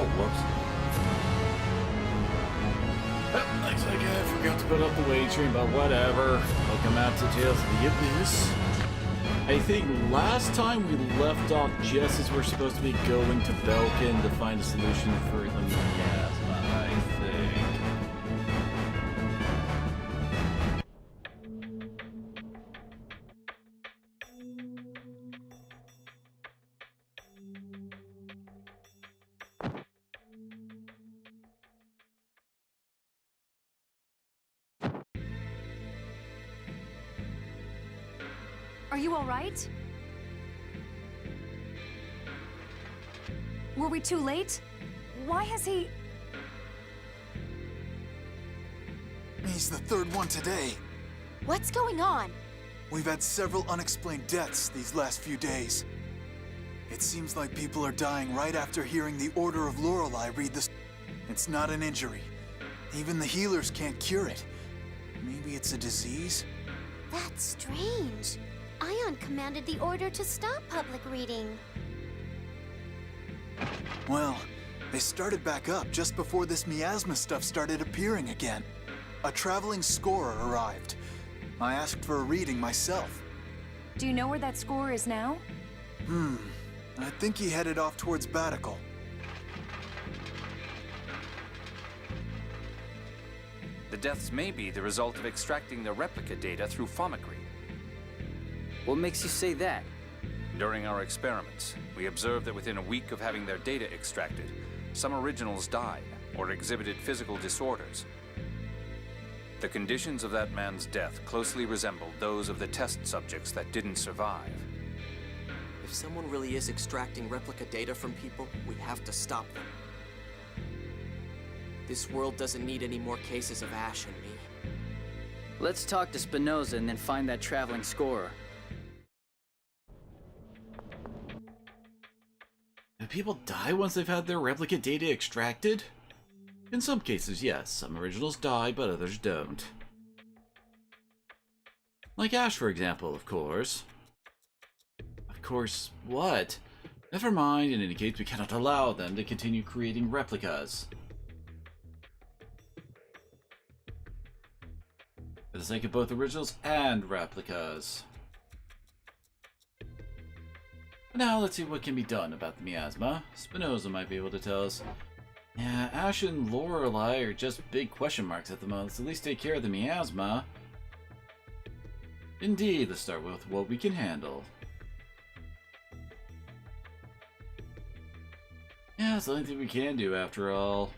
Oh, whoops. Looks like I forgot to put up the weight train, but whatever. Welcome out to Tales of the Abyss. I think last time we left off just as we're supposed to be going to Belkin to find a solution for the Miasma, I think. Are you all right? Were we too late? Why has he... He's the third one today. What's going on? We've had several unexplained deaths these last few days. It seems like people are dying right after hearing the Order of Lorelei read this. It's not an injury. Even the healers can't cure it. Maybe it's a disease? That's strange. Ion commanded the order to stop public reading. Well, they started back up just before this miasma stuff started appearing again. A traveling scorer arrived. I asked for a reading myself. Do you know where that score is now? I think he headed off towards Batical. The deaths may be the result of extracting the replica data through Fomicry. What makes you say that? During our experiments, we observed that within a week of having their data extracted, some originals died or exhibited physical disorders. The conditions of that man's death closely resembled those of the test subjects that didn't survive. If someone really is extracting replica data from people, we have to stop them. This world doesn't need any more cases of Ash and me. Let's talk to Spinoza and then find that traveling scorer. Do people die once they've had their replica data extracted? In some cases, yes. Some originals die, but others don't. Like Ash, for example, of course. Of course, what? Never mind, in any case, we cannot allow them to continue creating replicas. For the sake of both originals and replicas. Now let's see what can be done about the miasma. Spinoza might be able to tell us. Yeah, Ash and Lorelei are just big question marks at the moment. Let's at least take care of the miasma. Indeed, let's start with what we can handle. Yeah, it's the only thing we can do after all.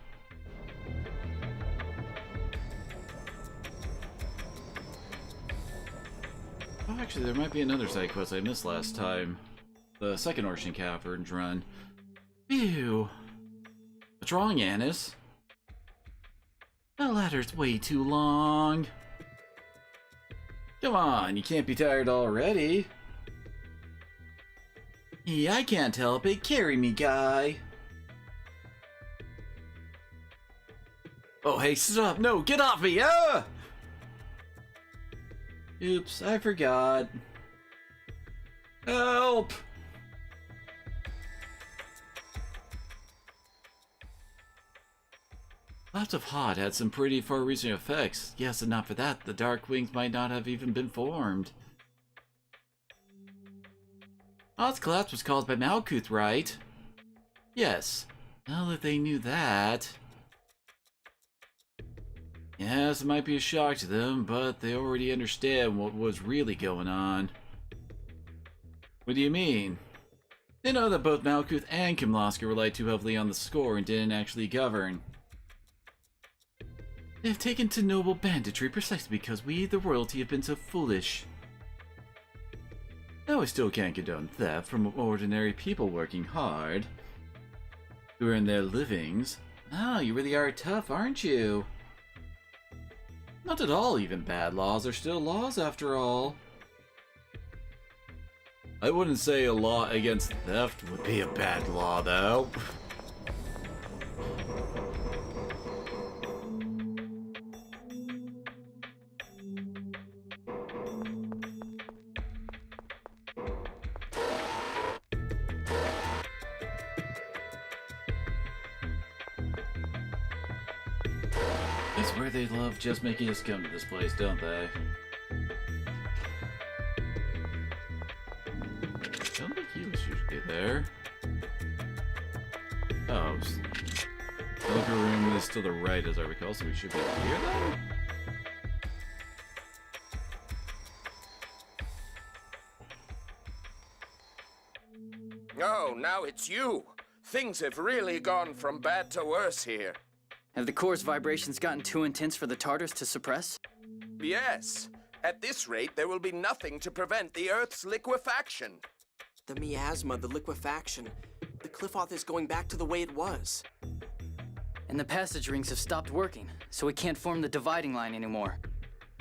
Oh, actually, there might be another side quest I missed last time. The second Ocean Caverns run. Ew. What's wrong, Annis? The ladder's way too long. Come on, you can't be tired already. Yeah, I can't help it. Carry me, guy. Oh, hey, stop. No, get off me. Ah! Oops, I forgot. Help! Lots of Hot had some pretty far-reaching effects. Yes, and not for that, the Dark Wings might not have even been formed. Hot's collapse was caused by Malkuth, right? Yes. Now that they knew that... Yes, it might be a shock to them, but they already understand what was really going on. What do you mean? They know that both Malkuth and Kimloska relied too heavily on the score and didn't actually govern. They have taken to noble banditry precisely because we, the royalty, have been so foolish. Though I still can't condone theft from ordinary people working hard, who earn their livings. Oh, you really are tough, aren't you? Not at all, even bad laws are still laws after all. I wouldn't say a law against theft would be a bad law, though. I swear they love just making us come to this place, don't they? I don't think he was usually there. Oh, the locker room is to the right, as I recall, so we should be here then? Oh, now it's you. Things have really gone from bad to worse here. Have the core's vibrations gotten too intense for the Tartars to suppress? Yes. At this rate, there will be nothing to prevent the Earth's liquefaction. The miasma, the liquefaction. The Cliffoth is going back to the way it was. And the passage rings have stopped working, so we can't form the dividing line anymore.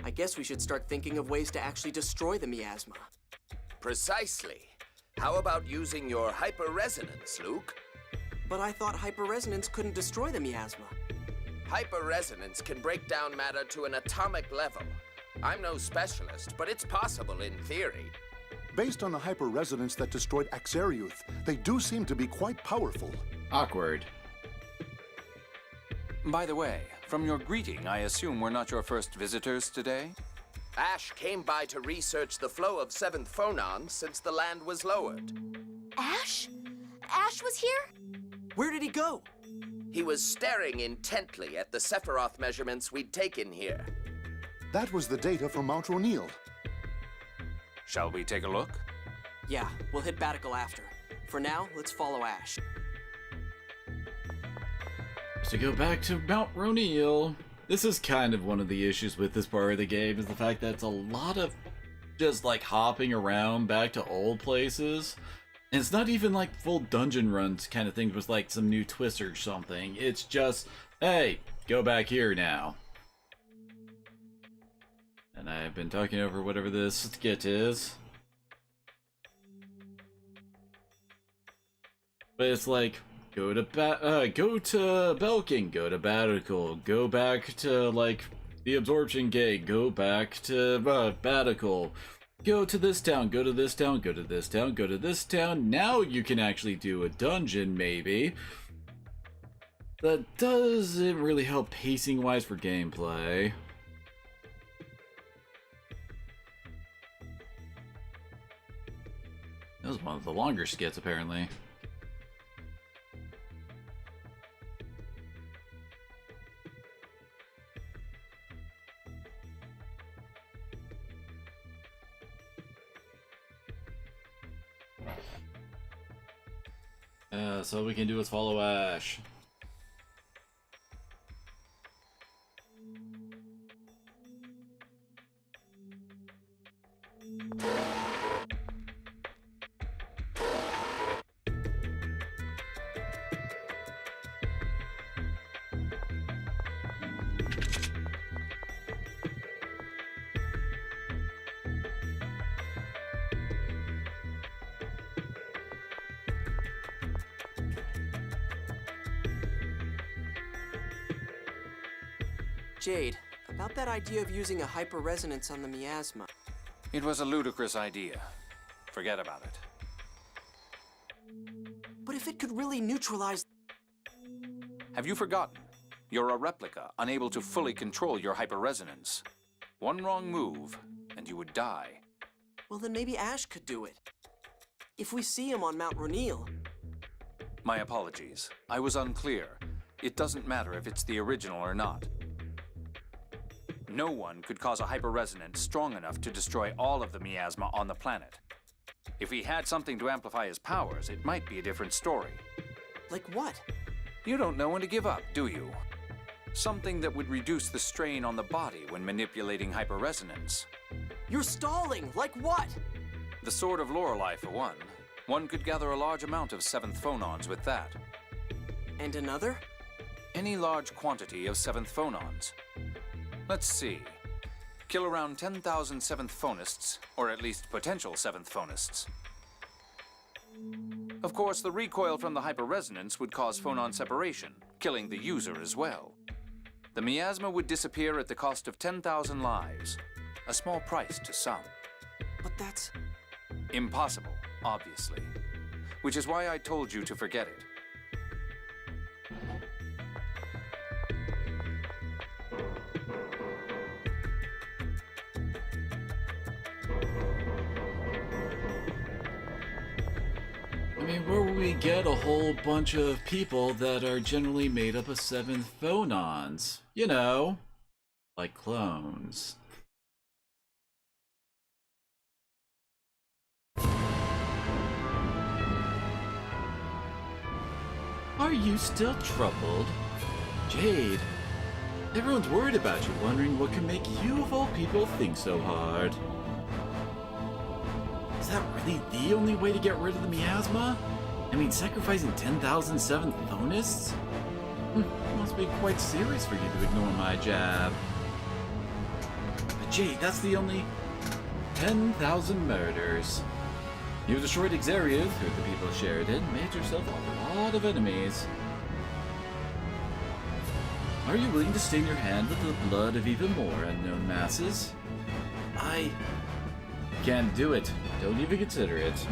I guess we should start thinking of ways to actually destroy the miasma. Precisely. How about using your hyperresonance, Luke? But I thought hyperresonance couldn't destroy the miasma. Hyperresonance can break down matter to an atomic level. I'm no specialist, but it's possible in theory. Based on the hyperresonance that destroyed Axariuth, they do seem to be quite powerful. Awkward. By the way, from your greeting, I assume we're not your first visitors today? Ash came by to research the flow of seventh phonons since the land was lowered. Ash? Ash was here? Where did he go? He was staring intently at the Sephiroth measurements we'd taken here. That was the data from Mount Ronil. Shall we take a look? Yeah, we'll hit Batical after. For now, let's follow Ash. To go back to Mount Ronil, this is kind of one of the issues with this part of the game, is the fact that it's a lot of just like hopping around back to old places. And it's not even like full dungeon runs kind of thing with like some new twists or something. It's just, hey, go back here now. And I've been talking over whatever this skit is. But it's like, go to Belkin, go to Batical, go back to like the Absorption Gate, go back to Batical, go to this town, go to this town, go to this town, go to this town. Now you can actually do a dungeon, maybe. That doesn't really help pacing wise for gameplay. That was one of the longer skits, apparently. So all we can do is follow Ash. Jade, about that idea of using a hyperresonance on the miasma. It was a ludicrous idea. Forget about it. But if it could really neutralize... Have you forgotten? You're a replica, unable to fully control your hyperresonance. One wrong move, and you would die. Well, then maybe Ash could do it. If we see him on Mount Ronil. My apologies. I was unclear. It doesn't matter if it's the original or not. No one could cause a hyperresonance strong enough to destroy all of the miasma on the planet. If he had something to amplify his powers, it might be a different story. Like what? You don't know when to give up, do you? Something that would reduce the strain on the body when manipulating hyperresonance. You're stalling! Like what? The Sword of Lorelei, for one. One could gather a large amount of seventh phonons with that. And another? Any large quantity of seventh phonons. Let's see. Kill around 10,000 seventh phonists, or at least potential seventh phonists. Of course, the recoil from the hyperresonance would cause phonon separation, killing the user as well. The miasma would disappear at the cost of 10,000 lives. A small price to some. But that's... Impossible, obviously. Which is why I told you to forget it. only get a whole bunch of people that are generally made up of 7 phonons. You know, like clones. Are you still troubled? Jade, everyone's worried about you, wondering what can make you of all people think so hard. Is that really the only way to get rid of the miasma? I mean, sacrificing 10,000 seventh phonists? Must be quite serious for you to ignore my jab. But Jade, that's the only 10,000 murders. You destroyed Xeriath, who the people of Sheridan, made yourself a lot of enemies. Are you willing to stain your hand with the blood of even more unknown masses? I can't do it. Don't even consider it.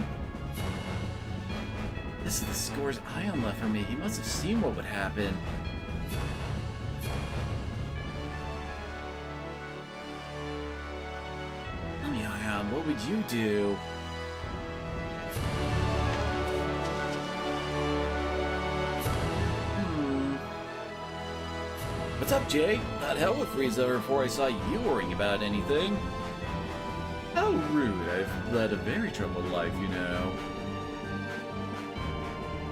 This is the score's Ion left for me. He must have seen what would happen. Tell me, Ion, what would you do? What's up, Jay? Not hell would freeze over before I saw you worrying about anything. How rude. I've led a very troubled life, you know.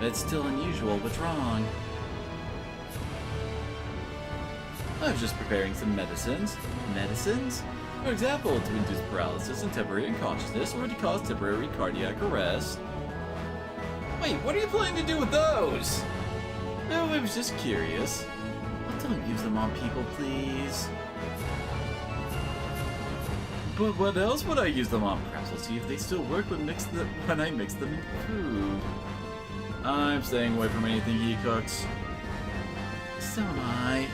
It's still unusual. What's wrong? I was just preparing some medicines. Medicines? For example, to induce paralysis and temporary unconsciousness, or to cause temporary cardiac arrest. Wait, what are you planning to do with those? No, I was just curious. Don't use them on people, please. But what else would I use them on? Perhaps I'll see if they still work when I mix them in food. I'm staying away from anything he cooks. So am I.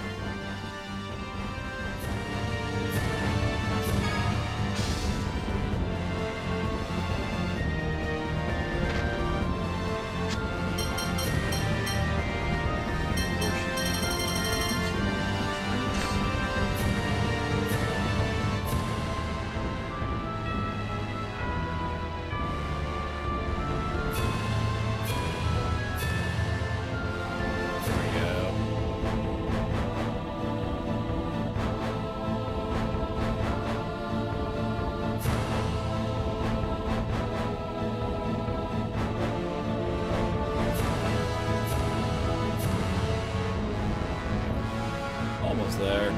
Almost there.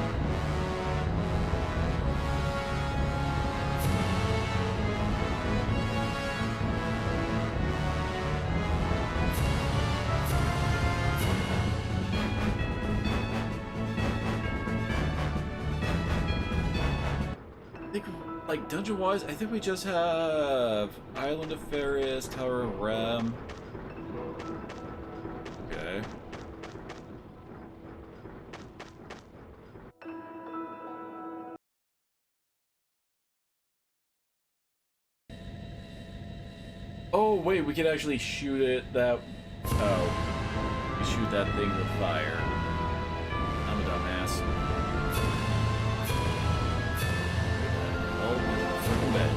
I think, like, dungeon-wise, I think we just have Island of Ferris, Tower of Rem. Okay. Oh, wait, we can actually shoot it that... Oh. We shoot that thing with fire. I'm a dumbass. Oh, freaking bad.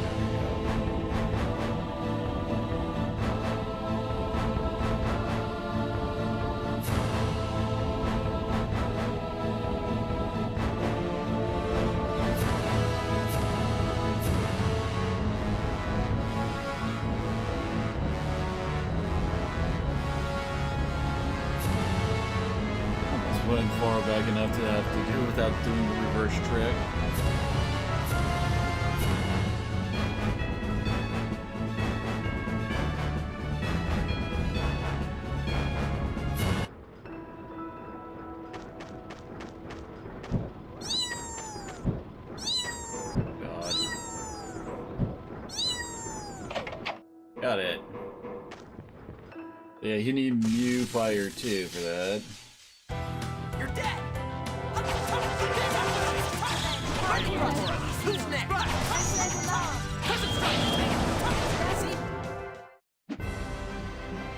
Went far back enough to have to do without doing the reverse trick. God. Got it. Yeah, you need Mew Fire too for that. You're dead! Who's next?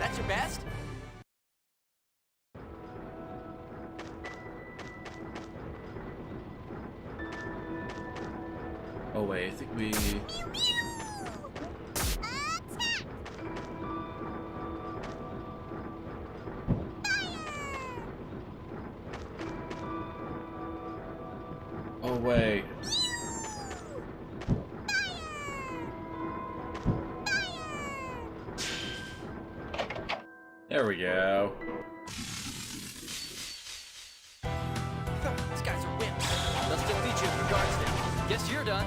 That's your best? Oh wait, I think we... Oh, wait. There we go. These guys are wimps. They'll still beat you if your guard's down. Guess you're done.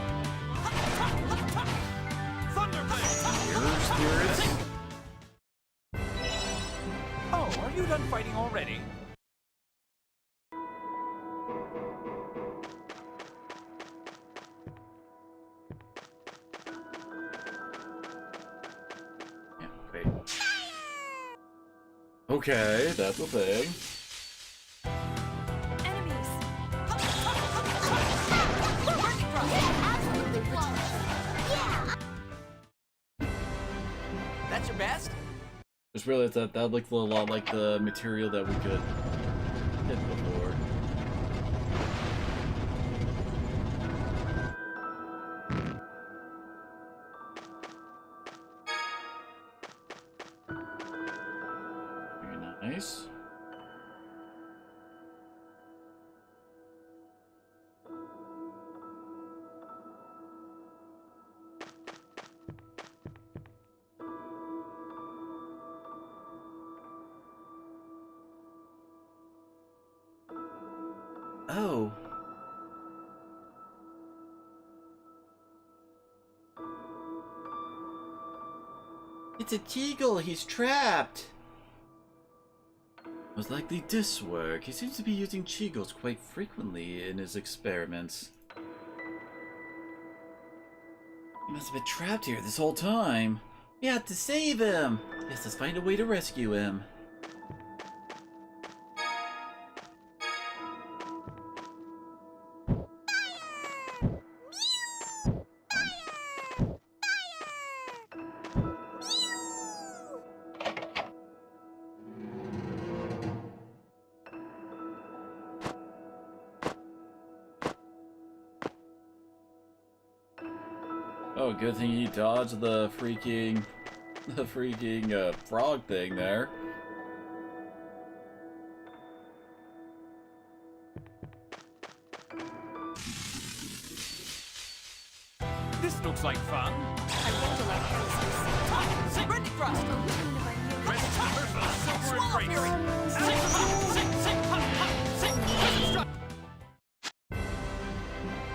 Your spirits? Oh, are you done fighting already? Yeah, wait. Okay, that's a thing. Enemies! Absolutely flawless. Yeah. That's your best? Just realized that that looked a lot like the material that we could hit before. Very nice. Oh. It's a Teagle, he's trapped! Most likely this work. He seems to be using Cheagles quite frequently in his experiments. He must have been trapped here this whole time. We have to save him! Yes, let's find a way to rescue him. Oh, good thing he dodged the freaking frog thing there. This looks like fun. I won't allow heresies. Sing, Randy Frost! A wound of unknown- Press timers for the silver Swallow and Fury!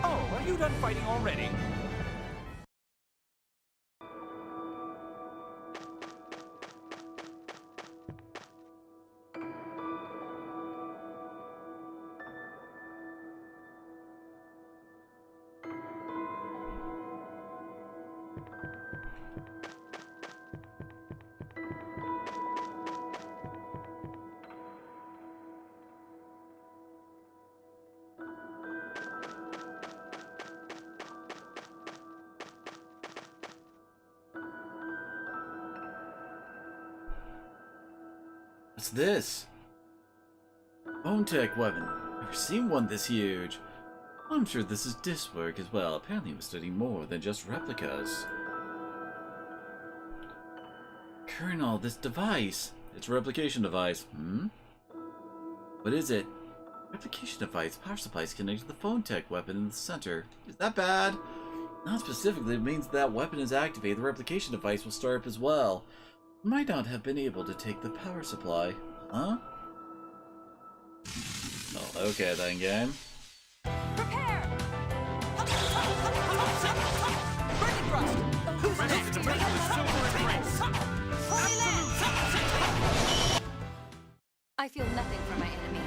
Oh, are you done fighting already? What's this? Bone tech weapon. Never seen one this huge. I'm sure this is disc work as well. Apparently we're studying more than just replicas. Colonel, this device. It's a replication device. What is it? Replication device. Power supply is connected to the phone tech weapon in the center. Is that bad? Not specifically, it means that weapon is activated. The replication device will start up as well. Might not have been able to take the power supply. Huh? Oh, okay then, game. Prepare! Ready to defend the silver embrace! I feel nothing for my enemy.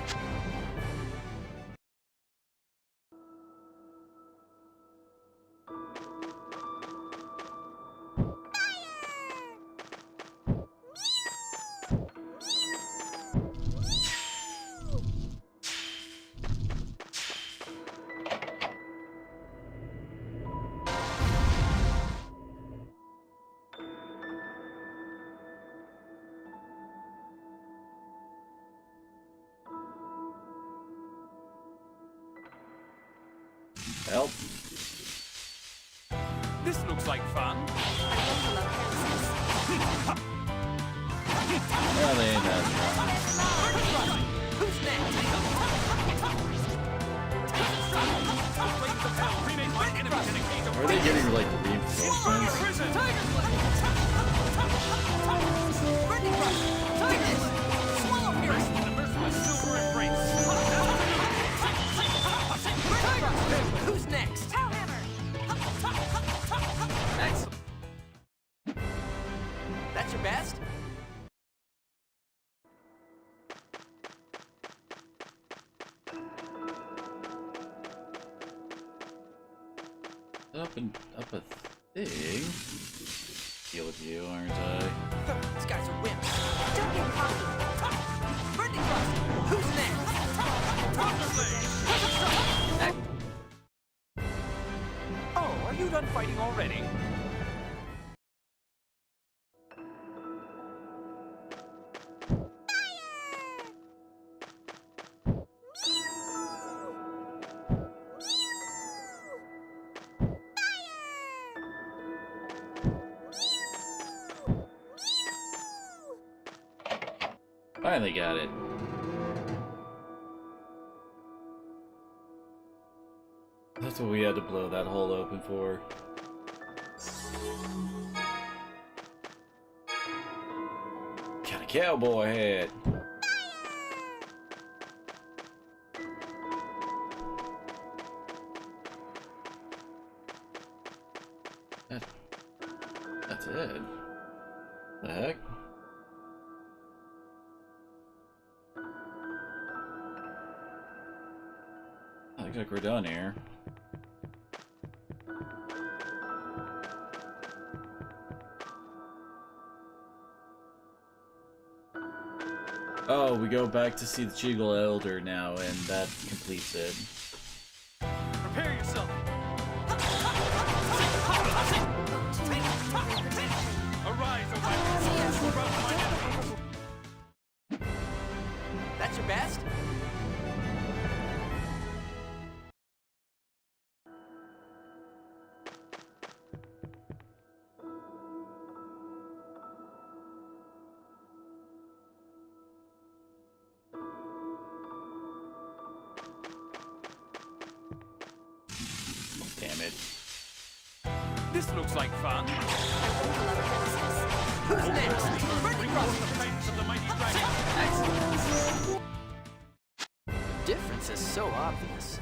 Help. This looks like fun. I won't allow heresies. Well, they ain't that strong. Who's next? up a thing. Deal with you, aren't I? These guys are wimps. Don't get cocky. Burning Cross! Who's next? Oh, are you done fighting already? Finally got it. That's what we had to blow that hole open for. Got a cowboy hat. That's it. The heck? Looks like we're done here. Oh, we go back to see the Cheagle Elder now, and that completes it. Prepare yourself. Arise, O weapons. That's your best? Damn it. This looks like fun. Who's next? Burning Bring Cross! forth the flames of the mighty dragon. Excellent. Difference is so obvious.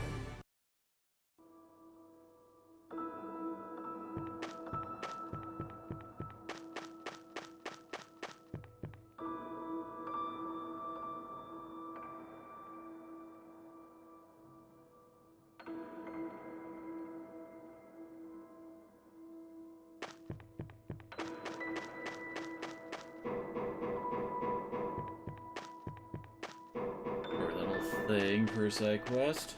Poor little thing for a side quest.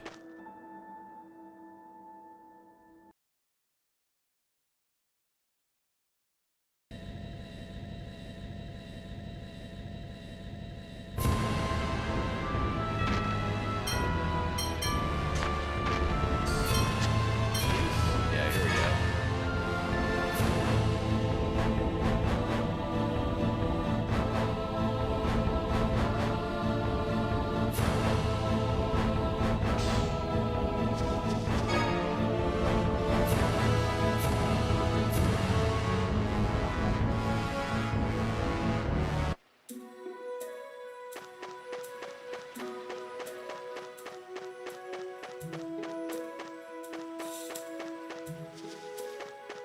Yeah, here we go.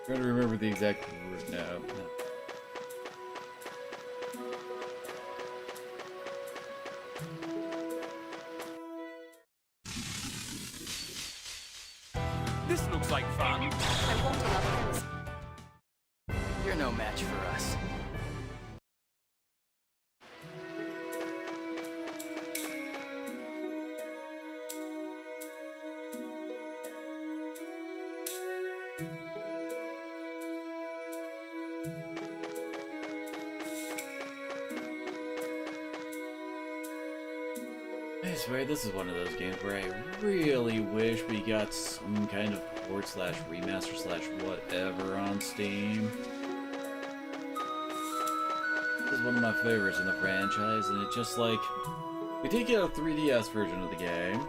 Trying to remember the exact word now. This looks like fun. I won't allow criticism. You're no match for us. I swear this is one of those games where I really wish we got some kind of port slash remaster slash whatever on Steam. This is one of my favorites in the franchise, and it's just like, we did get a 3DS version of the game,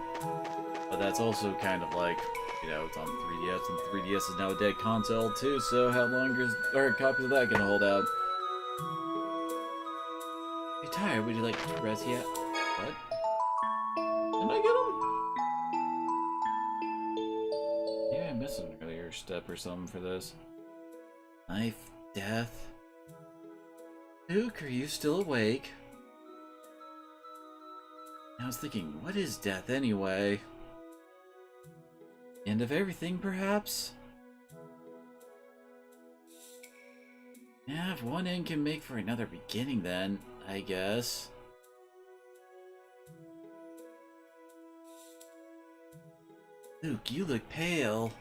but that's also kind of like, you know, it's on 3DS, and 3DS is now a dead console too, so how long are copies of that gonna hold out? You tired? Would you like to rest yet? What? Didn't I get him? Yeah, I missed an earlier step or something for this. Life, death. Duke, are you still awake? I was thinking, what is death anyway? End of everything, perhaps? Yeah, if one end can make for another beginning then, I guess. Luke, you look pale.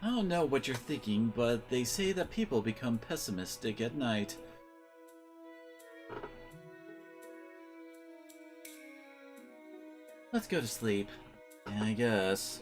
I don't know what you're thinking, but they say that people become pessimistic at night. Let's go to sleep. Yeah, I guess.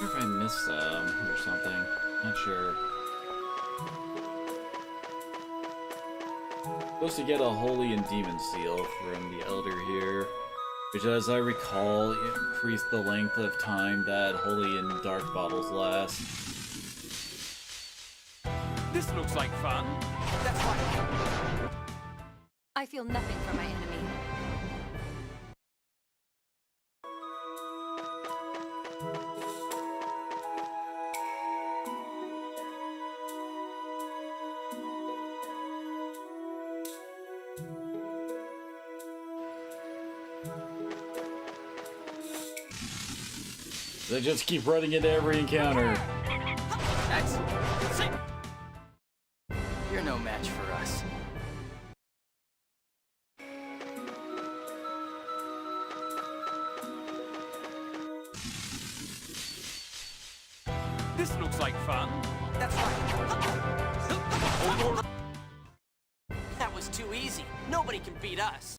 I wonder if I missed some or something. Not sure. Supposed to get a holy and demon seal from the elder here, which, as I recall, increased the length of time that holy and dark bottles last. This looks like fun. That's right. I feel nothing for my enemy. They just keep running into every encounter. Excellent. You're no match for us. This looks like fun. That's right. That was too easy. Nobody can beat us.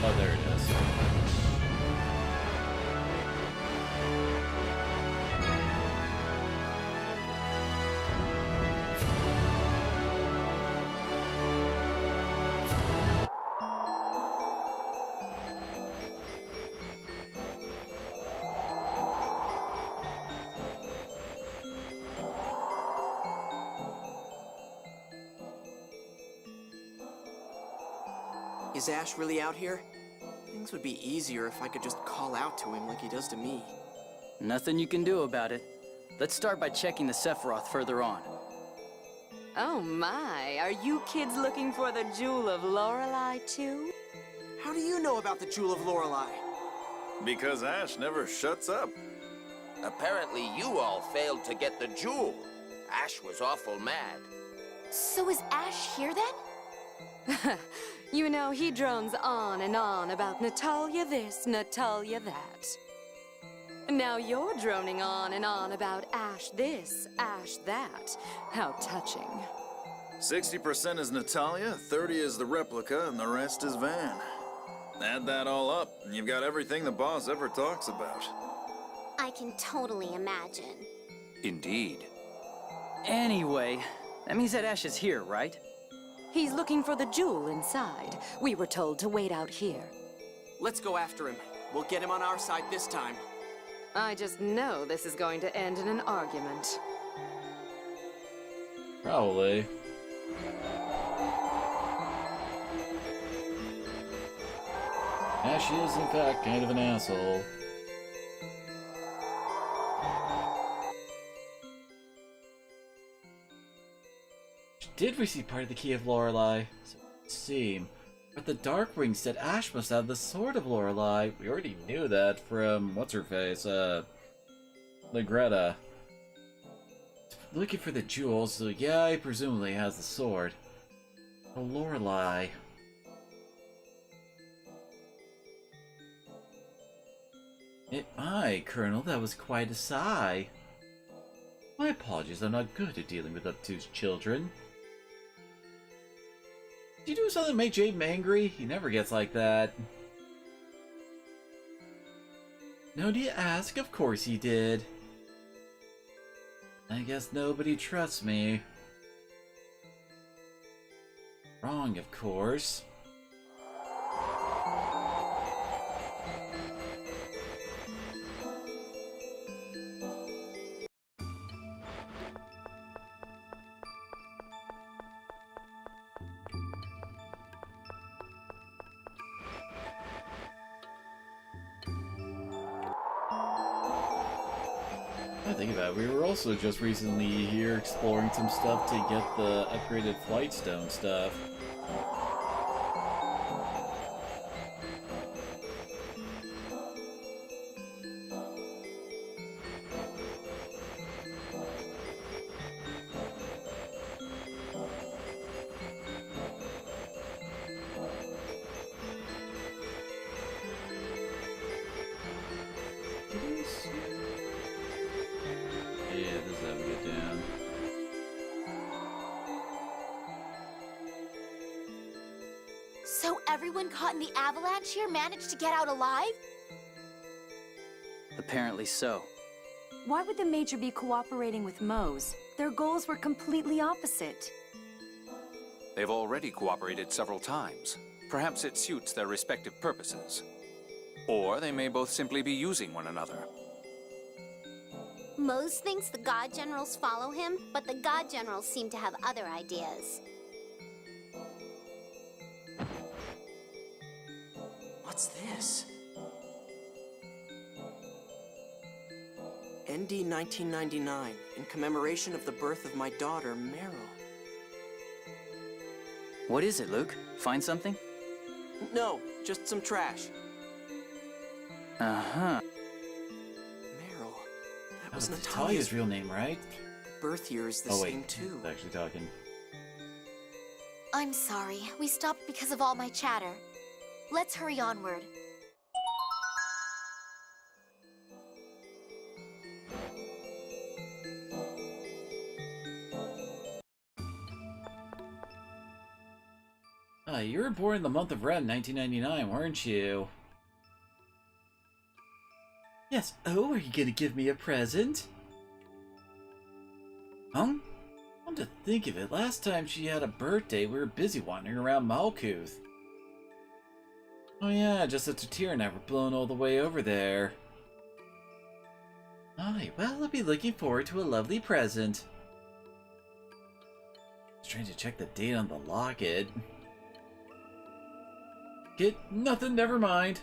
Oh, there it is. Is Ash really out here? Things would be easier if I could just call out to him like he does to me. Nothing you can do about it. Let's start by checking the Sephiroth further on. Oh my, are you kids looking for the Jewel of Lorelei too? How do you know about the Jewel of Lorelei? Because Ash never shuts up. Apparently you all failed to get the jewel. Ash was awful mad. So is Ash here then? You know, he drones on and on about Natalia this, Natalia that. Now you're droning on and on about Ash this, Ash that. How touching. 60% is Natalia, 30 is the replica, and the rest is Van. Add that all up, and you've got everything the boss ever talks about. I can totally imagine. Indeed. Anyway, that means that Ash is here, right? He's looking for the jewel inside. We were told to wait out here. Let's go after him. We'll get him on our side this time. I just know this is going to end in an argument. Probably. Ash is, in fact, kind of an asshole. She did receive part of the Key of Lorelei, so it would seem. But the Darkwing said Ash must have the Sword of Lorelei. We already knew that from, what's-her-face, Negretta. Looking for the jewels, so yeah, he presumably has the sword. Oh, Lorelei. My, Colonel, that was quite a sigh. My apologies, I'm not good at dealing with obtuse children. Did you do something to make Jaden angry? He never gets like that. No need to ask, of course he did. I guess nobody trusts me. Wrong, of course. Think about it, we were also just recently here exploring some stuff to get the upgraded Flight Stone stuff. So everyone caught in the avalanche here managed to get out alive? Apparently so. Why would the Major be cooperating with Mose? Their goals were completely opposite. They've already cooperated several times. Perhaps it suits their respective purposes. Or they may both simply be using one another. Mose thinks the God Generals follow him, but the God Generals seem to have other ideas. What's this? ND 1999, in commemoration of the birth of my daughter, Meryl. What is it, Luke? Find something? No, just some trash. Uh-huh. Meryl. That was That's Natalia's Natalia's real name, right? birth year is the Oh wait, same too. he's actually talking. I'm sorry. We stopped because of all my chatter. Let's hurry onward. You were born in the month of Red in 1999, weren't you? Yes. Oh, are you gonna give me a present? Huh? Come to think of it, last time she had a birthday, we were busy wandering around Malkuth. Oh yeah, just as Tatir and I were blown all the way over there. Aye, well, I'll be looking forward to a lovely present. I was trying to check the date on the locket. Get nothing, never mind.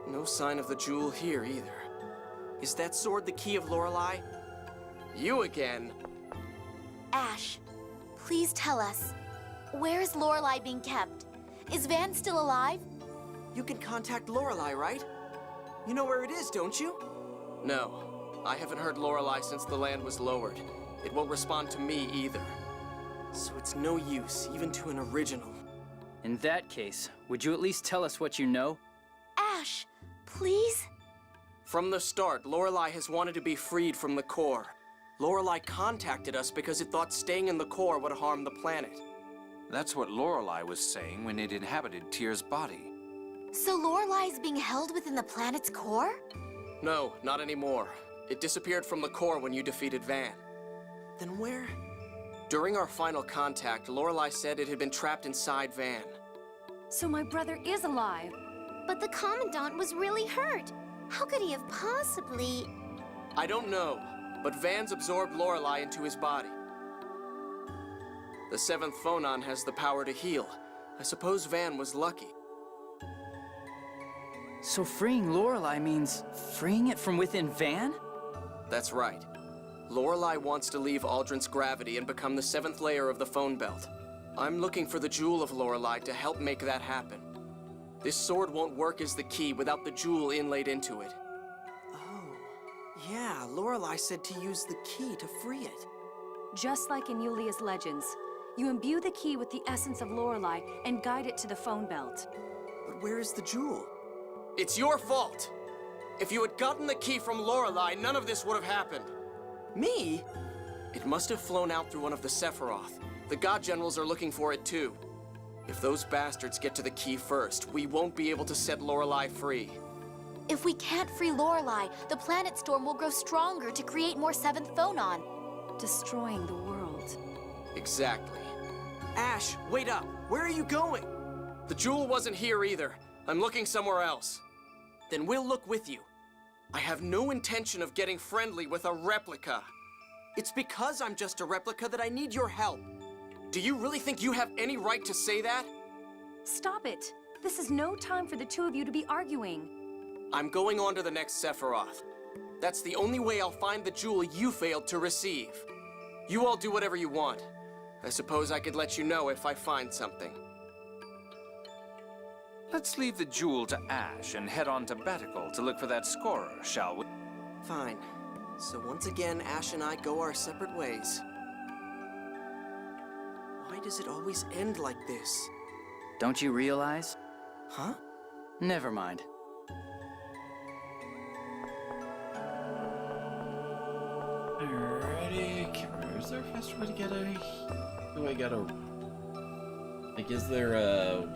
No sign of the jewel here either. Is that sword the key of Lorelei? You again. Ash, please tell us. Where is Lorelei being kept? Is Van still alive? You can contact Lorelei, right? You know where it is, don't you? No. I haven't heard Lorelei since the land was lowered. It won't respond to me either. So it's no use, even to an original. In that case, would you at least tell us what you know? Ash, please? From the start, Lorelei has wanted to be freed from the core. Lorelei contacted us because it thought staying in the core would harm the planet. That's what Lorelei was saying when it inhabited Tyr's body. So Lorelei is being held within the planet's core? No, not anymore. It disappeared from the core when you defeated Van. Then where? During our final contact, Lorelei said it had been trapped inside Van. So my brother is alive. But the Commandant was really hurt. How could he have possibly... I don't know, but Van's absorbed Lorelei into his body. The seventh phonon has the power to heal. I suppose Van was lucky. So freeing Lorelei means freeing it from within Van? That's right. Lorelei wants to leave Aldrin's gravity and become the seventh layer of the phone belt. I'm looking for the jewel of Lorelei to help make that happen. This sword won't work as the key without the jewel inlaid into it. Oh, yeah, Lorelei said to use the key to free it. Just like in Yulia's legends, you imbue the key with the essence of Lorelei and guide it to the phone belt. But where is the jewel? It's your fault! If you had gotten the key from Lorelei, none of this would have happened. Me? It must have flown out through one of the Sephiroth. The God Generals are looking for it too. If those bastards get to the key first, we won't be able to set Lorelei free. If we can't free Lorelei, the planet storm will grow stronger to create more seventh phonon. Destroying the world. Exactly. Ash, wait up! Where are you going? The jewel wasn't here either. I'm looking somewhere else. Then we'll look with you. I have no intention of getting friendly with a replica. It's because I'm just a replica that I need your help. Do you really think you have any right to say that? Stop it. This is no time for the two of you to be arguing. I'm going on to the next Sephiroth. That's the only way I'll find the jewel you failed to receive. You all do whatever you want. I suppose I could let you know if I find something. Let's leave the jewel to Ash and head on to Batical to look for that scorer, shall we? Fine. So once again, Ash and I go our separate ways. Why does it always end like this? Don't you realize? Huh? Never mind. Alrighty, is there a faster way to get out of here? Do I gotta... Like, is there a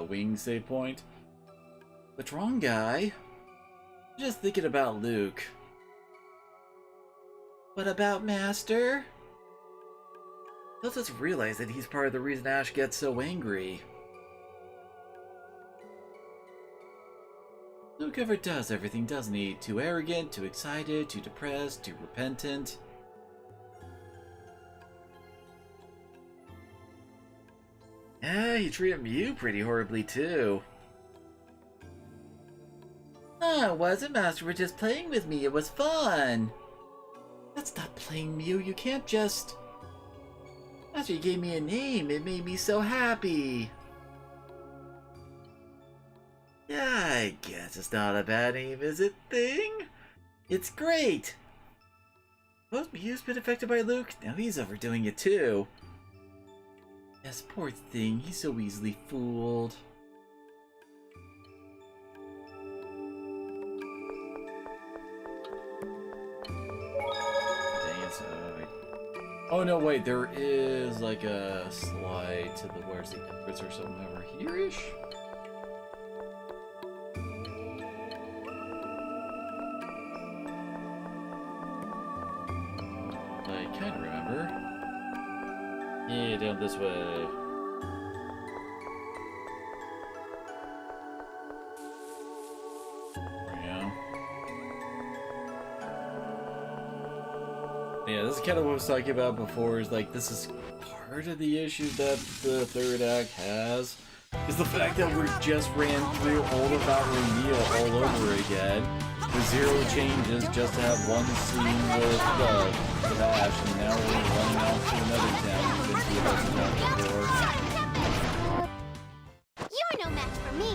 wing save point? What's wrong, guy? I'm just thinking about Luke. What about Master? Let's just realize that he's part of the reason Ash gets so angry. Luke ever does everything, doesn't he? Too arrogant, too excited, too depressed, too repentant. Yeah, he treated Mew pretty horribly too. Ah, it wasn't, Master. We're just playing with me. It was fun. That's not playing, Mew. You can't just... Master, you gave me a name. It made me so happy. Yeah, I guess it's not a bad name, is it, thing? It's great! Well, Mew's been affected by Luke, now he's overdoing it too. Yes, poor thing, he's so easily fooled. Dang it, oh no, wait, there is like a slide to the, where's the entrance or something over here-ish? I can't remember. Yeah, down this way. There we go. Yeah, this is kind of what I was talking about before, is like, this is part of the issue that the third act has, is the fact that we just ran through all of that O'Neill all over again, with zero changes just to have one scene with Ash, and now we're running out to another town because we have town before. You're no match for me.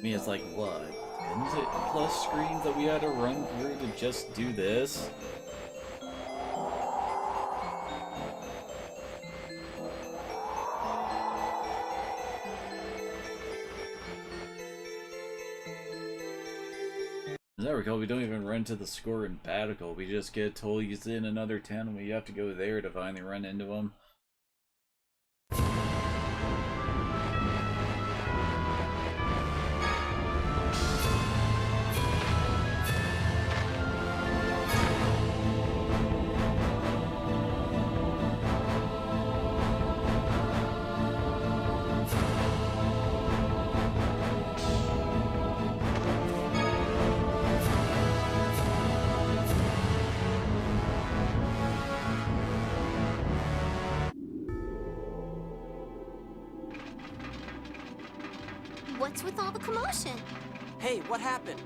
I mean, it's like, what? 10 plus screens that we had to run through to just do this? As I recall, we don't even run to the score in Batical. We just get told he's in another town and we have to go there to finally run into him. What's with all the commotion? Hey, what happened?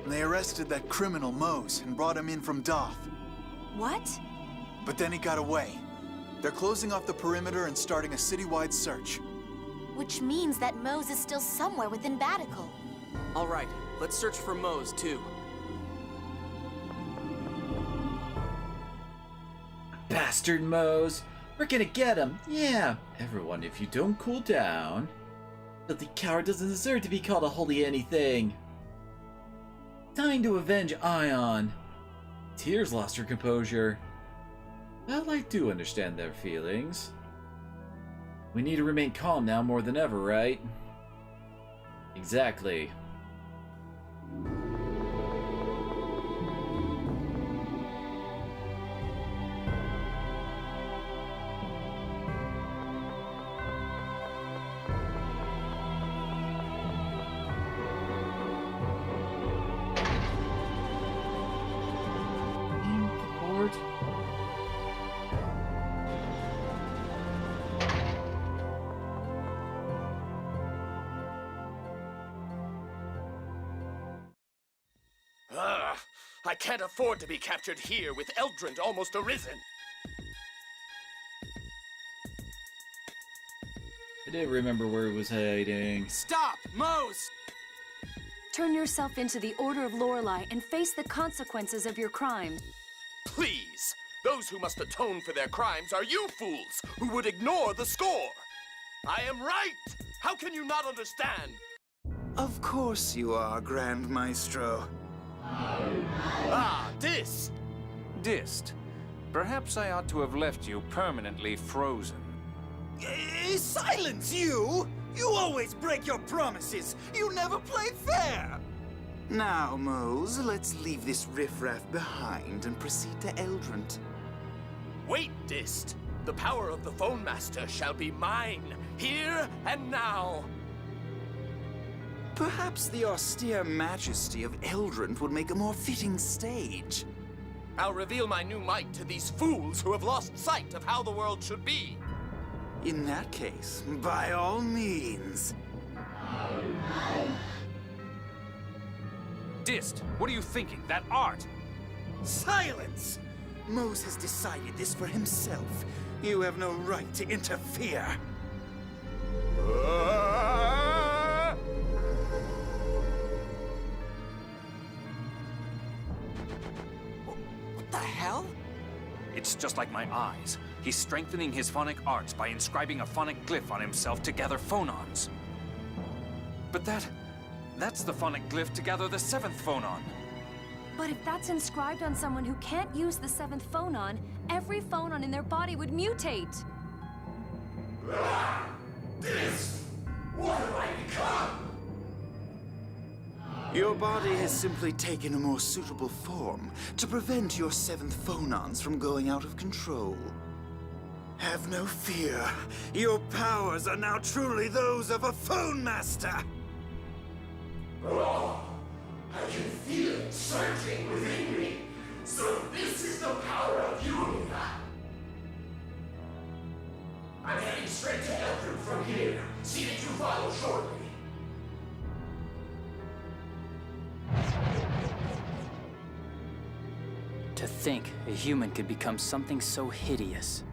They arrested that criminal Mose and brought him in from Doth. What? But then he got away. They're closing off the perimeter and starting a citywide search. Which means that Mose is still somewhere within Batical. All right, let's search for Mose, too. Bastard Mose! We're gonna get him! Yeah! Everyone, if you don't cool down... Filthy coward doesn't deserve to be called a holy anything! Time to avenge Ion! Tears lost her composure. Well, I do understand their feelings. We need to remain calm now more than ever, right? Exactly. I can't afford to be captured here with Eldrant almost arisen. I didn't remember where it was hiding. Stop! Mose! Turn yourself into the Order of Lorelei and face the consequences of your crime. Please! Those who must atone for their crimes are you fools who would ignore the score! I am right! How can you not understand? Of course you are, Grand Maestro. Ah, this! Dist, perhaps I ought to have left you permanently frozen. Silence, you! You always break your promises! You never play fair! Now, Mose, let's leave this riffraff behind and proceed to Eldrant. Wait, Dist! The power of the Phone Master shall be mine, here and now! Perhaps the austere majesty of Eldrant would make a more fitting stage. I'll reveal my new might to these fools who have lost sight of how the world should be. In that case, by all means. Dist, what are you thinking? That art! Silence! Mose has decided this for himself. You have no right to interfere. What the hell? It's just like my eyes. He's strengthening his phonic arts by inscribing a phonic glyph on himself to gather phonons. But that's the phonic glyph to gather the seventh phonon. But if that's inscribed on someone who can't use the seventh phonon, every phonon in their body would mutate. This! What have I become? Your body has simply taken a more suitable form to prevent your seventh phonons from going out of control. Have no fear. Your powers are now truly those of a Phone Master. Oh, I can feel it surging within me. So this is the power of Julia. I'm heading straight to Eldred from here. See that you follow shortly. To think a human could become something so hideous.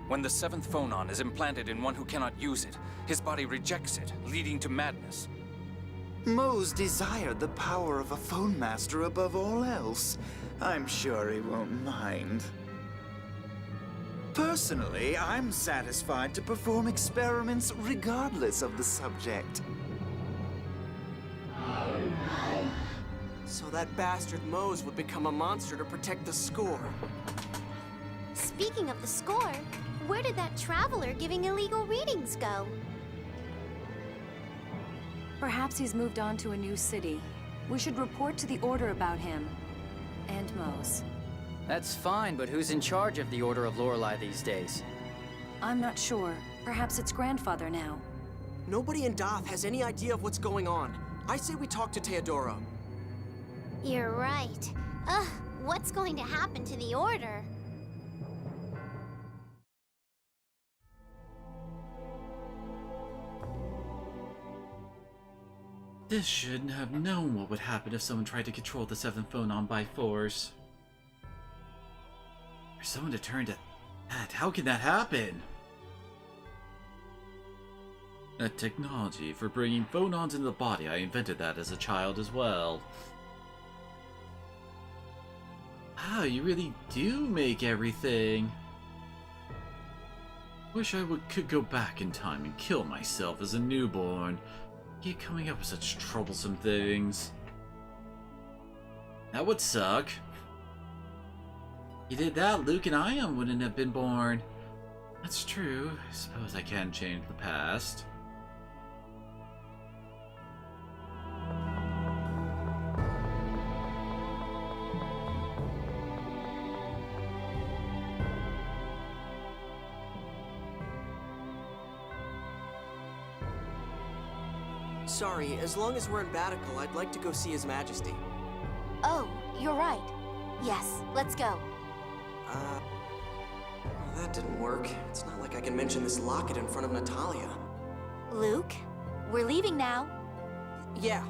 When the seventh phonon is implanted in one who cannot use it, his body rejects it, leading to madness. Mose desired the power of a phone master above all else. I'm sure he won't mind. Personally, I'm satisfied to perform experiments regardless of the subject. So that bastard Mose would become a monster to protect the score. Speaking of the score, where did that traveler giving illegal readings go? Perhaps he's moved on to a new city. We should report to the Order about him. And Mose. That's fine, but who's in charge of the Order of Lorelei these days? I'm not sure. Perhaps it's grandfather now. Nobody in Doth has any idea of what's going on. I say we talk to Teodoro. You're right. What's going to happen to the Order? This shouldn't have known what would happen if someone tried to control the 7th phonon by force. For someone to turn to that, how can that happen? A technology for bringing phonons into the body. I invented that as a child as well. Wow, you really do make everything. Wish I could go back in time and kill myself as a newborn. Keep coming up with such troublesome things. That would suck. You did that, Luke and Ion wouldn't have been born. That's true. I suppose I can change the past. Sorry, as long as we're in Batical, I'd like to go see His Majesty. Oh, you're right. Yes, let's go. Well, that didn't work. It's not like I can mention this locket in front of Natalia. Luke, we're leaving now. Yeah.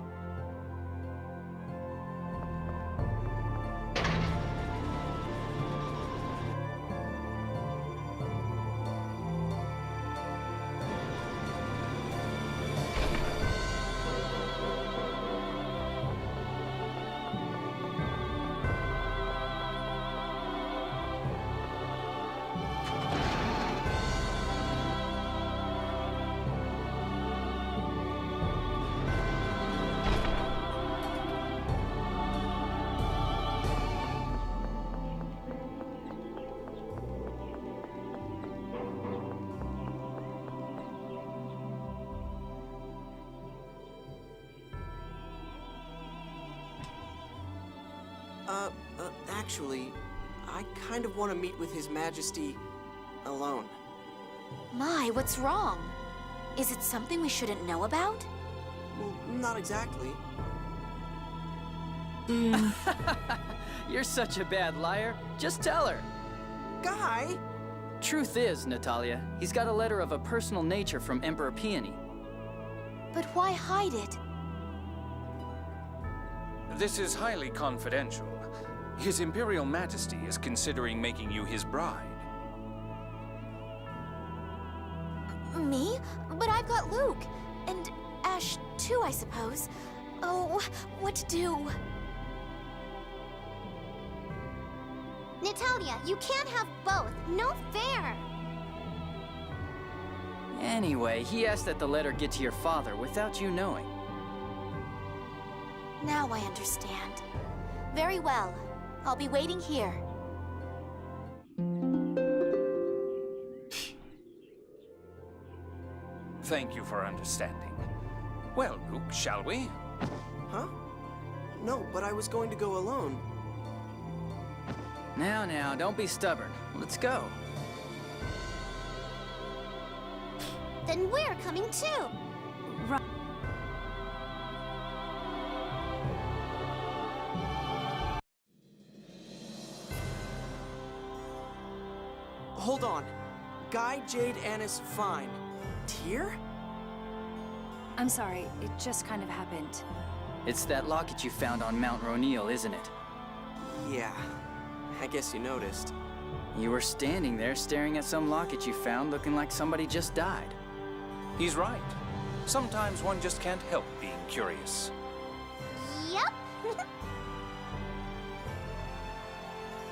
Actually, I kind of want to meet with His Majesty alone. My, what's wrong? Is it something we shouldn't know about? Well, not exactly. You're such a bad liar. Just tell her. Guy! Truth is, Natalia, he's got a letter of a personal nature from Emperor Peony. But why hide it? This is highly confidential. His Imperial Majesty is considering making you his bride. Me? But I've got Luke. And Ash, too, I suppose. Oh, what to do? Natalia, you can't have both. No fair. Anyway, he asked that the letter get to your father without you knowing. Now I understand. Very well. I'll be waiting here. Thank you for understanding. Well, Luke, shall we? Huh? No, but I was going to go alone. Now, don't be stubborn. Let's go. Then we're coming too. Right. Hold on. Guy, Jade, Annis, fine. Tyr? I'm sorry, it just kind of happened. It's that locket you found on Mount Ronil, isn't it? Yeah. I guess you noticed. You were standing there staring at some locket you found looking like somebody just died. He's right. Sometimes one just can't help being curious. Yep.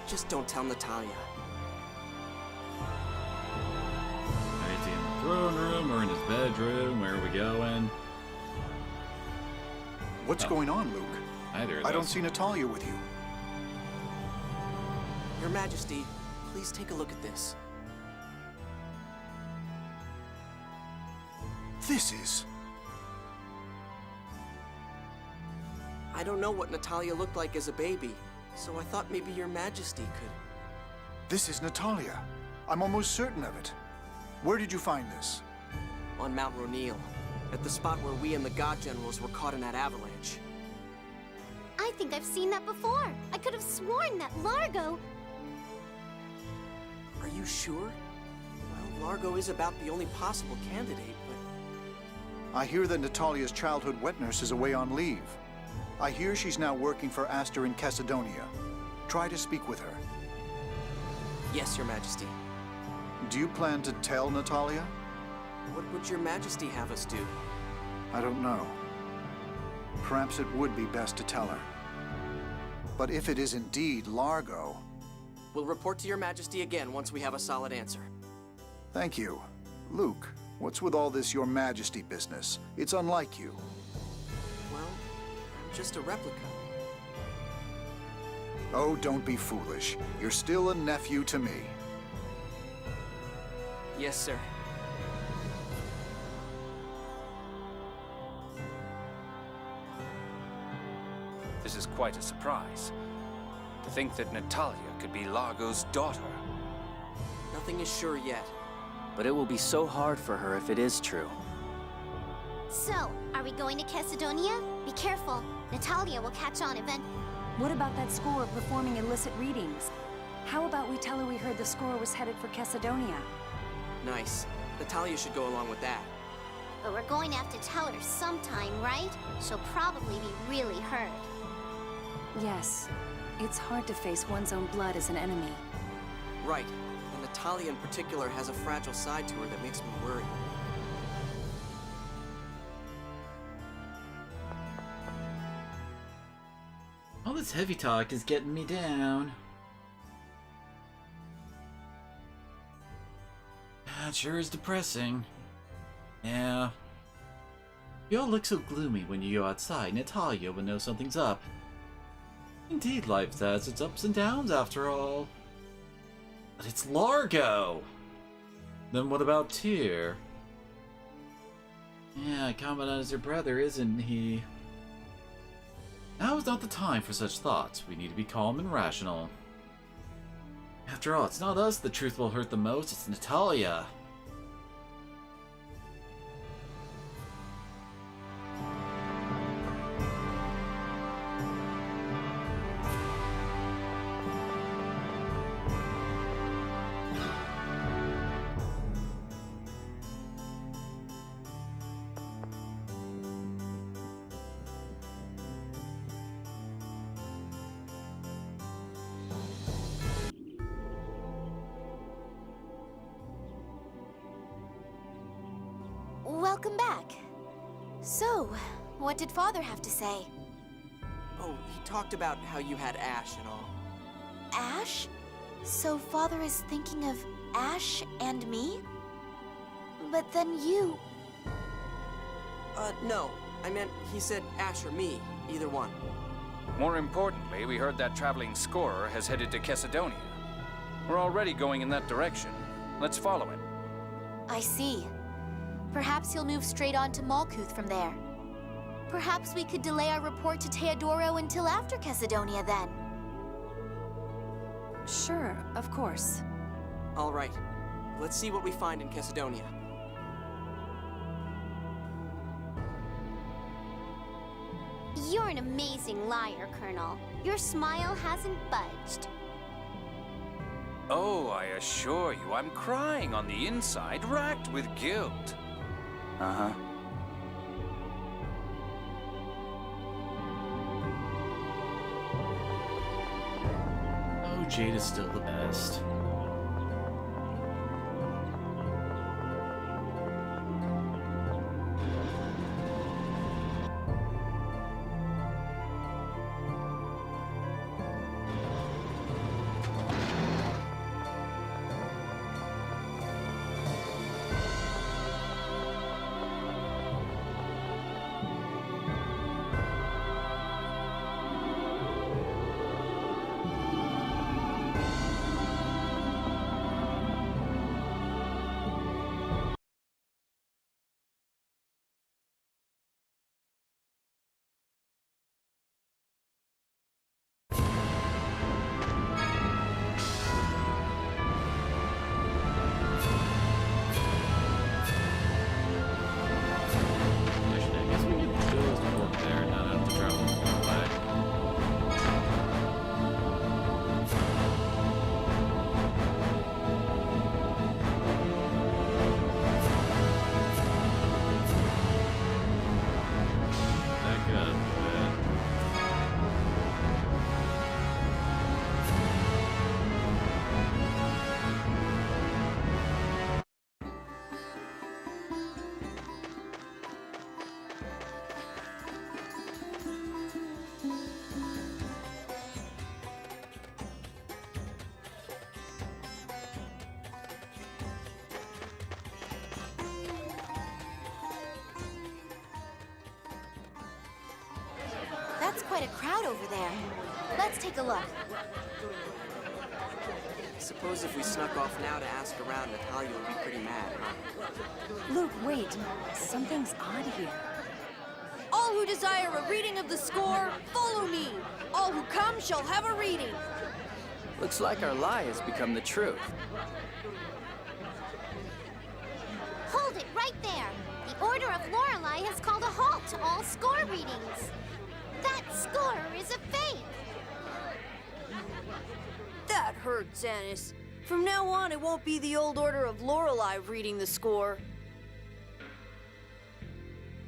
Just don't tell Natalia. Is he in the throne room or in his bedroom? Where are we going? What's going on, Luke? Either of I don't those. see Natalia with you. Your Majesty, please take a look at this. This is... I don't know what Natalia looked like as a baby, so I thought maybe Your Majesty could. This is Natalia. I'm almost certain of it. Where did you find this? On Mount Ronil, at the spot where we and the God Generals were caught in that avalanche. I think I've seen that before. I could have sworn that Largo... Are you sure? Well, Largo is about the only possible candidate, but... I hear that Natalia's childhood wet nurse is away on leave. I hear she's now working for Aster in Cassidonia. Try to speak with her. Yes, Your Majesty. Do you plan to tell Natalia? What would Your Majesty have us do? I don't know. Perhaps it would be best to tell her. But if it is indeed Largo... We'll report to Your Majesty again once we have a solid answer. Thank you. Luke, what's with all this Your Majesty business? It's unlike you. Well, I'm just a replica. Oh, don't be foolish. You're still a nephew to me. Yes, sir. This is quite a surprise. To think that Natalia could be Largo's daughter. Nothing is sure yet. But it will be so hard for her if it is true. So, are we going to Cassidonia? Be careful. Natalia will catch on event. What about that score performing illicit readings? How about we tell her we heard the score was headed for Cassidonia? Nice. Natalia should go along with that. But we're going to have to tell her sometime, right? She'll probably be really hurt. Yes. It's hard to face one's own blood as an enemy. Right. And Natalia in particular has a fragile side to her that makes me worry. All this heavy talk is getting me down. That sure is depressing. Yeah. You all look so gloomy when you go outside. Natalia will know something's up. Indeed, life has its ups and downs after all. But it's Largo! Then what about Tyr? Yeah, Commandant is your brother, isn't he? Now is not the time for such thoughts. We need to be calm and rational. After all, it's not us the truth will hurt the most, it's Natalia. Welcome back. So, what did Father have to say? Oh, he talked about how you had Ash and all. Ash? So Father is thinking of Ash and me? But then you... No. I meant he said Ash or me. Either one. More importantly, we heard that traveling scorer has headed to Cassidonia. We're already going in that direction. Let's follow him. I see. Perhaps he'll move straight on to Malkuth from there. Perhaps we could delay our report to Teodoro until after Cassidonia then. Sure, of course. All right. Let's see what we find in Cassidonia. You're an amazing liar, Colonel. Your smile hasn't budged. Oh, I assure you, I'm crying on the inside, racked with guilt. Uh-huh. Oh, Jade is still the best. quite a crowd over there. Let's take a look. Suppose if we snuck off now to ask around, Natalia would be pretty mad, huh? Luke, wait. Something's odd here. All who desire a reading of the score, follow me. All who come shall have a reading. Looks like our lie has become the truth. Hold it right there. The Order of Lorelei has called a halt to all score readings. That score is a fake. That hurts, Anis. From now on, it won't be the old Order of Lorelei reading the score.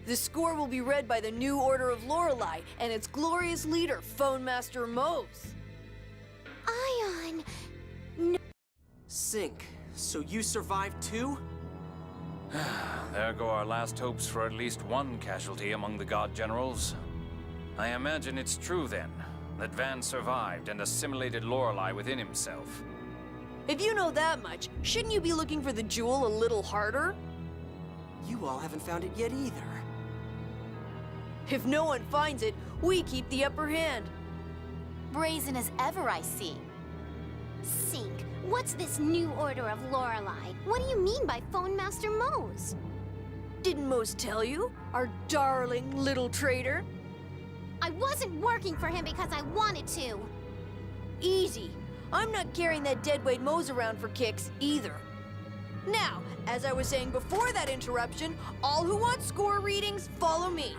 The score will be read by the new Order of Lorelei and its glorious leader, Phone Master Mose. Ion. Sync, so you survived too? There go our last hopes for at least one casualty among the God Generals. I imagine it's true then, that Van survived and assimilated Lorelei within himself. If you know that much, shouldn't you be looking for the jewel a little harder? You all haven't found it yet either. If no one finds it, we keep the upper hand. Brazen as ever, I see. Sync, what's this new Order of Lorelei? What do you mean by Phone Master Mose? Didn't Mose tell you? Our darling little traitor? I wasn't working for him because I wanted to. Easy. I'm not carrying that deadweight Mose around for kicks either. Now, as I was saying before that interruption, all who want score readings, follow me.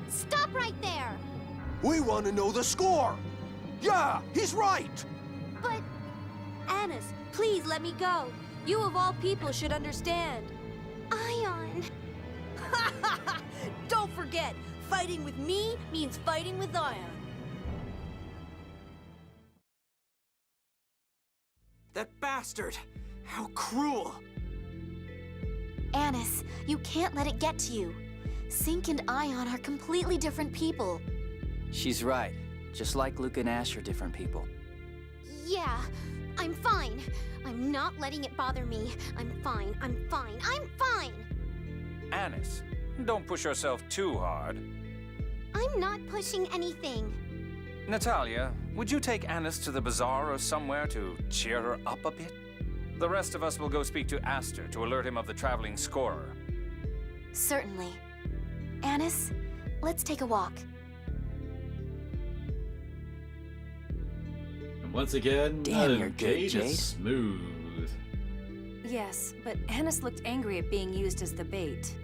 Stop right there! We want to know the score! Yeah, he's right! But... Anis, please let me go. You of all people should understand. Ion... Don't forget, fighting with me means fighting with Ion. That bastard! How cruel! Anis, you can't let it get to you. Sync and Ion are completely different people. She's right. Just like Luke and Ash are different people. Yeah, I'm fine. I'm not letting it bother me. I'm fine, I'm fine, I'm fine! Anis, don't push yourself too hard. I'm not pushing anything. Natalia, would you take Anis to the bazaar or somewhere to cheer her up a bit? The rest of us will go speak to Aster to alert him of the traveling scorer. Certainly. Anis, let's take a walk. And once again, Damn, you're good, Jade is Jade. smooth. Yes, but Anis looked angry at being used as the bait.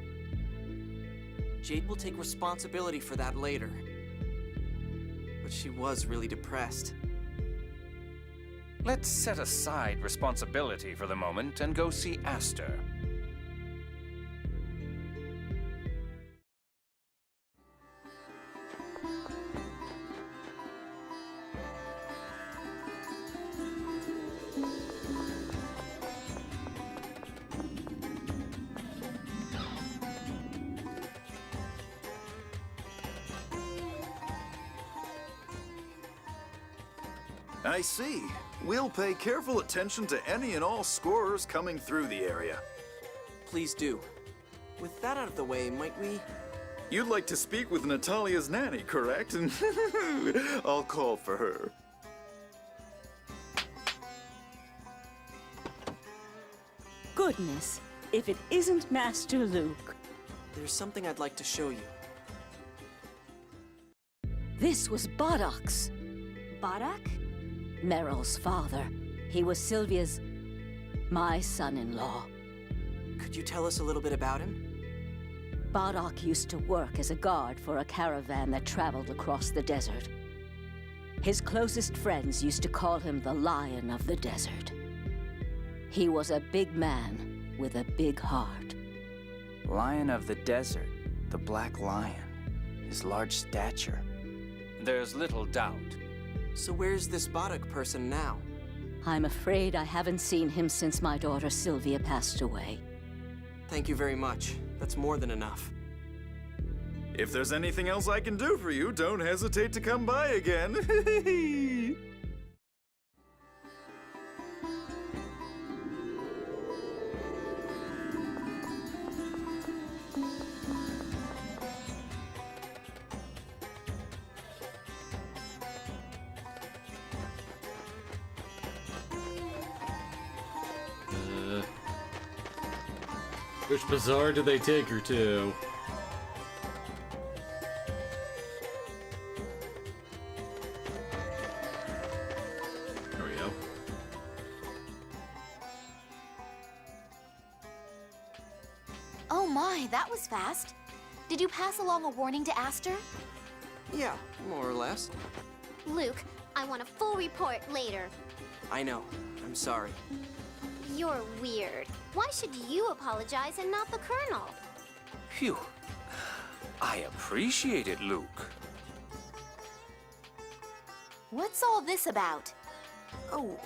Jade will take responsibility for that later. But she was really depressed. Let's set aside responsibility for the moment and go see Aster. I see. We'll pay careful attention to any and all scorers coming through the area. Please do. With that out of the way, might we... You'd like to speak with Natalia's nanny, correct? I'll call for her. Goodness, if it isn't Master Luke. There's something I'd like to show you. This was Boddock's. Boddock? Meryl's father. He was Sylvia's... my son-in-law. Could you tell us a little bit about him? Boddock used to work as a guard for a caravan that traveled across the desert. His closest friends used to call him the Lion of the Desert. He was a big man with a big heart. Lion of the Desert, the Black Lion, his large stature. There's little doubt. So where's this Boddock person now? I'm afraid I haven't seen him since my daughter Sylvia passed away. Thank you very much. That's more than enough. If there's anything else I can do for you, don't hesitate to come by again. Which bazaar did they take her to? There we go. Oh my, that was fast. Did you pass along a warning to Aster? Yeah, more or less. Luke, I want a full report later. I know. I'm sorry. You're weird. Why should you apologize and not the Colonel? Phew. I appreciate it, Luke. What's all this about? Oh,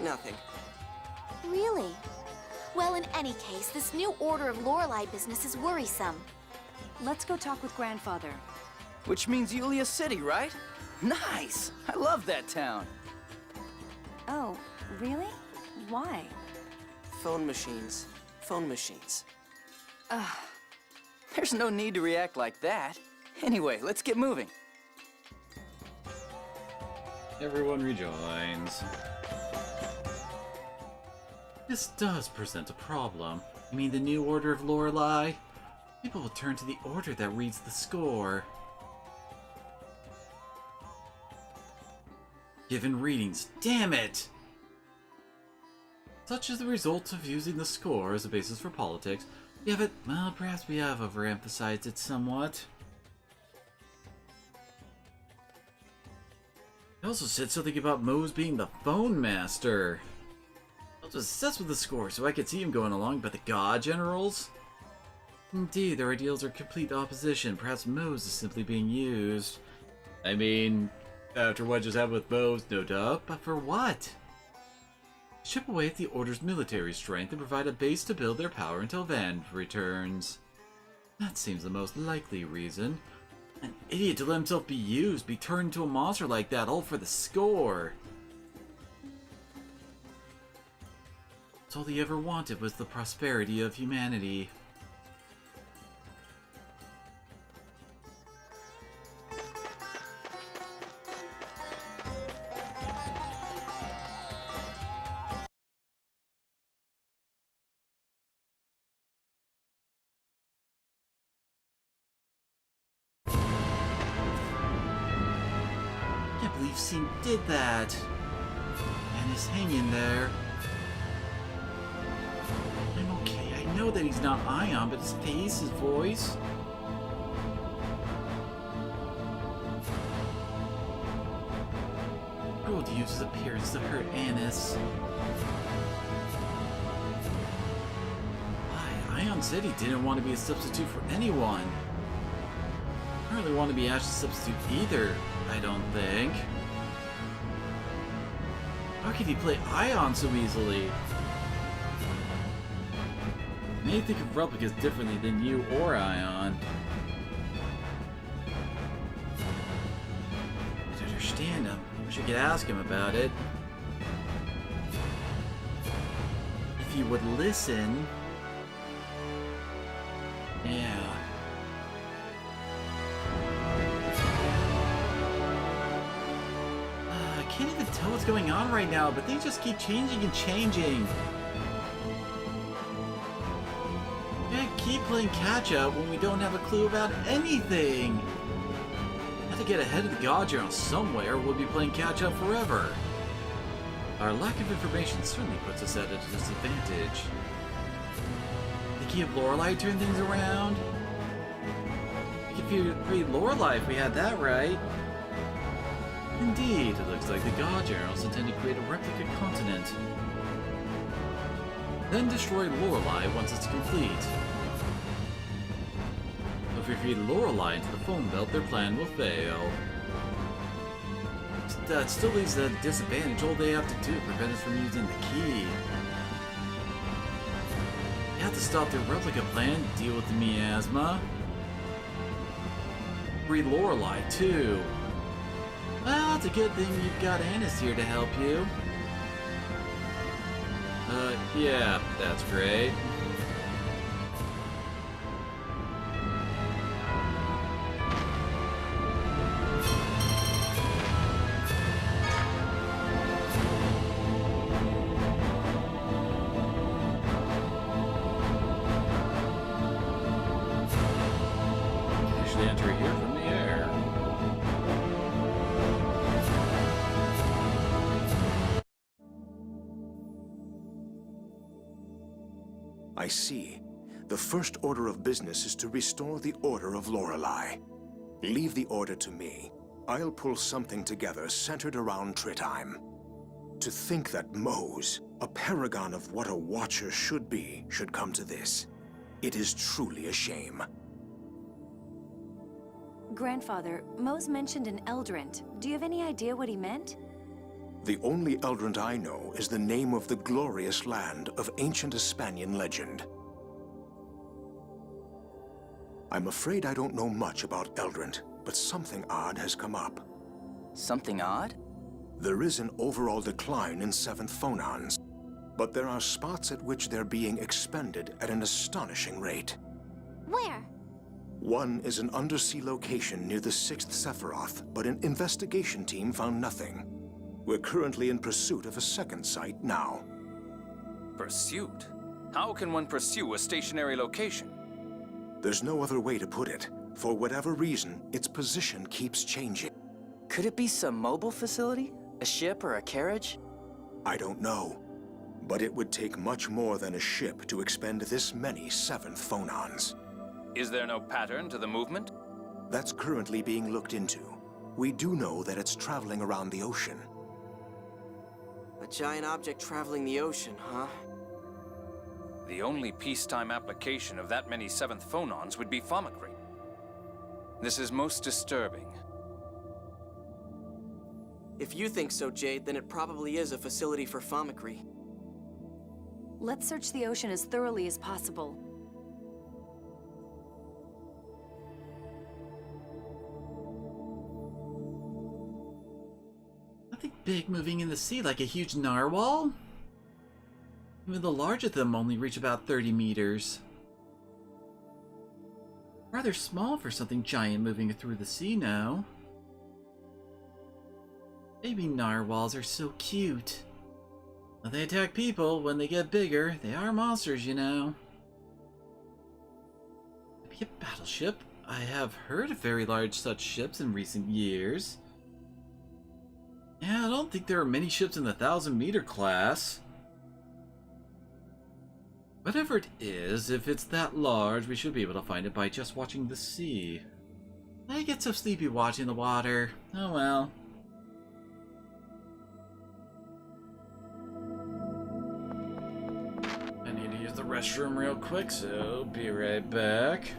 nothing. Really? Well, in any case, this new Order of Lorelei business is worrisome. Let's go talk with Grandfather. Which means Yulia City, right? Nice! I love that town. Oh, really? Why? Phone machines. Phone machines. There's no need to react like that. Anyway, let's get moving. Everyone rejoins. This does present a problem. I mean, the new Order of Lorelei? People will turn to the order that reads the score. Given readings, damn it! Such is the result of using the score as a basis for politics. We have it, well, perhaps we have overemphasized it somewhat. I also said something about Mose being the phone master. I was obsessed with the score, so I could see him going along, but the God Generals? Indeed, their ideals are complete opposition. Perhaps Mose is simply being used. I mean, after what just happened with Mose, no doubt, but for what? Chip away at the Order's military strength and provide a base to build their power until Van returns. That seems the most likely reason. An idiot to let himself be used, be turned into a monster like that, all for the score. All he ever wanted was the prosperity of humanity. I can't believe Seam did that. And is hanging there. I'm okay. I know that he's not Ion, but his face, his voice. Cruel to use his appearance to hurt Annis. Why? Ion said he didn't want to be a substitute for anyone. I don't really want to be Ash's substitute either, I don't think. How could he play Ion so easily? May think of replicas differently than you or Ion. I don't understand him. Wish I could ask him about it. If he would listen. Yeah. I can't even tell what's going on right now, but things just keep changing and changing. Keep playing catch-up when we don't have a clue about anything. Have to get ahead of the God General somewhere, or we'll be playing catch-up forever. Our lack of information certainly puts us at a disadvantage. The key of Lorelei turn things around? We could create Lorelei if we had that right. Indeed, it looks like the God Generals intend to create a replica continent. Then destroy Lorelei once it's complete. If we feed Lorelei into the phone belt, their plan will fail. That still leaves at a disadvantage. All they have to do to prevent us from using the key. You have to stop their replica plan, deal with the Miasma. Free Lorelei, too. Well, it's a good thing you've got Annis here to help you. Yeah, that's great. actually enter here from the air. I see. The first order of business is to restore the Order of Lorelei. Leave the order to me. I'll pull something together centered around Tritheim. To think that Mose, a paragon of what a Watcher should be, should come to this. It is truly a shame. Grandfather, Mose mentioned an deoderant. Do you have any idea what he meant? The only deoderant I know is the name of the glorious land of ancient Hispanian legend. I'm afraid I don't know much about deoderant, but something odd has come up. Something odd? There is an overall decline in 7th phonons, but there are spots at which they're being expended at an astonishing rate. Where? One is an undersea location near the 6th Sephiroth, but an investigation team found nothing. We're currently in pursuit of a second site now. Pursuit? How can one pursue a stationary location? There's no other way to put it. For whatever reason, its position keeps changing. Could it be some mobile facility? A ship or a carriage? I don't know. But it would take much more than a ship to expend this many 7th phonons. Is there no pattern to the movement? That's currently being looked into. We do know that it's traveling around the ocean. A giant object traveling the ocean, huh? The only peacetime application of that many 7th phonons would be Famicry. This is most disturbing. If you think so, Jade, then it probably is a facility for Famicry. Let's search the ocean as thoroughly as possible. Nothing big moving in the sea like a huge narwhal? Even the large of them only reach about 30 meters. Rather small for something giant moving through the sea now. Baby narwhals are so cute. When they attack people, when they get bigger, they are monsters, you know. Maybe a battleship? I have heard of very large such ships in recent years. Yeah, I don't think there are many ships in the 1,000-meter class. Whatever it is, if it's that large, we should be able to find it by just watching the sea. I get so sleepy watching the water. Oh well. I need to use the restroom real quick, so be right back.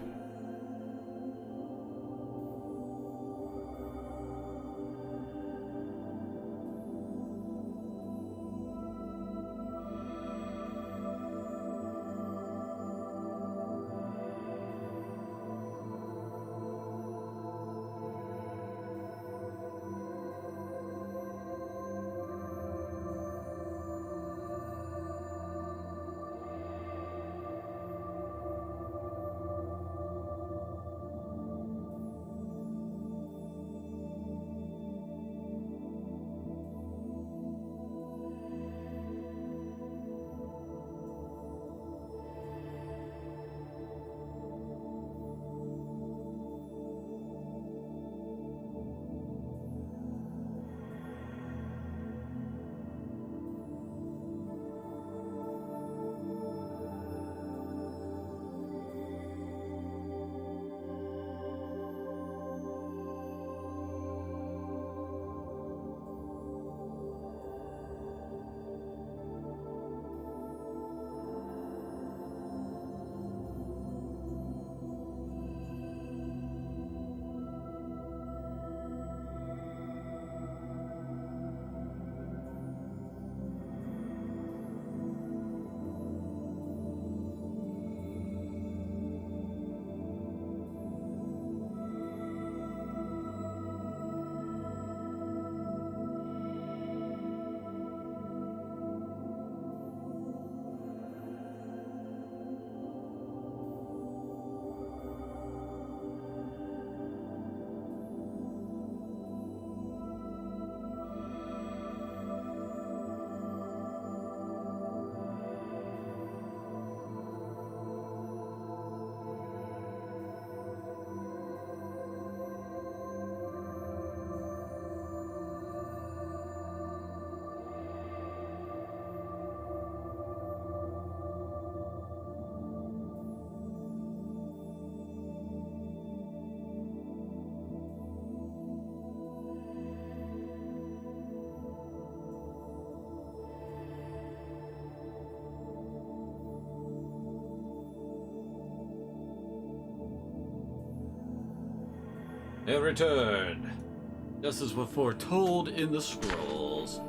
It returned, just as was foretold in the scrolls.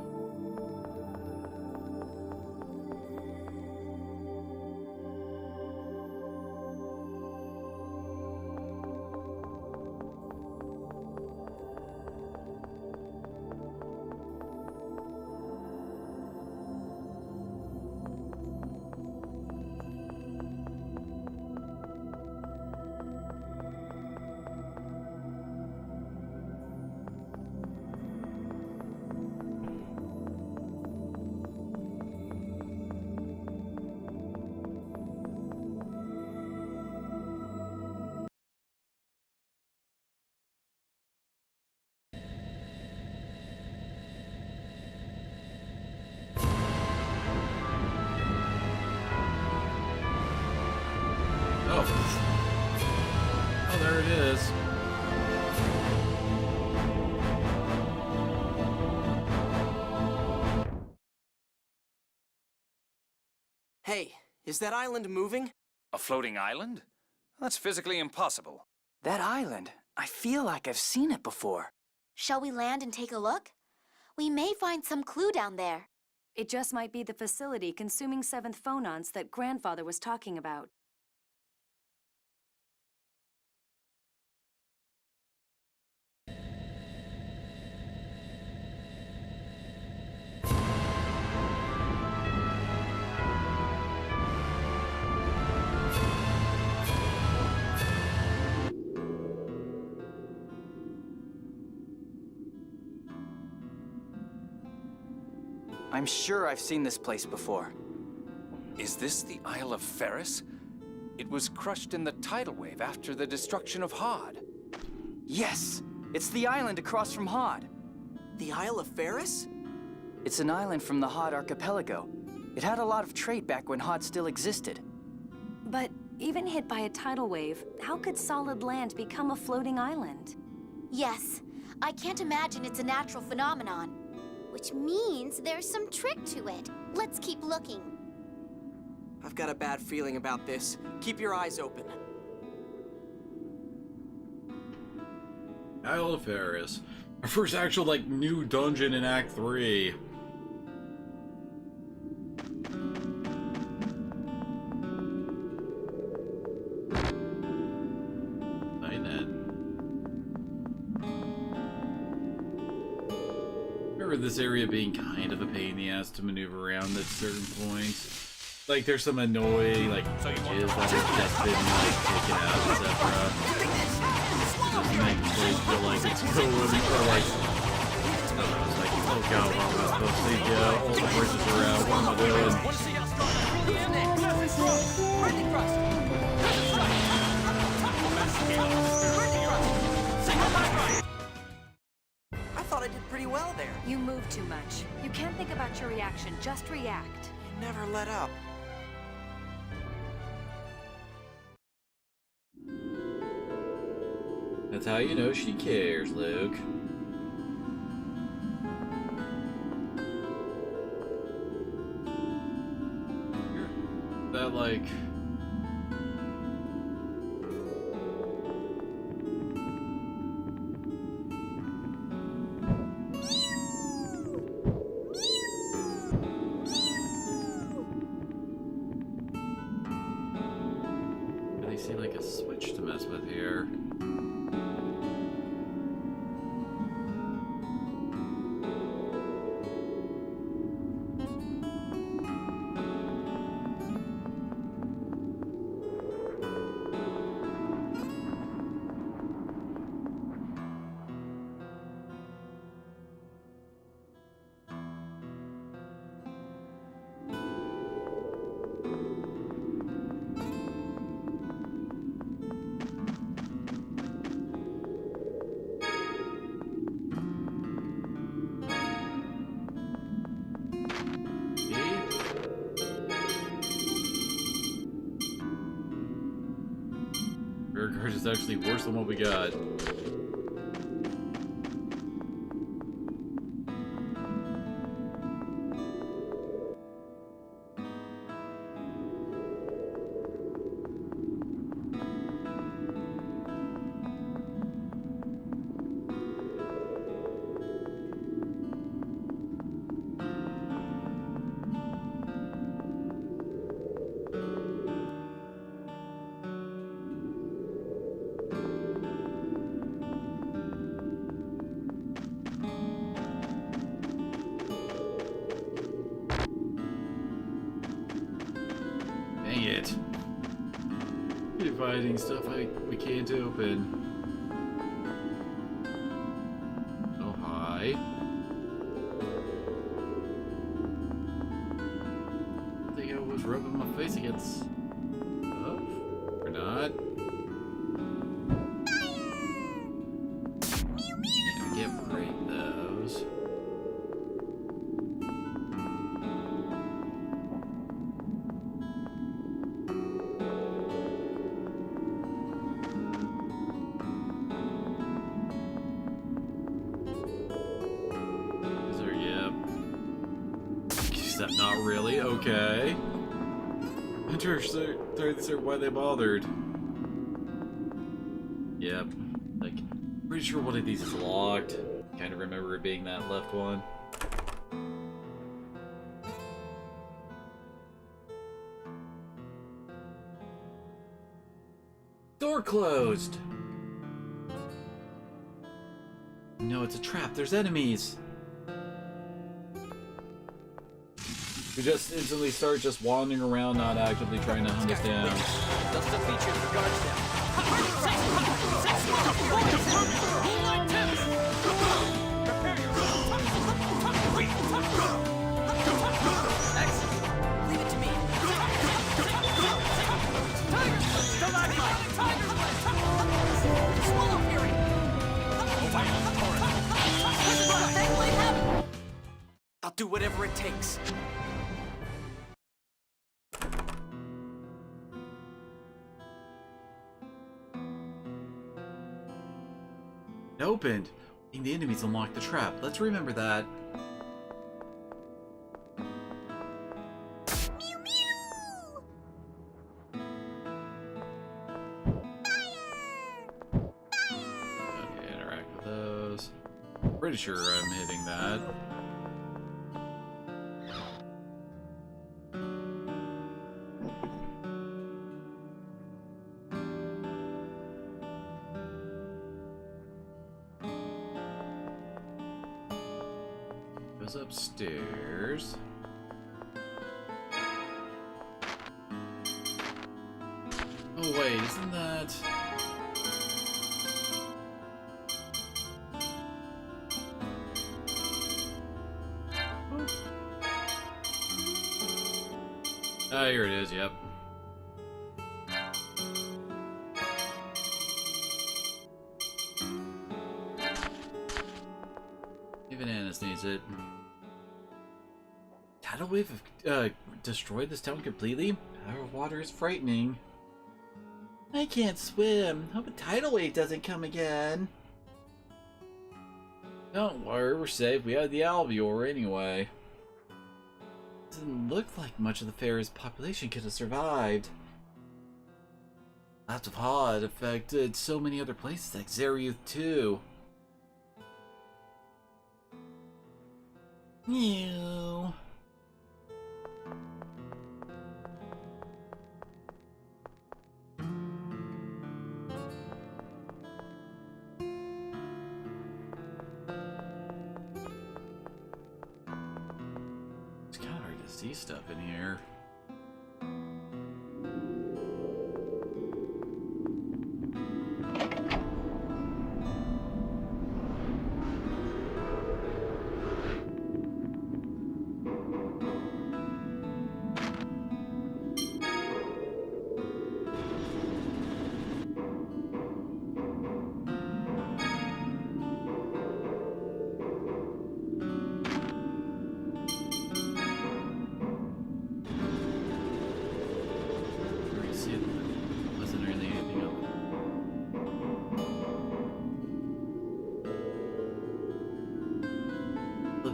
Oh, there it is. Hey, is that island moving? A floating island? That's physically impossible. That island, I feel like I've seen it before. Shall we land and take a look? We may find some clue down there. It just might be the facility consuming 7th phonons that Grandfather was talking about. I'm sure I've seen this place before. Is this the Isle of Ferris? It was crushed in the tidal wave after the destruction of Hod. Yes! It's the island across from Hod. The Isle of Ferris? It's an island from the Hod archipelago. It had a lot of trade back when Hod still existed. But even hit by a tidal wave, how could solid land become a floating island? Yes, I can't imagine it's a natural phenomenon. Which means there's some trick to it. Let's keep looking. I've got a bad feeling about this. Keep your eyes open. Isle of Ferris. Our first actual, like, new dungeon in Act 3. This area being kind of a pain in the ass to maneuver around at certain points. Like, there's some annoying, like, edges that have just been, like, taken out, etc. Just make the place feel like it's going, or like, I don't know, it's like, oh god, what am I supposed to see? Yeah, all the bridges are out, what am I doing? I thought I did pretty well there. You move too much. You can't think about your reaction, just react. You never let up. That's how you know she cares, Luke. That, like... I see, like, a switch to mess with here. Is actually worse than what we got. Dang it. Keep finding stuff we can't open. Oh, hi. I think I was rubbing my face against stuff. Or not. Yeah, we can't break those. Except not really, okay. Interesting why they bothered. Yep. Like, pretty sure one of these is locked. Kind of remember it being that left one. Door closed! No, it's a trap. There's enemies! We just instantly start just wandering around, not actively trying to hunt us down. They'll still feature the guards now. Excellent. Leave it to me. I'll do whatever it takes. It opened. The enemies unlocked the trap. Let's remember that. Okay, interact with those. Pretty sure I'm hitting that. Goes upstairs. Oh wait, isn't that... Ah, here it is, yep. Even Annis needs it. Tidal wave have destroyed this town completely? Power of water is frightening. I can't swim. Hope a tidal wave doesn't come again. Don't worry, we're safe. We have the alveor anyway. Doesn't look like much of the Fair's population could have survived. Lots of Hod affected so many other places like Xeriuth too. Mew. It's kind of hard to see stuff in here.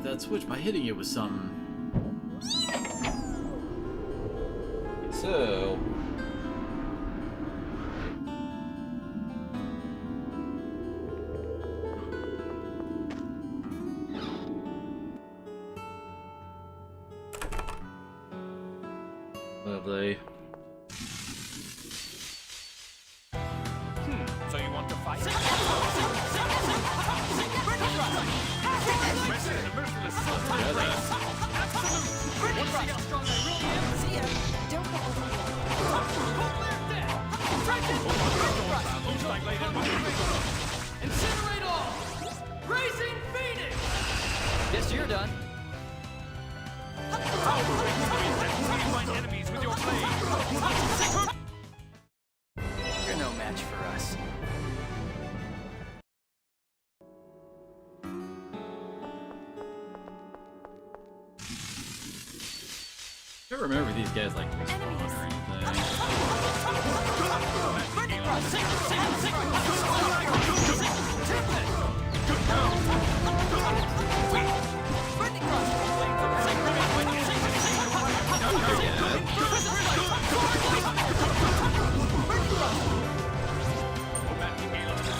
That switch by hitting it with something. So lovely. So you want to fight? Incinerate all! Racing Phoenix! Guess you're done. Find enemies with your blade. You're no match for us. I don't remember these guys like respawn or anything.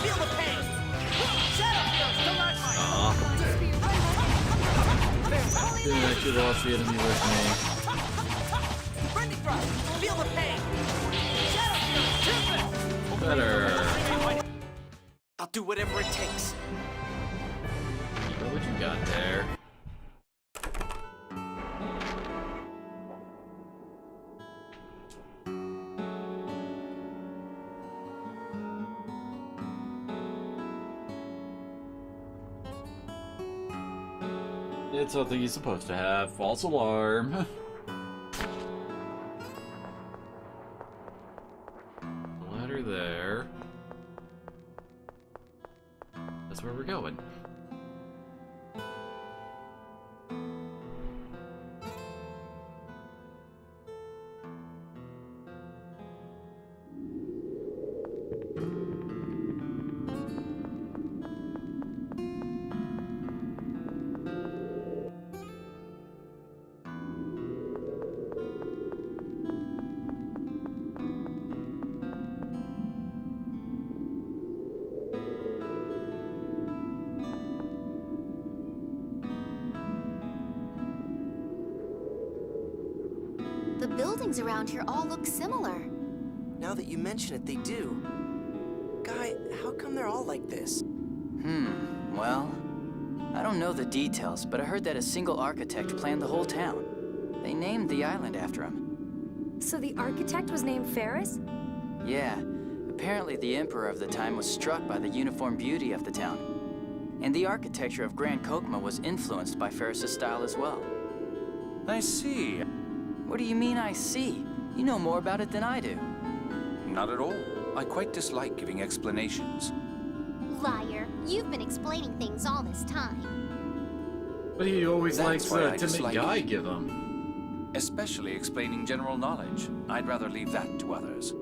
Feel the pain! Didn't actually lost the enemy with me. Feel the pain! Better. I'll do whatever it takes. What you got there? It's something he's supposed to have. False alarm. Ladder there. That's where we're going. The buildings around here all look similar. Now that you mention it, they do. Guy, how come they're all like this? Well, I don't know the details, but I heard that a single architect planned the whole town. They named the island after him. So the architect was named Ferris? Yeah, apparently the emperor of the time was struck by the uniform beauty of the town. And the architecture of Grand Kokma was influenced by Ferris's style as well. I see. What do you mean, I see? You know more about it than I do. Not at all. I quite dislike giving explanations. Liar. You've been explaining things all this time. But he always That's likes why the I timid dislike guy it. give him. Especially explaining general knowledge. I'd rather leave that to others.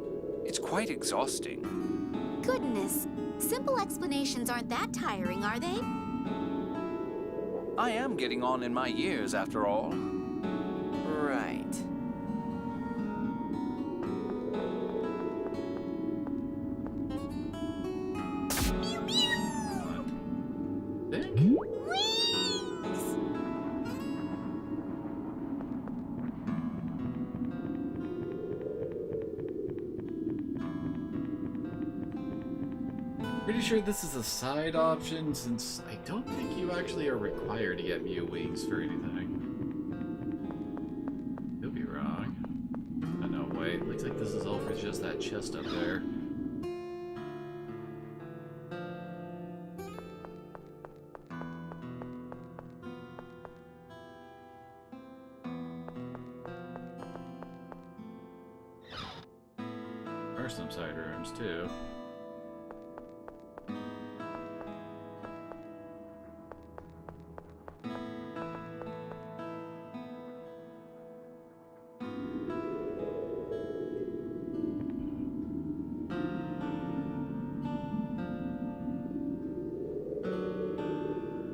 It's quite exhausting. Goodness. Simple explanations aren't that tiring, are they? I am getting on in my years, after all. Right. Think? Pretty sure this is a side option since I don't think you actually are required to get Mew wings for anything. Could be wrong. Oh no, wait. Looks like this is all for just that chest up there. There are some side rooms too.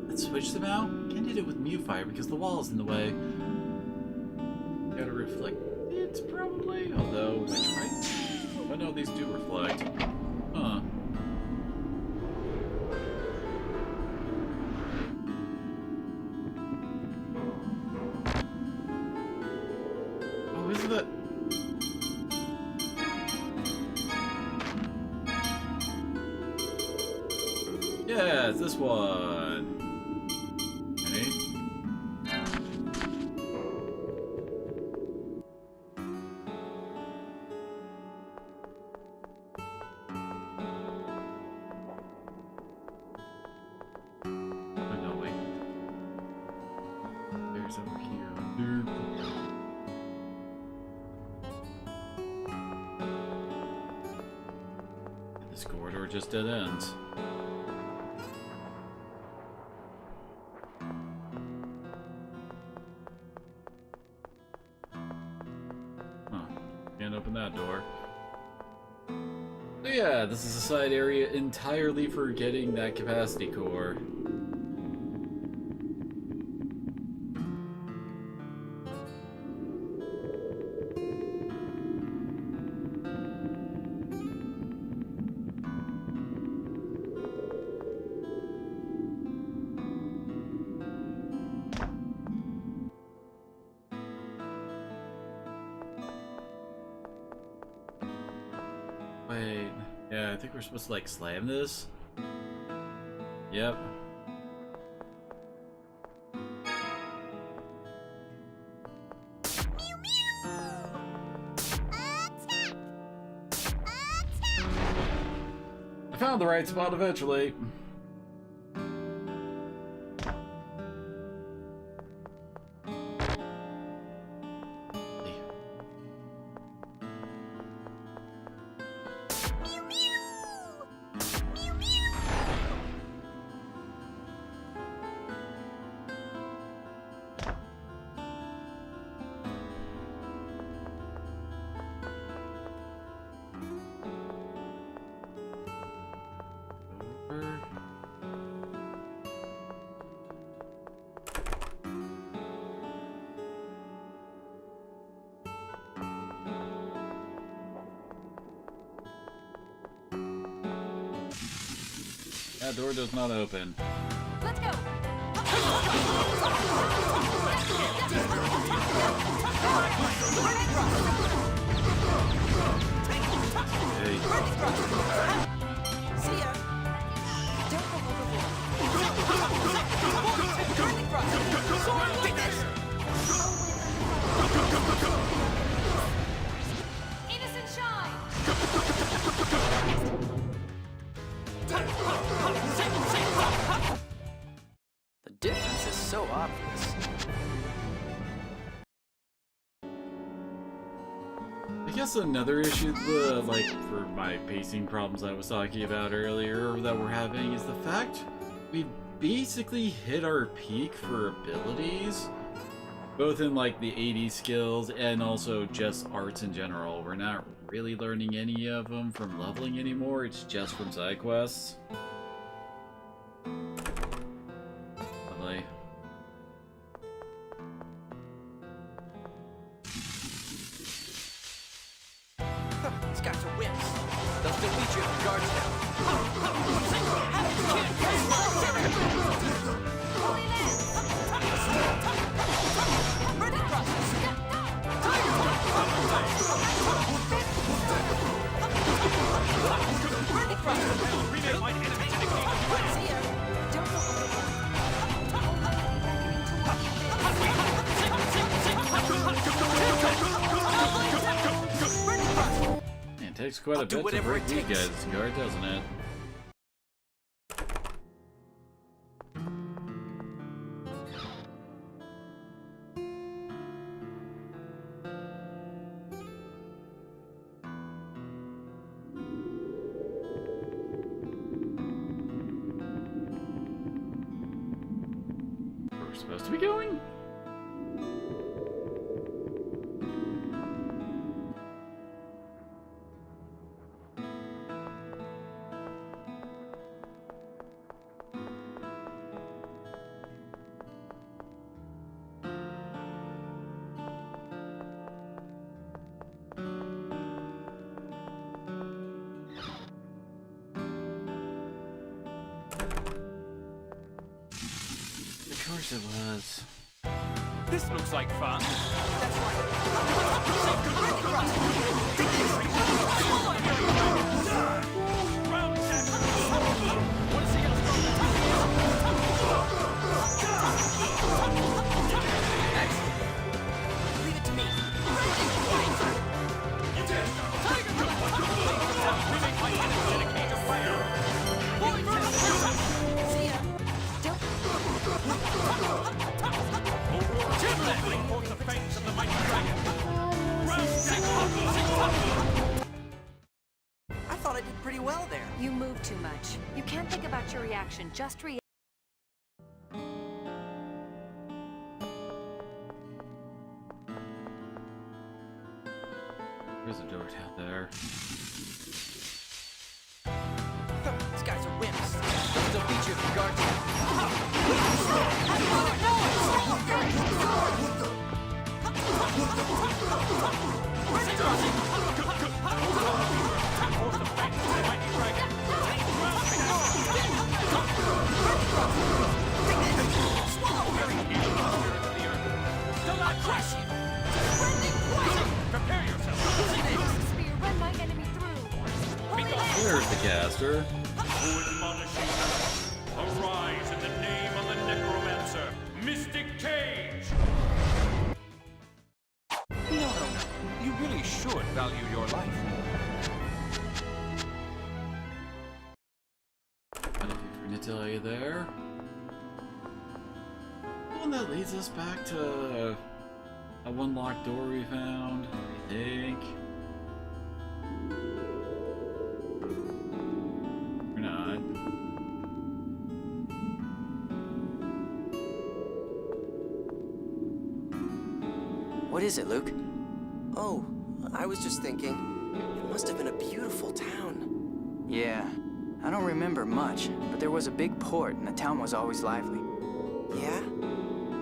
Let's switch them out. Can't hit it with Mew Fire because the wall is in the way. Gotta reflect it probably, although which right? Oh no, these do reflect. Huh. Oh, isn't that? Yeah, it's this one. Ready? This corridor just dead ends. Huh. Can't open that door. So yeah, this is a side area entirely for getting that capacity core. Wait, yeah, I think we're supposed to like slam this. Yep. I found the right spot eventually. That door does not open. Let's go. Hey. See ya. Don't go overboard. Take this. Innocent shine. The difference is so obvious. I guess another issue, like, for my pacing problems I was talking about earlier that we're having is the fact we basically hit our peak for abilities, both in, like, the AD skills and also just arts in general. We're not really learning any of them from leveling anymore, it's just from side quests. Lovely. These guys are wimps. They'll still beat you if the guards down. It takes quite a bit to break these guys' guard, doesn't it? Where we're supposed to be going? Of course it was. This looks like fun. Leave it to me. See ya. Bring forth the fangs of the mighty dragon. Round six. I did pretty well there. You move too much. You can't think about your reaction, just react. There's a door down there. These guys are wimps. They'll beat you if you guard Prepare yourself. Spear, run my enemy through. There's the caster. Who admonishes us? Arise in the name of the necromancer, Mystic Cage! No. You really should value your life. Anything to tell you there? One that leads us back to a one locked door we found, I think. Or not. What is it, Luke? Oh, I was just thinking, it must have been a beautiful town. Yeah, I don't remember much, but there was a big port and the town was always lively. Yeah?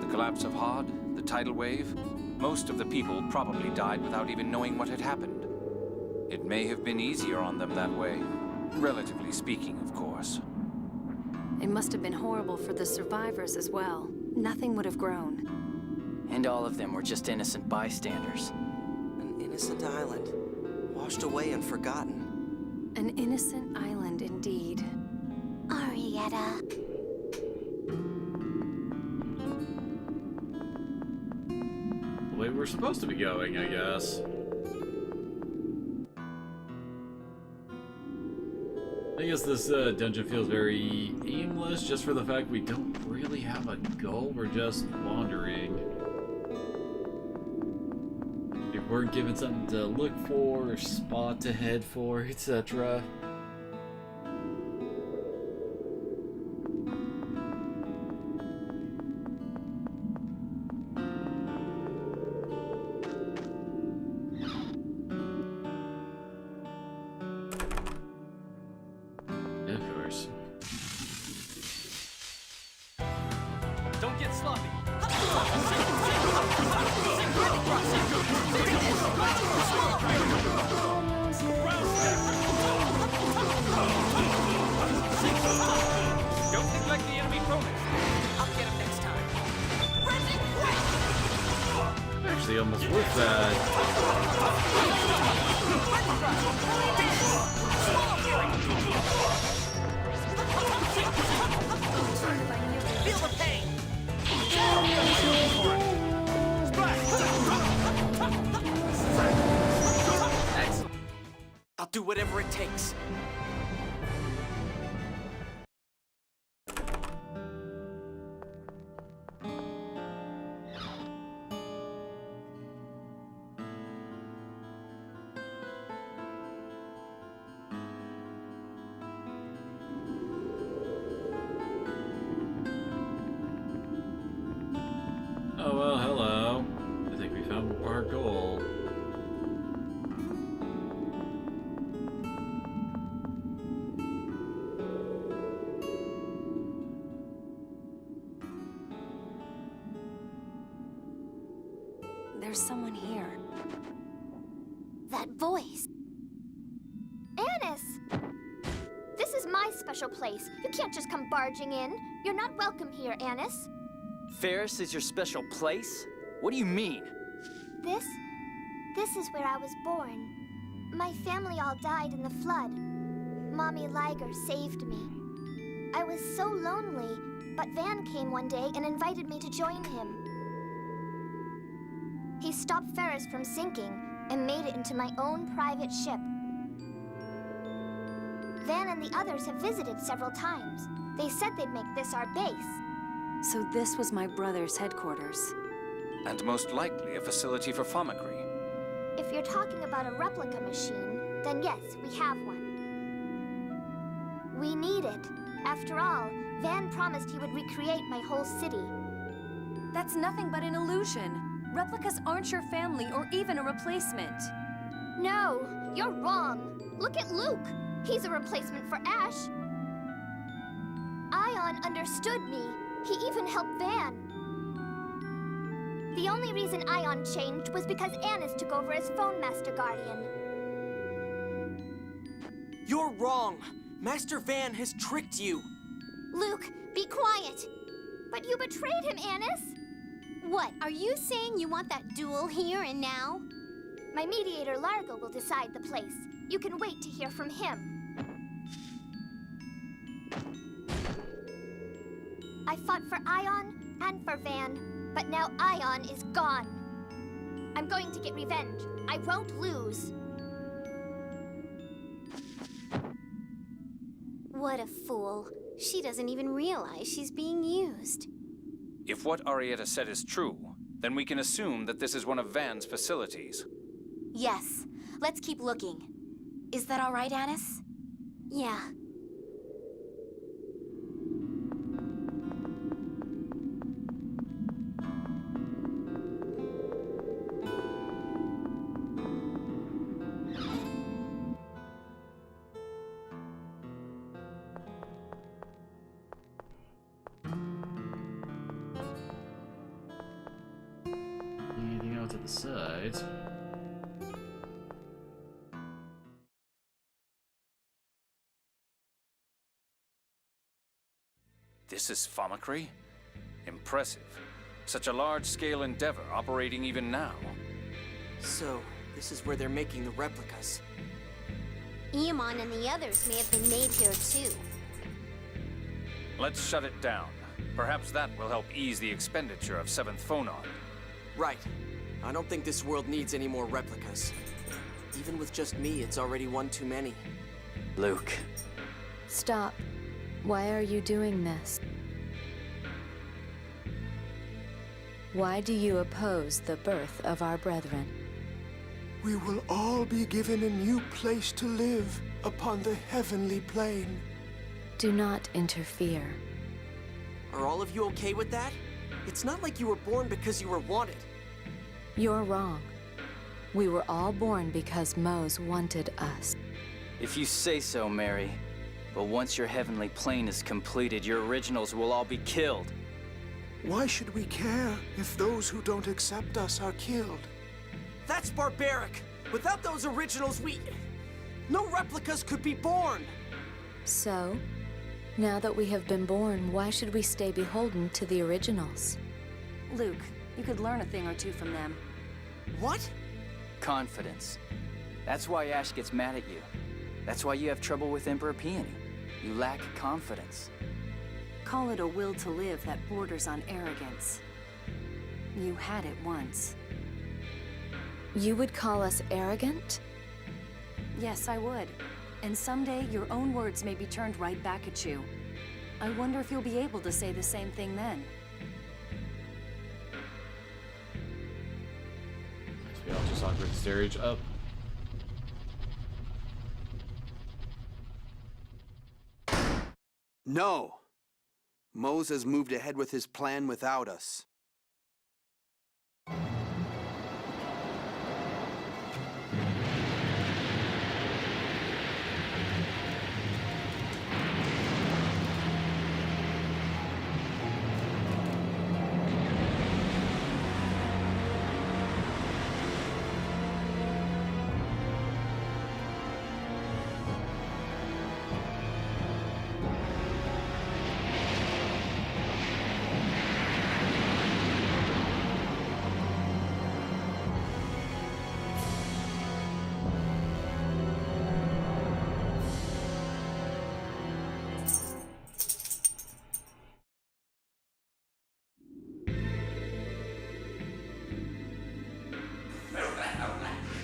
The collapse of Hod, the tidal wave, most of the people probably died without even knowing what had happened. It may have been easier on them that way. Relatively speaking, of course. It must have been horrible for the survivors as well. Nothing would have grown. And all of them were just innocent bystanders. An innocent island, washed away and forgotten. An innocent island indeed. Arietta. The way we're supposed to be going, I guess. I guess this dungeon feels very aimless just for the fact we don't really have a goal, we're just wandering. We weren't given something to look for, or spot to head for, etc. Of course. Don't get sloppy. Don't think like the enemy promised. I'll get him next time. Actually, almost worth that. Feel the pain. Excellent. I'll do whatever it takes. Oh well, hello. I think we found our goal. There's someone here. That voice. Annis! This is my special place. You can't just come barging in. You're not welcome here, Annis. Ferris is your special place? What do you mean? This is where I was born. My family all died in the flood. Mommy Liger saved me. I was so lonely, but Van came one day and invited me to join him. He stopped Ferris from sinking and made it into my own private ship. Van and the others have visited several times. They said they'd make this our base. So this was my brother's headquarters. And most likely a facility for Fomicry. If you're talking about a replica machine, then yes, we have one. We need it. After all, Van promised he would recreate my whole city. That's nothing but an illusion. Replicas aren't your family or even a replacement. No, you're wrong. Look at Luke. He's a replacement for Ash. Ion understood me. He even helped Van. The only reason Ion changed was because Annis took over as Phone Master Guardian. You're wrong. Master Van has tricked you. Luke, be quiet. But you betrayed him, Annis. What, are you saying you want that duel here and now? My mediator Largo will decide the place. You can wait to hear from him. I fought for Ion and for Van, but now Ion is gone. I'm going to get revenge. I won't lose. What a fool. She doesn't even realize she's being used. If what Arietta said is true, then we can assume that this is one of Van's facilities. Yes. Let's keep looking. Is that all right, Annis? Yeah. Anything else at the sides? This is Famacry? Impressive. Such a large-scale endeavor operating even now. So, this is where they're making the replicas. Eamon and the others may have been made here too. Let's shut it down. Perhaps that will help ease the expenditure of 7th Phonon. Right. I don't think this world needs any more replicas. Even with just me, it's already one too many. Luke. Stop. Why are you doing this? Why do you oppose the birth of our brethren? We will all be given a new place to live upon the heavenly plane. Do not interfere. Are all of you okay with that? It's not like you were born because you were wanted. You're wrong. We were all born because Mose wanted us. If you say so, Mary. But once your heavenly plane is completed, your originals will all be killed. Why should we care if those who don't accept us are killed? That's barbaric! Without those originals, no replicas could be born! So, now that we have been born, why should we stay beholden to the originals? Luke, you could learn a thing or two from them. What? Confidence. That's why Ash gets mad at you. That's why you have trouble with Emperor Peony. You lack confidence. Call it a will to live that borders on arrogance. You had it once. You would call us arrogant? Yes, I would. And someday, your own words may be turned right back at you. I wonder if you'll be able to say the same thing then. We all just awkward stage up. No! Mose has moved ahead with his plan without us.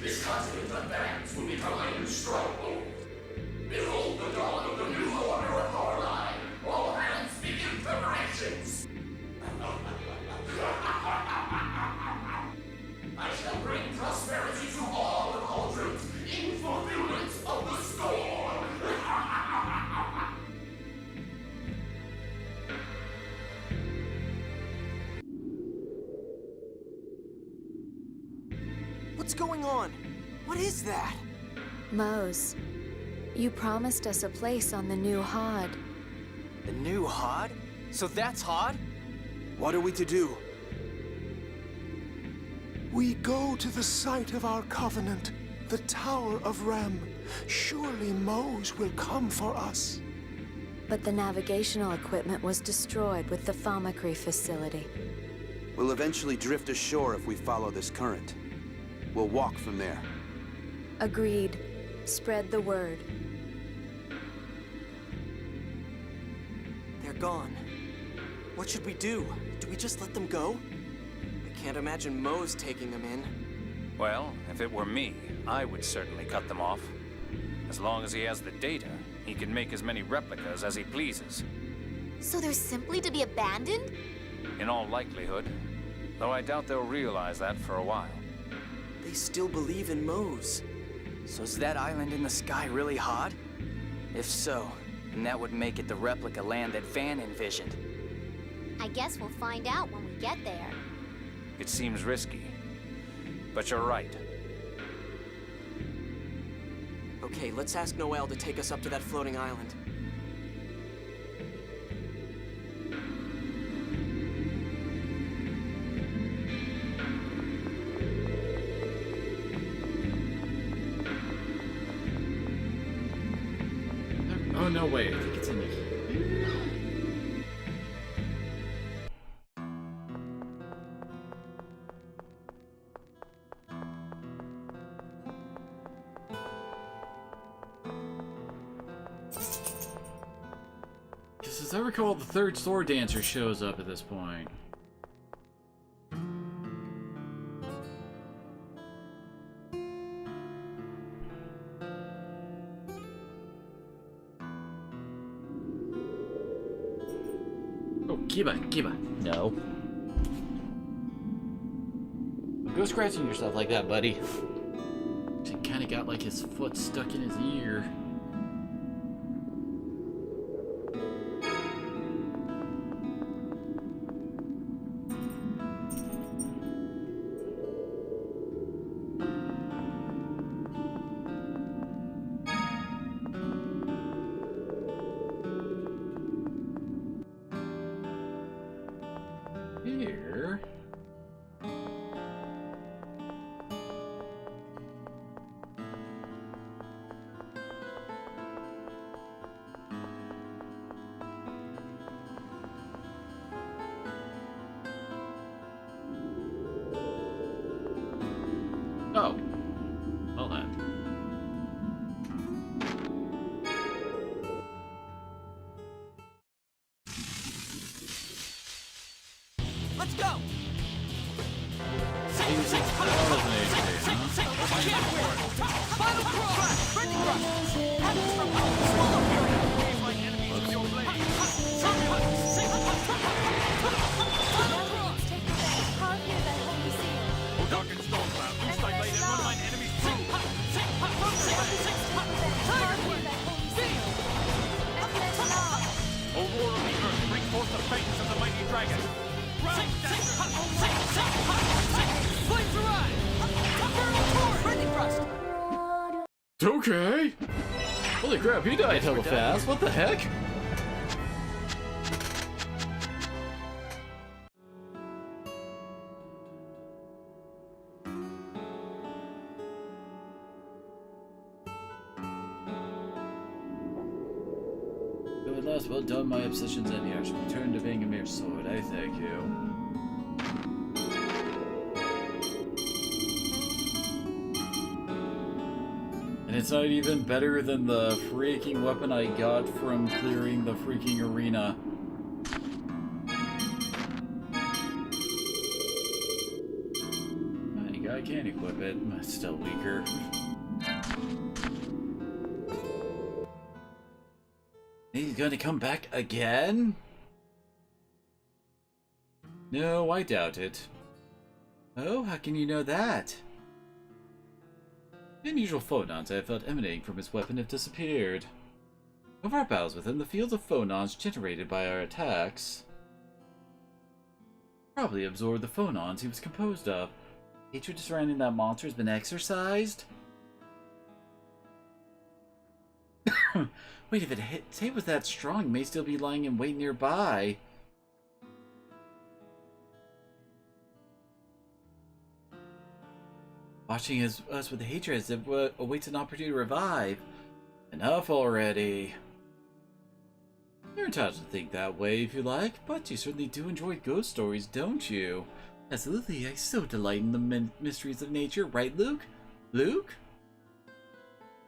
This continent of bands will become a new stronghold. Behold the dawn of the new order of Lorelei. All hands begin preparations. I shall bring prosperity to all the cauldrons in fulfillment of the score. What's going on? What is that? Mose, you promised us a place on the new Hod. The new Hod? So that's Hod? What are we to do? We go to the site of our covenant, the Tower of Rem. Surely Mose will come for us. But the navigational equipment was destroyed with the Thaumacree facility. We'll eventually drift ashore if we follow this current. We'll walk from there. Agreed. Spread the word. They're gone. What should we do? Do we just let them go? I can't imagine Mose taking them in. Well, if it were me, I would certainly cut them off. As long as he has the data, he can make as many replicas as he pleases. So they're simply to be abandoned? In all likelihood. Though I doubt they'll realize that for a while. They still believe in Mose. So is that island in the sky really hot? If so, then that would make it the replica land that Van envisioned. I guess we'll find out when we get there. It seems risky. But you're right. Okay, let's ask Noel to take us up to that floating island. Oh, no, wait. I think it's in here. Because as I recall, the third sword dancer shows up at this point. Kiba. No. Go scratching yourself like that, buddy. He kinda got like his foot stuck in his ear. Here. Oh. Well then. Let's go! Final cross! Ready crush! Habits from home! Small fury! My enemies with your blade! Final cross! O darkened storm cloud, whose light laid and run mine enemies through! O roar of the earth, bring forth the fangs of the mighty dragon! Ground Flames arrive! Infernal torrent! Ready thrust! Okay. Holy crap, he died hella fast. What the heck? At last, well done, my obsessions and I shall return to being a mere sword. I thank you. And it's not even better than the freaking weapon I got from clearing the freaking arena. I can't equip it, but it's still weaker. He's gonna come back again? No, I doubt it. Oh, how can you know that? The unusual phonons I have felt emanating from his weapon have disappeared. Over our battles with him, the fields of phonons generated by our attacks probably absorbed the phonons he was composed of. Hatred surrounding that monster has been exorcised? Wait, if its hate was that strong, it may still be lying in wait nearby. Watching us with hatred as it awaits an opportunity to revive. Enough already. You're entitled to think that way if you like, but you certainly do enjoy ghost stories, don't you? Absolutely, I so delight in the mysteries of nature, right, Luke? Luke?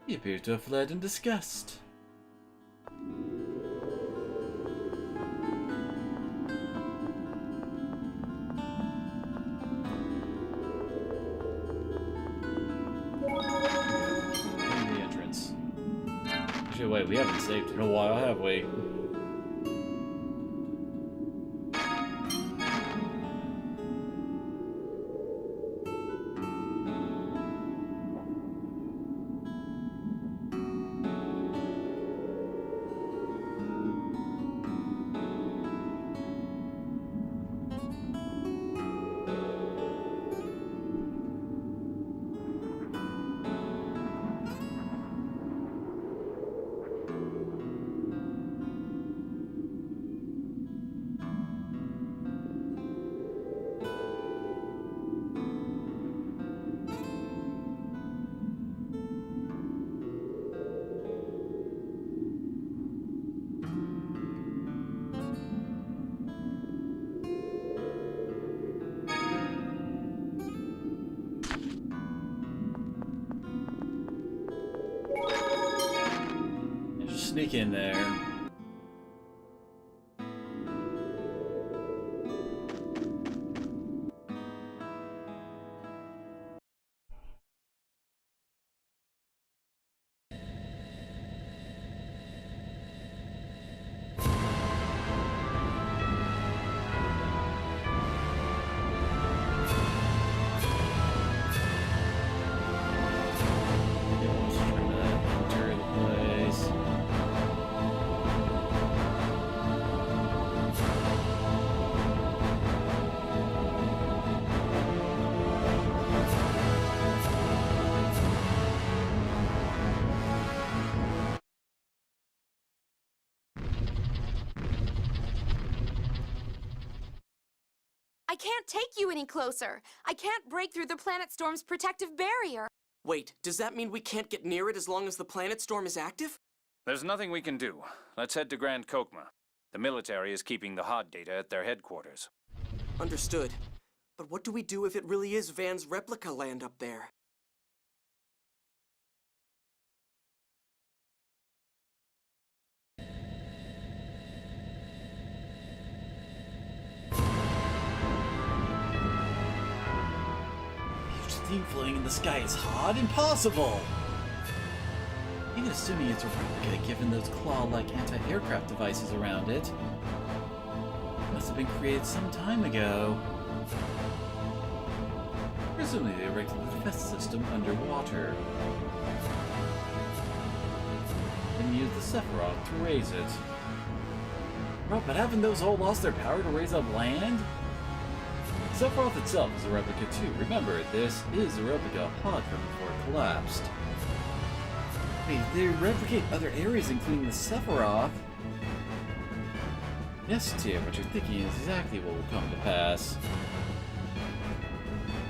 He appears to have fled in disgust. The entrance. Actually, wait, we haven't saved in a while, have we? Sneak in there. I can't take you any closer. I can't break through the planet storm's protective barrier. Wait, does that mean we can't get near it as long as the planet storm is active? There's nothing we can do. Let's head to Grand Kokma. The military is keeping the HOD data at their headquarters. Understood. But what do we do if it really is Van's replica land up there? Thing floating in the sky is hot? Impossible! Even assuming it's a replica, given those claw-like anti-aircraft devices around it. It must have been created some time ago. Presumably they erected the defense system underwater. Then used the Sephiroth to raise it. Bro, but haven't those all lost their power to raise up land? Sephiroth itself is a replica too. Remember, this is a replica of HOD from before it collapsed. Wait, they replicate other areas including the Sephiroth? Yes, Tia, what you're thinking is exactly what will come to pass.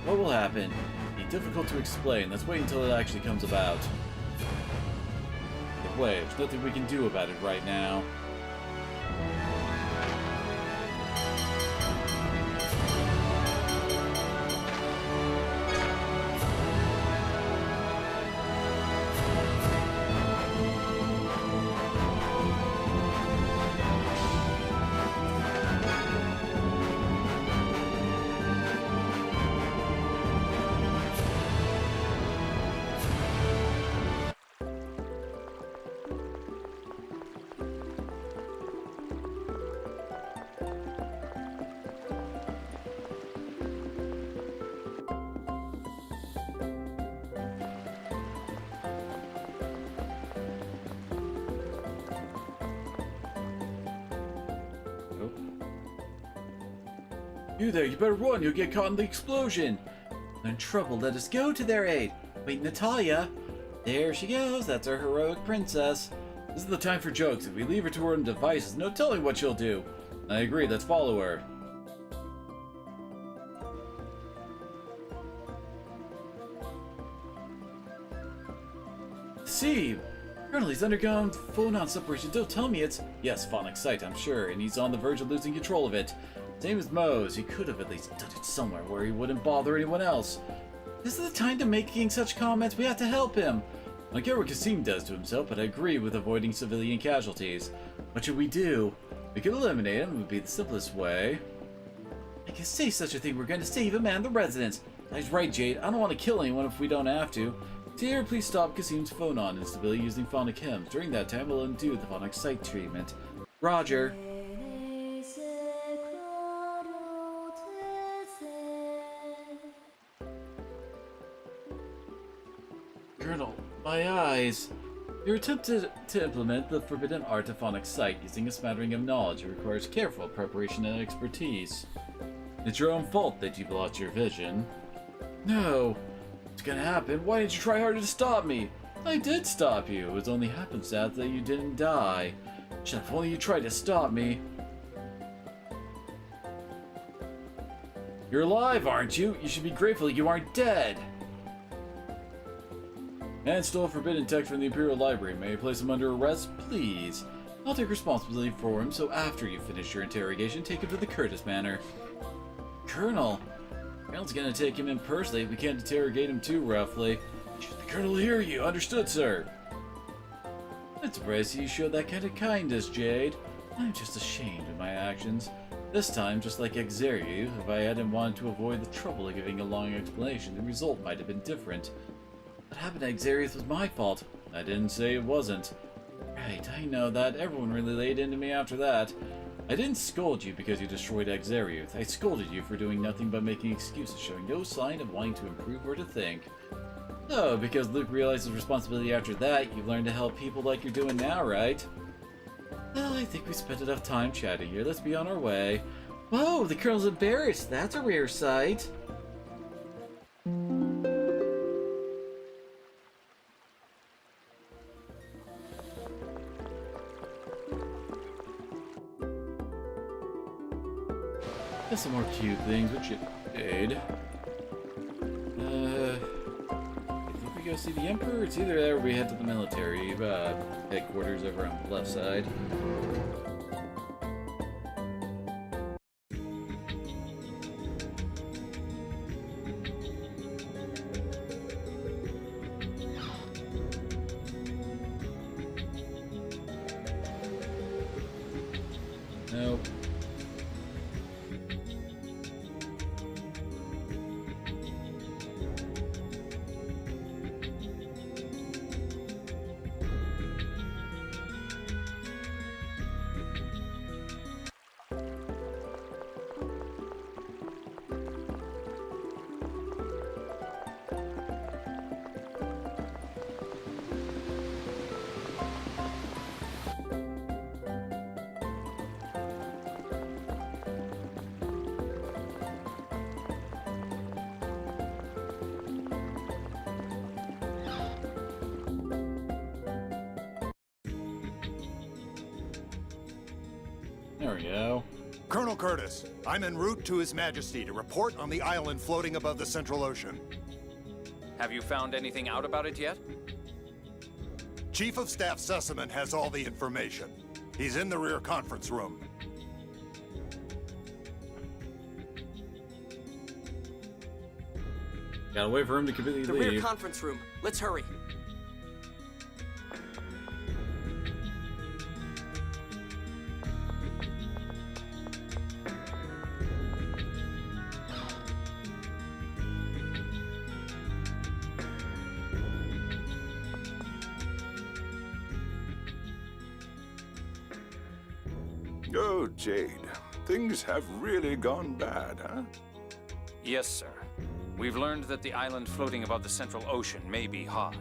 What will happen? Be difficult to explain. Let's wait until it actually comes about. But wait, there's nothing we can do about it right now. You there, you better run, you'll get caught in the explosion! They're in trouble. Let us go to their aid. Wait, Natalia. There she goes. That's our heroic princess. This is the time for jokes. If we leave her to her own devices, no telling what she'll do. I agree. Let's follow her. See, Colonel, he's undergone phonon separation. Don't tell me it's... Yes, phonic sight, I'm sure, and he's on the verge of losing control of it. Same as Mose, he could have at least done it somewhere where he wouldn't bother anyone else. This is the time to making such comments. We have to help him. I don't care what Kasim does to himself, but I agree with avoiding civilian casualties. What should we do? We could eliminate him, it would be the simplest way. I can say such a thing, we're going to save him and the residents. That's right, Jade, I don't want to kill anyone if we don't have to. Dear, please stop Kasim's phonon instability using phonic hymns. During that time, we'll undo the phonic sight treatment. Roger. Colonel, my eyes. Your attempt to implement the forbidden art of phonic sight using a smattering of knowledge requires careful preparation and expertise. It's your own fault that you've lost your vision. No. What's gonna happen? Why didn't you try harder to stop me? I did stop you. It was only happenstance that you didn't die. Shit, if only you tried to stop me. You're alive, aren't you? You should be grateful you aren't dead. Man stole a forbidden text from the Imperial Library. May I place him under arrest? Please. I'll take responsibility for him, so after you finish your interrogation, take him to the Curtis Manor. Colonel? Colonel's gonna take him in personally. We can't interrogate him too roughly. The Colonel will hear you. Understood, sir. I'm surprised you showed that kind of kindness, Jade. I'm just ashamed of my actions. This time, just like Exariu, if I hadn't wanted to avoid the trouble of giving a long explanation, the result might have been different. What happened to Exarius was my fault. I didn't say it wasn't. Right, I know that. Everyone really laid into me after that. I didn't scold you because you destroyed Exarius. I scolded you for doing nothing but making excuses, showing no sign of wanting to improve or to think. So, because Luke realized his responsibility after that, you've learned to help people like you're doing now, right? Well, I think we spent enough time chatting here. Let's be on our way. Whoa, the Colonel's embarrassed. That's a rare sight. Got some more cute things, which you did. I think we go see the Emperor. It's either there or we head to the military headquarters over on the left side. Nope. There we go. Colonel Curtis, I'm en route to His Majesty to report on the island floating above the Central Ocean. Have you found anything out about it yet? Chief of Staff Sessamon has all the information. He's in the rear conference room. Gotta wait for him to completely leave. The rear conference room. Let's hurry. Oh, Jade. Things have really gone bad, huh? Yes, sir. We've learned that the island floating above the Central Ocean may be Hod.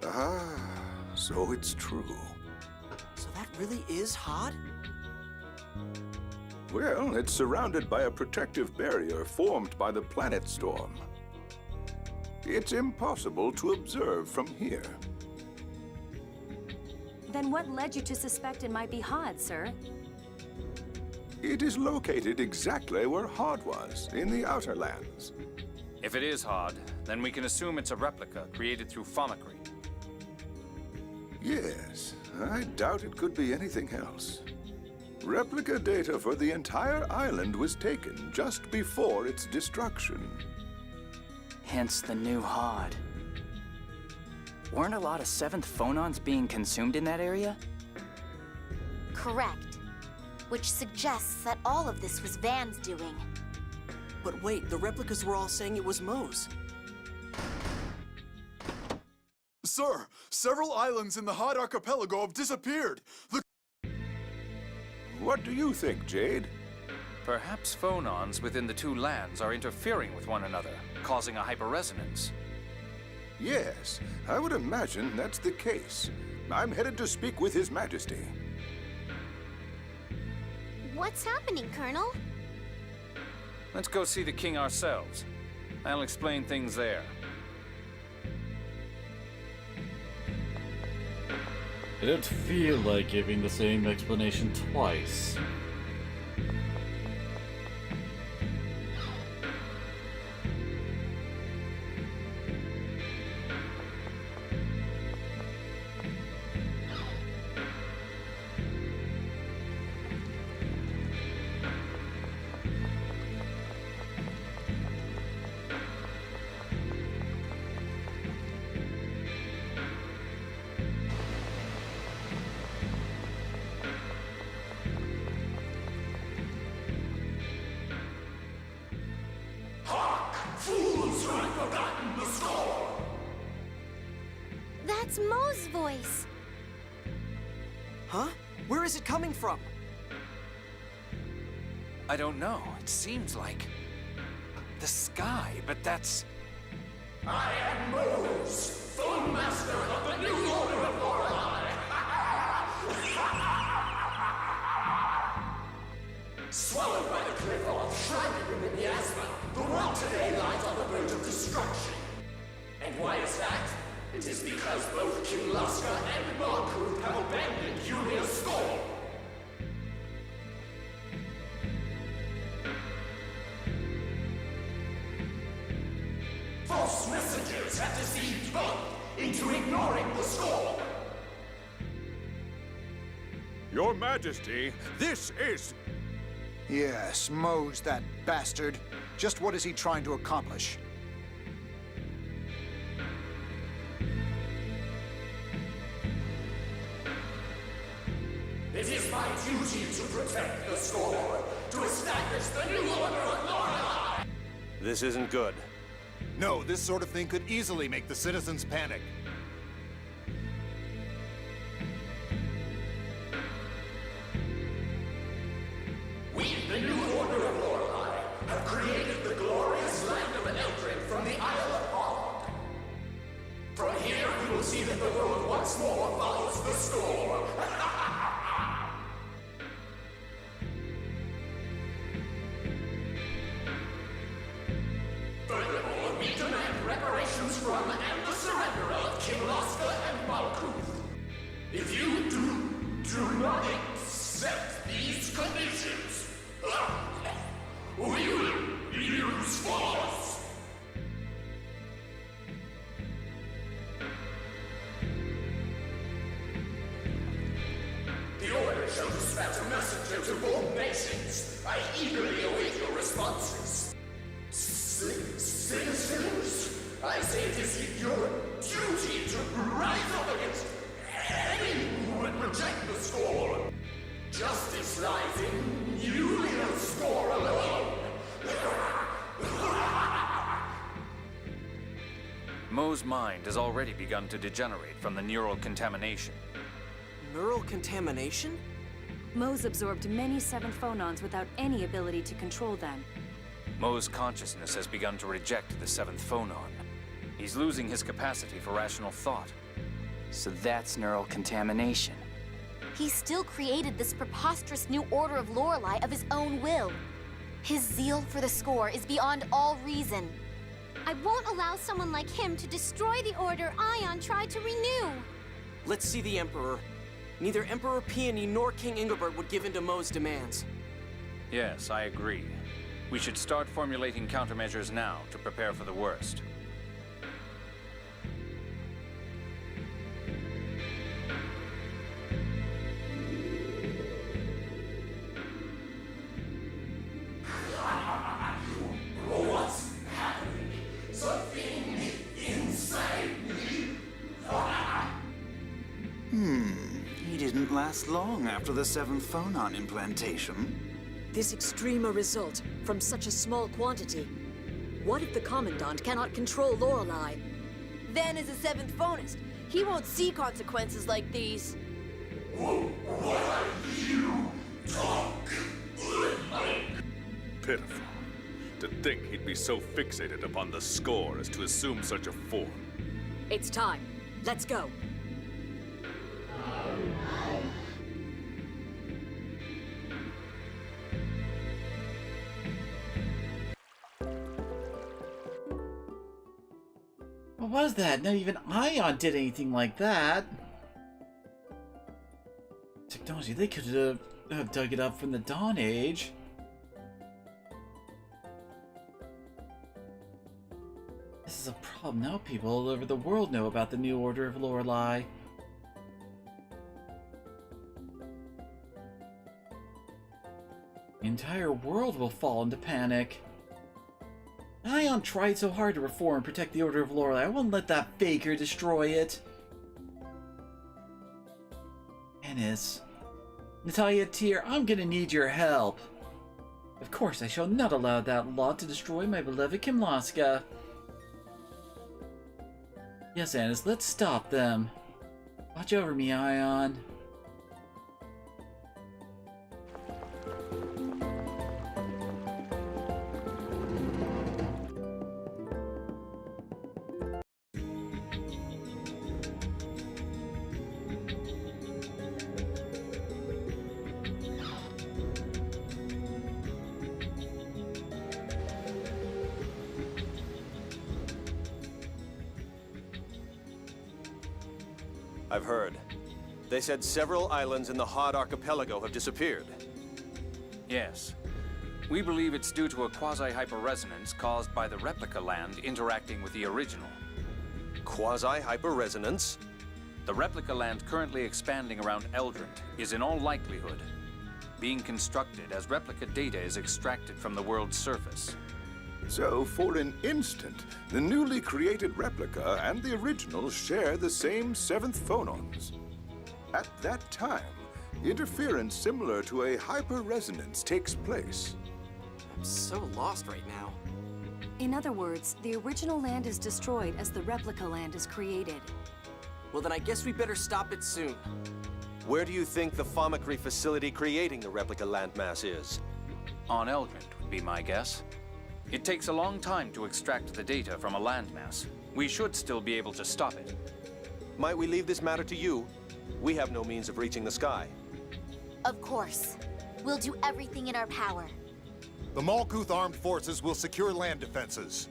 Ah, so it's true. So that really is Hod? Well, it's surrounded by a protective barrier formed by the planet storm. It's impossible to observe from here. Then what led you to suspect it might be Hod, sir? It is located exactly where Hod was, in the Outer Lands. If it is Hod, then we can assume it's a replica created through Fomicry. Yes, I doubt it could be anything else. Replica data for the entire island was taken just before its destruction. Hence the new Hod. Weren't a lot of 7th phonons being consumed in that area? Correct. Which suggests that all of this was Van's doing. But wait, the replicas were all saying it was Mo's. Sir, several islands in the Hod Archipelago have disappeared. What do you think, Jade? Perhaps phonons within the two lands are interfering with one another, causing a hyperresonance. Yes, I would imagine that's the case. I'm headed to speak with His Majesty. What's happening, Colonel? Let's go see the king ourselves. I'll explain things there. I don't feel like giving the same explanation twice. Fools who have forgotten the score! That's Mo's voice. Huh? Where is it coming from? I don't know. It seems like the sky, but that's... I am Mose, full master of the new order of Lorelei! Swallowed by the cliff off, shrouded in the Miasma, the world today lies on the verge of destruction. And why is that? It is because both King Laska and Malkuth have abandoned Julia's score. False messengers have deceived both into ignoring the score. Your Majesty, this is... Yes, Mo's that bastard. Just what is he trying to accomplish? It is my duty to protect the score, to establish the new order of Lorelei! This isn't good. No, this sort of thing could easily make the citizens panic. We, the new order of Lorelei, have created the glorious land of Eldred from the Isle of Hod. From here, we will see that the world once more follows the score. Furthermore, we demand reparations from and the surrender of King Laska and Malkuth. If you do not accept these conditions, we will use force. The order shall dispatch a messenger to both nations. I eagerly await your responses. Citizens, I say it is your duty to rise up against any who would reject the score. Justice lies in Julia's score alone. Mo's mind has already begun to degenerate from the neural contamination. Neural contamination? Mo's absorbed many 7th phonons without any ability to control them. Mo's consciousness has begun to reject the 7th phonon. He's losing his capacity for rational thought. So that's neural contamination. He still created this preposterous new order of Lorelei of his own will. His zeal for the score is beyond all reason. I won't allow someone like him to destroy the order Ion tried to renew. Let's see the Emperor. Neither Emperor Peony nor King Ingobert would give in to Mo's demands. Yes, I agree. We should start formulating countermeasures now to prepare for the worst. What's happening? Something inside me. He didn't last long after the 7th phonon implantation. This extreme a result from such a small quantity. What if the Commandant cannot control Lorelei? Van is a 7th phonist. He won't see consequences like these. What are you Pitiful. To think he'd be so fixated upon the score as to assume such a form. It's time. Let's go. What was that? Not even Ion did anything like that. Technology, they could have dug it up from the Dawn Age. This is a problem now. People all over the world know about the new Order of Lorelei. The entire world will fall into panic. Ion tried so hard to reform and protect the Order of Lorelei. I won't let that faker destroy it. Ennis. Natalia Tyr, I'm gonna need your help. Of course, I shall not allow that lot to destroy my beloved Kimlaska. Yes, Ennis, let's stop them. Watch over me, Ion. I've heard. They said several islands in the Hod Archipelago have disappeared. Yes. We believe it's due to a quasi-hyperresonance caused by the replica land interacting with the original. Quasi-hyperresonance? The replica land currently expanding around Eldrant is in all likelihood being constructed as replica data is extracted from the world's surface. So, for an instant, the newly created replica and the original share the same 7th phonons. At that time, interference similar to a hyperresonance takes place. I'm so lost right now. In other words, the original land is destroyed as the replica land is created. Well, then I guess we better stop it soon. Where do you think the Thaumacrine facility creating the replica landmass is? On Eldrant would be my guess. It takes a long time to extract the data from a landmass. We should still be able to stop it. Might we leave this matter to you? We have no means of reaching the sky. Of course. We'll do everything in our power. The Malkuth armed forces will secure land defenses.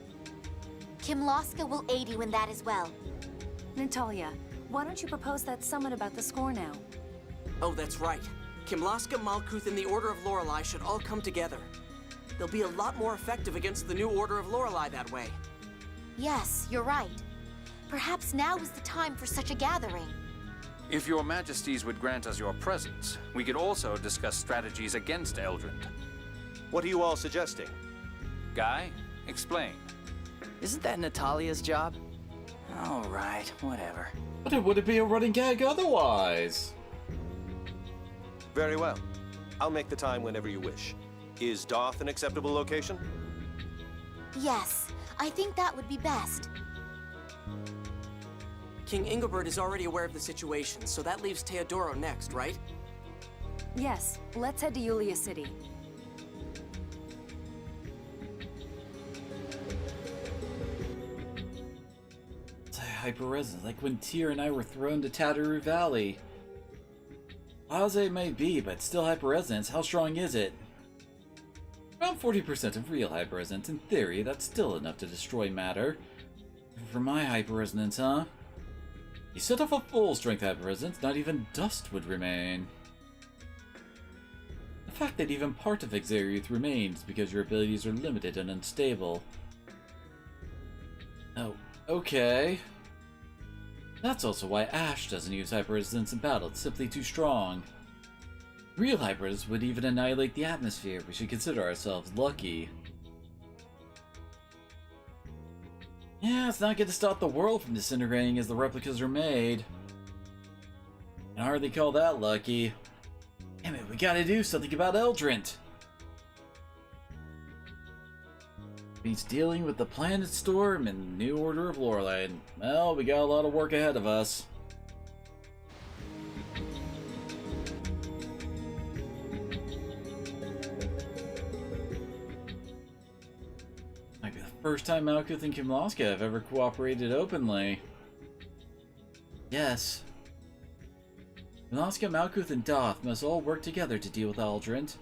Kimlaska will aid you in that as well. Natalia, why don't you propose that summit about the score now? Oh, that's right. Kimlaska, Malkuth, and the Order of Lorelei should all come together. They'll be a lot more effective against the new Order of Lorelei that way. Yes, you're right. Perhaps now is the time for such a gathering. If your majesties would grant us your presence, we could also discuss strategies against Eldrant. What are you all suggesting? Guy, explain. Isn't that Natalia's job? All right, whatever. But it would be a running gag otherwise. Very well. I'll make the time whenever you wish. Is Doth an acceptable location? Yes, I think that would be best. King Ingobert is already aware of the situation, so that leaves Teodoro next, right? Yes, let's head to Yulia City. It's a hyperresonance, like when Tyr and I were thrown to Tataru Valley. Odd as it may be, but still hyperresonance. How strong is it? Around 40% of real hyperresonance. In theory, that's still enough to destroy matter. For my hyperresonance, huh? You set off a full-strength hyperresonance, not even dust would remain. The fact that even part of Exariuth remains because your abilities are limited and unstable. Oh, okay. That's also why Ash doesn't use hyperresonance in battle, it's simply too strong. Real hyperresonance would even annihilate the atmosphere. We should consider ourselves lucky. Yeah, it's not going to stop the world from disintegrating as the replicas are made. Can hardly call that lucky. Damn it, we gotta do something about Eldrant! Means dealing with the Planet Storm and the New Order of Lorelei. Well, we got a lot of work ahead of us. Might be the first time Malkuth and Kimloska have ever cooperated openly. Yes. Kimloska, Malkuth, and Doth must all work together to deal with Eldrant.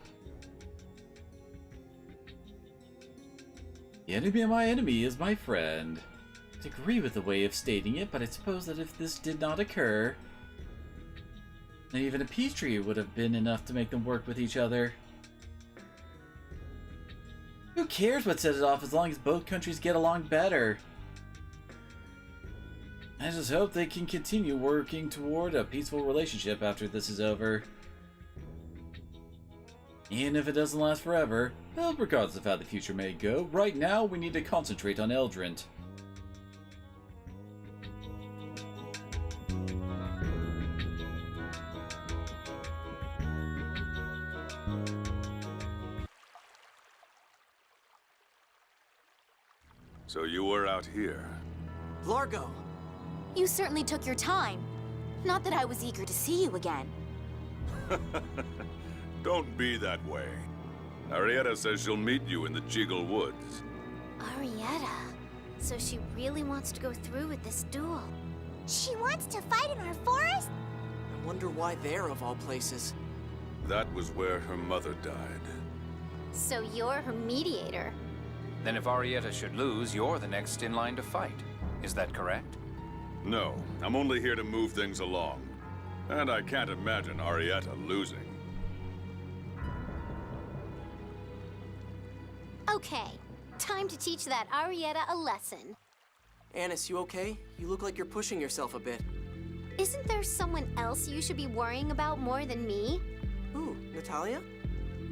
The enemy of my enemy is my friend. I agree with the way of stating it, but I suppose that if this did not occur, then even a peace treaty would have been enough to make them work with each other. Who cares what set it off as long as both countries get along better? I just hope they can continue working toward a peaceful relationship after this is over. Even if it doesn't last forever, well, regardless of how the future may go, right now we need to concentrate on Eldrant. So you were out here. Largo! You certainly took your time. Not that I was eager to see you again. Don't be that way. Arietta says she'll meet you in the Jiggle Woods. Arietta? So she really wants to go through with this duel? She wants to fight in our forest? I wonder why there, of all places. That was where her mother died. So you're her mediator? Then if Arietta should lose, you're the next in line to fight. Is that correct? No, I'm only here to move things along. And I can't imagine Arietta losing. Okay, time to teach that Arietta a lesson. Annis, you okay? You look like you're pushing yourself a bit. Isn't there someone else you should be worrying about more than me? Who, Natalia?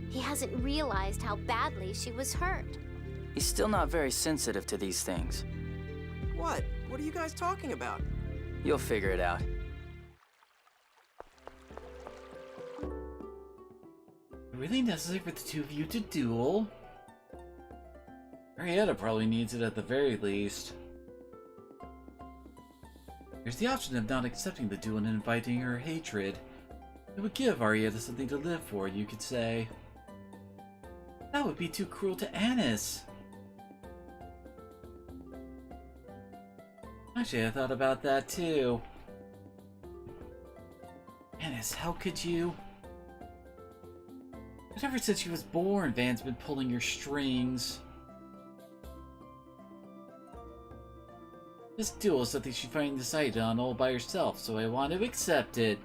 He hasn't realized how badly she was hurt. He's still not very sensitive to these things. What? What are you guys talking about? You'll figure it out. Really necessary for the two of you to duel? Arietta probably needs it at the very least. There's the option of not accepting the duel and inviting her hatred. It would give Arietta something to live for, you could say. That would be too cruel to Annis. Actually, I thought about that too. Annis, how could you? But ever since she was born, Van's been pulling your strings. This duel is something she finally decided on all by herself, so I want to accept it.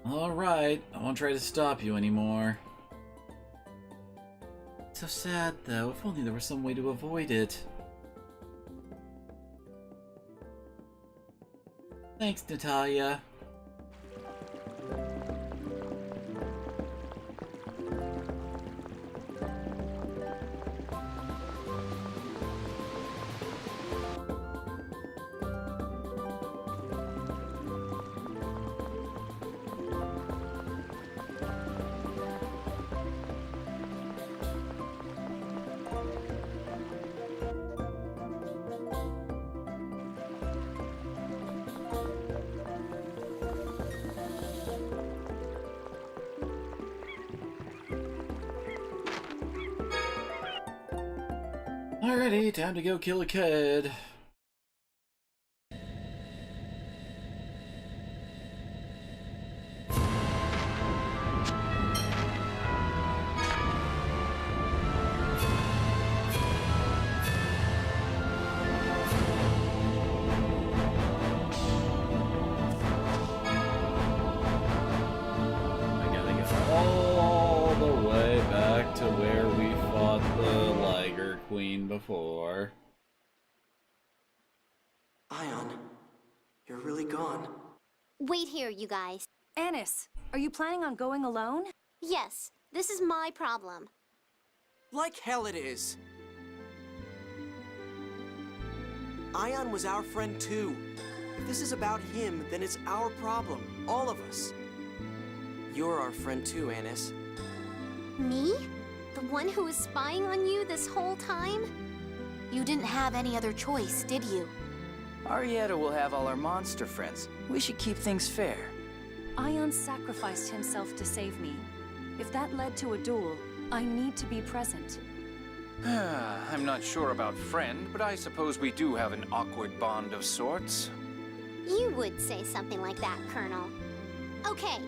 Alright, I won't try to stop you anymore. So sad, though. If only there was some way to avoid it. Thanks, Natalia. Alrighty, time to go kill a kid. before. Ion, you're really gone. Wait here, you guys. Anis, are you planning on going alone? Yes, this is my problem. Like hell it is. Ion was our friend too. If this is about him, then it's our problem. All of us. You're our friend too, Anis. Me? The one who was spying on you this whole time? You didn't have any other choice, did you? Arietta will have all our monster friends. We should keep things fair. Ion sacrificed himself to save me. If that led to a duel, I need to be present. I'm not sure about friend, but I suppose we do have an awkward bond of sorts. You would say something like that, Colonel. Okay,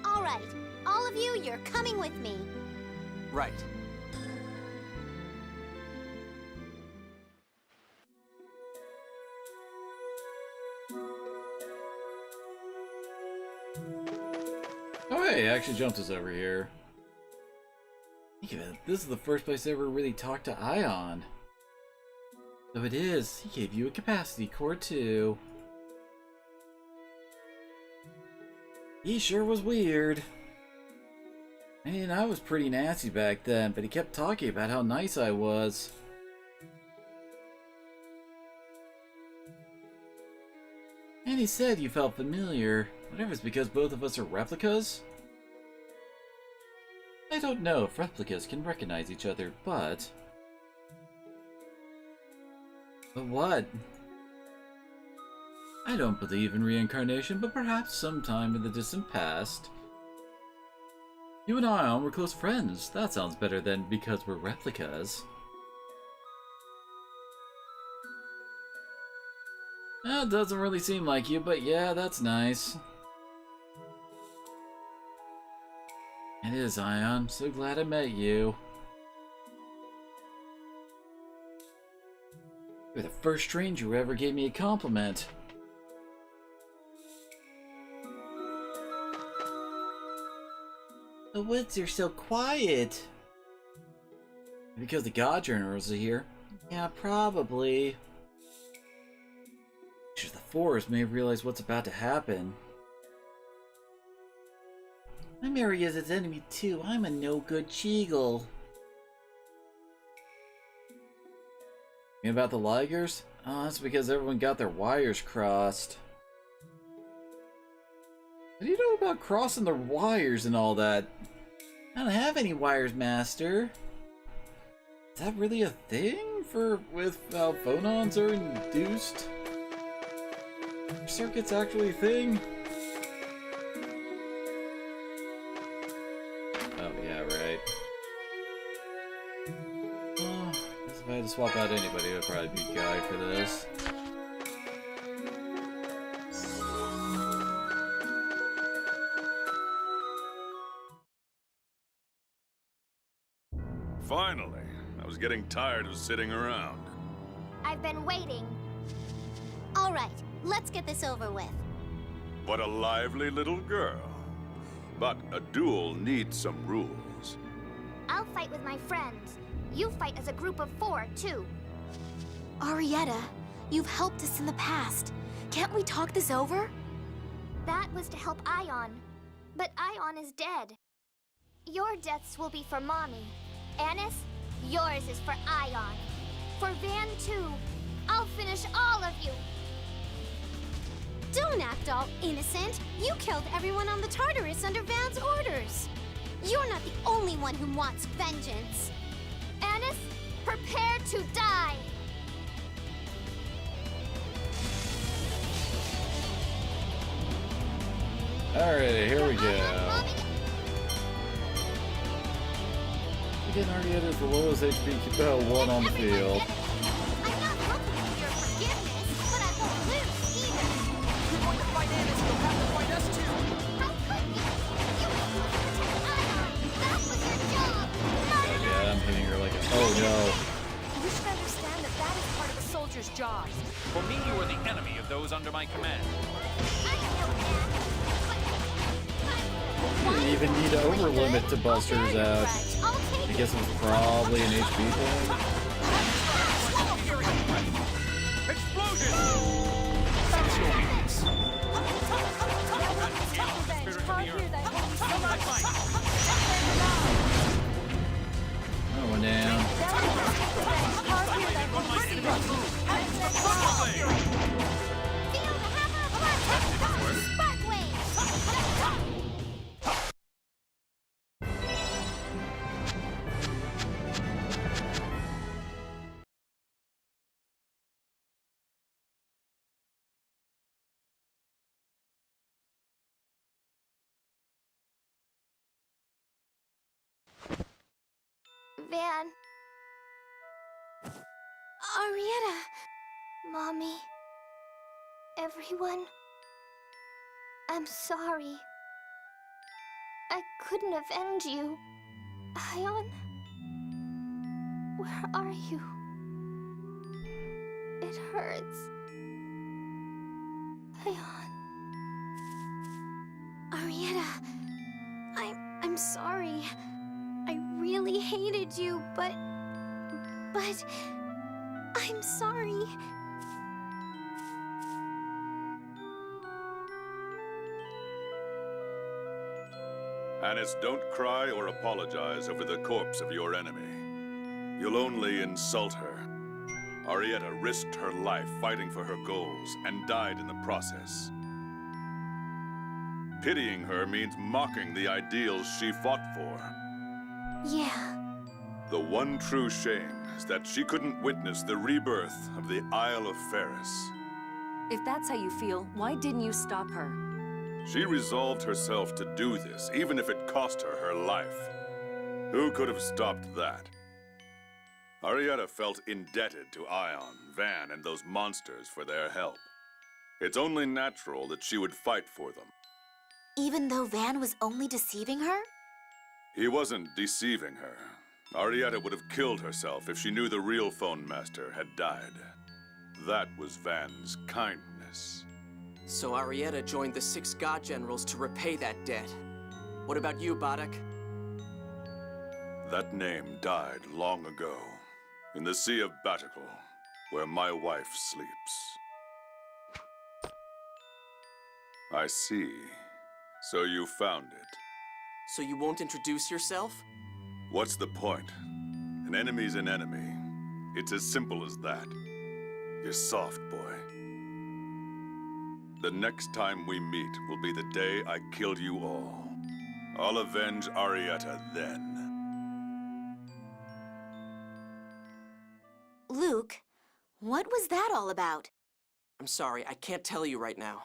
all right. All of you, you're coming with me. Right. Oh hey, it actually jumped us over here. Think of it, this is the first place I ever really talked to Ion. So it is, he gave you a capacity core too. He sure was weird. I mean, I was pretty nasty back then, but he kept talking about how nice I was. And he said you felt familiar. Whatever, it's because both of us are replicas? I don't know if replicas can recognize each other, but... But what? I don't believe in reincarnation, but perhaps sometime in the distant past. You and Ion were close friends. That sounds better than because we're replicas. That doesn't really seem like you, but yeah, that's nice. It is, Ion. So glad I met you. You're the first stranger who ever gave me a compliment. The woods are so quiet. Because the God Generals are here? Yeah, probably. Just the forest may have realized what's about to happen. I'm Aria's enemy too. I'm a no-good Cheagle. You mean about the Ligers? Oh, that's because everyone got their wires crossed. What do you know about crossing the wires and all that? I don't have any wires, Master. Is that really a thing with how phonons are induced? Are circuits actually a thing? Oh yeah, right. Oh, guess if I had to swap out anybody, it would probably be Guy for this. Finally, I was getting tired of sitting around. I've been waiting. All right, let's get this over with. What a lively little girl. But a duel needs some rules. I'll fight with my friends. You fight as a group of 4, too. Arietta, you've helped us in the past. Can't we talk this over? That was to help Ion. But Ion is dead. Your deaths will be for Mommy. Anis, yours is for Ion. For Van, too. I'll finish all of you. Don't act all innocent. You killed everyone on the Tartarus under Van's orders. You're not the only one who wants vengeance. Anis, prepare to die. Alright, here we go. Again, Arietta is the lowest HP 1 on the field. I'm not looking for your forgiveness, but I won't lose either. You're going to fight Anis, you'll have to fight us too. How could you? You were supposed to protect Ion. That was your job. Yeah, I'm hitting her like a... Oh no. You should understand that that is part of a soldier's job. For me, you are the enemy of those under my command. You didn't even need to overlimit to bust hers out. I guess it was probably an HP thing. Van. Arietta. Mommy. Everyone. I'm sorry. I couldn't avenge you. Ion? Where are you? It hurts. Ion. Arietta. I'm sorry. I really hated you, but I'm sorry. Annis, don't cry or apologize over the corpse of your enemy. You'll only insult her. Arietta risked her life fighting for her goals and died in the process. Pitying her means mocking the ideals she fought for. Yeah. The one true shame is that she couldn't witness the rebirth of the Isle of Ferris. If that's how you feel, why didn't you stop her? She resolved herself to do this, even if it cost her her life. Who could have stopped that? Arietta felt indebted to Ion, Van, and those monsters for their help. It's only natural that she would fight for them. Even though Van was only deceiving her? He wasn't deceiving her. Arietta would have killed herself if she knew the real phone master had died. That was Van's kindness. So Arietta joined the 6 God Generals to repay that debt. What about you, Badok? That name died long ago, in the Sea of Batical, where my wife sleeps. I see. So you found it. So you won't introduce yourself? What's the point? An enemy's an enemy. It's as simple as that. You're soft, boy. The next time we meet will be the day I kill you all. I'll avenge Arietta then. Luke, what was that all about? I'm sorry, I can't tell you right now.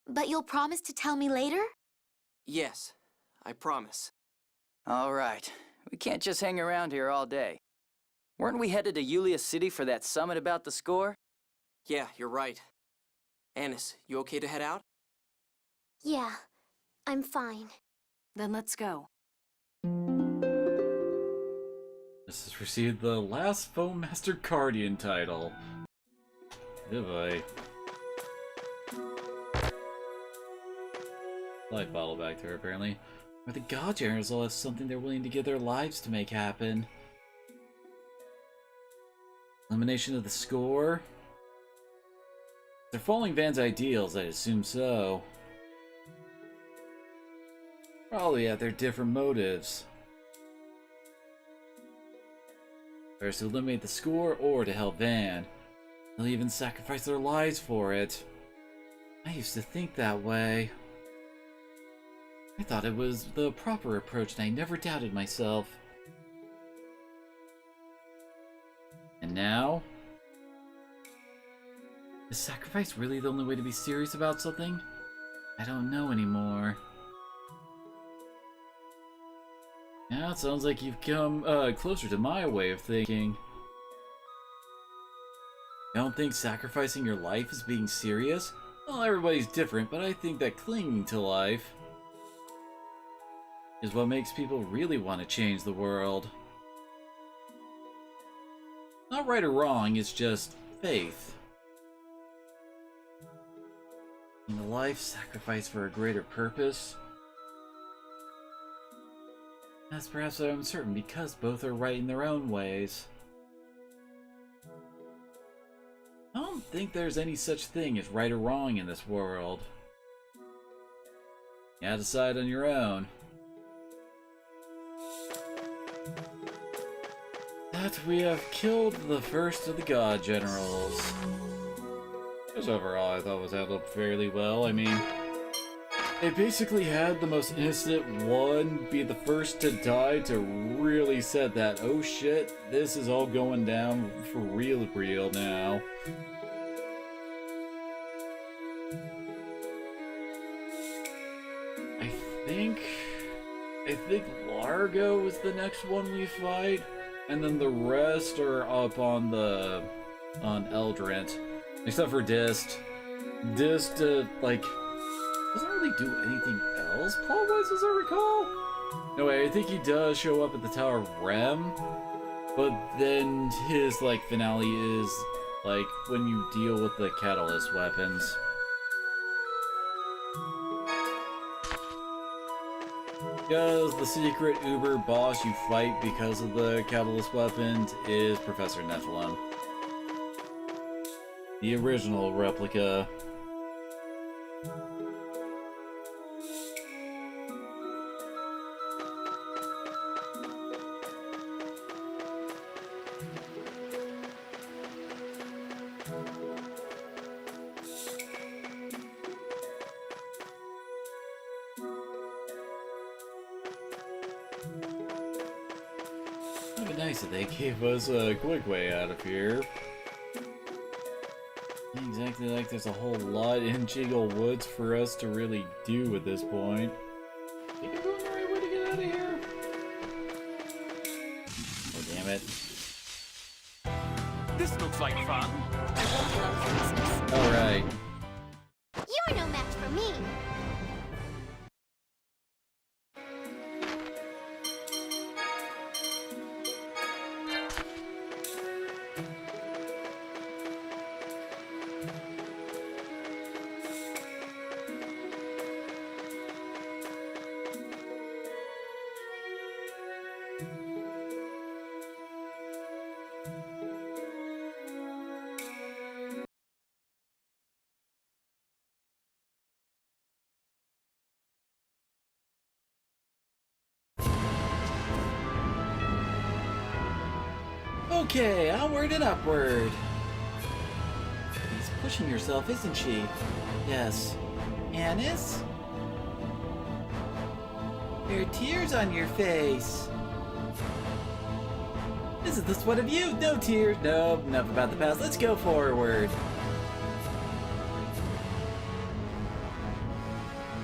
But you'll promise to tell me later? Yes, I promise. All right. We can't just hang around here all day. Weren't we headed to Yulia City for that summit about the score? Yeah, you're right. Annis, you okay to head out? Yeah, I'm fine. Then let's go. This has received the last Foam Master Guardian title. Oh boy. Life bottle back to her, apparently. Or the God Generals all have something they're willing to give their lives to make happen. Elimination of the score? They're following Van's ideals, I assume so. Probably have their different motives. First to eliminate the score or to help Van. They'll even sacrifice their lives for it. I used to think that way. I thought it was the proper approach and I never doubted myself. And now? Is sacrifice really the only way to be serious about something? I don't know anymore. Now it sounds like you've come closer to my way of thinking. I don't think sacrificing your life is being serious? Well, everybody's different, but I think that clinging to life is what makes people really want to change the world. Not right or wrong, it's just faith. In the life sacrificed for a greater purpose. That's perhaps what I'm certain, because both are right in their own ways. I don't think there's any such thing as right or wrong in this world. You gotta decide on your own. But we have killed the first of the God Generals. Because overall I thought it was handled fairly well. I mean, they basically had the most innocent one be the first to die to really set that, oh shit, this is all going down for real now. I think Largo is the next one we fight. And then the rest are up on Eldrant. Except for Dist. Dist, like, doesn't really do anything else plot-wise, as I recall. No, wait, I think he does show up at the Tower of Rem. But then his, like, finale is, like, when you deal with the Catalyst weapons. Because the secret Uber boss you fight because of the Catalyst weapons is Professor Nephilim. The original replica. It'd be nice if they gave us a quick way out of here. Exactly like there's a whole lot in Jiggle Woods for us to really do at this point. Think I'm going the right way to get out of here? Oh, damn it. This looks like fun. Alright. You're no match for me. Okay, onward and upward. She's pushing herself, isn't she? Yes. Annis? There are tears on your face. Isn't this one of you? No tears. No, enough about the past. Let's go forward.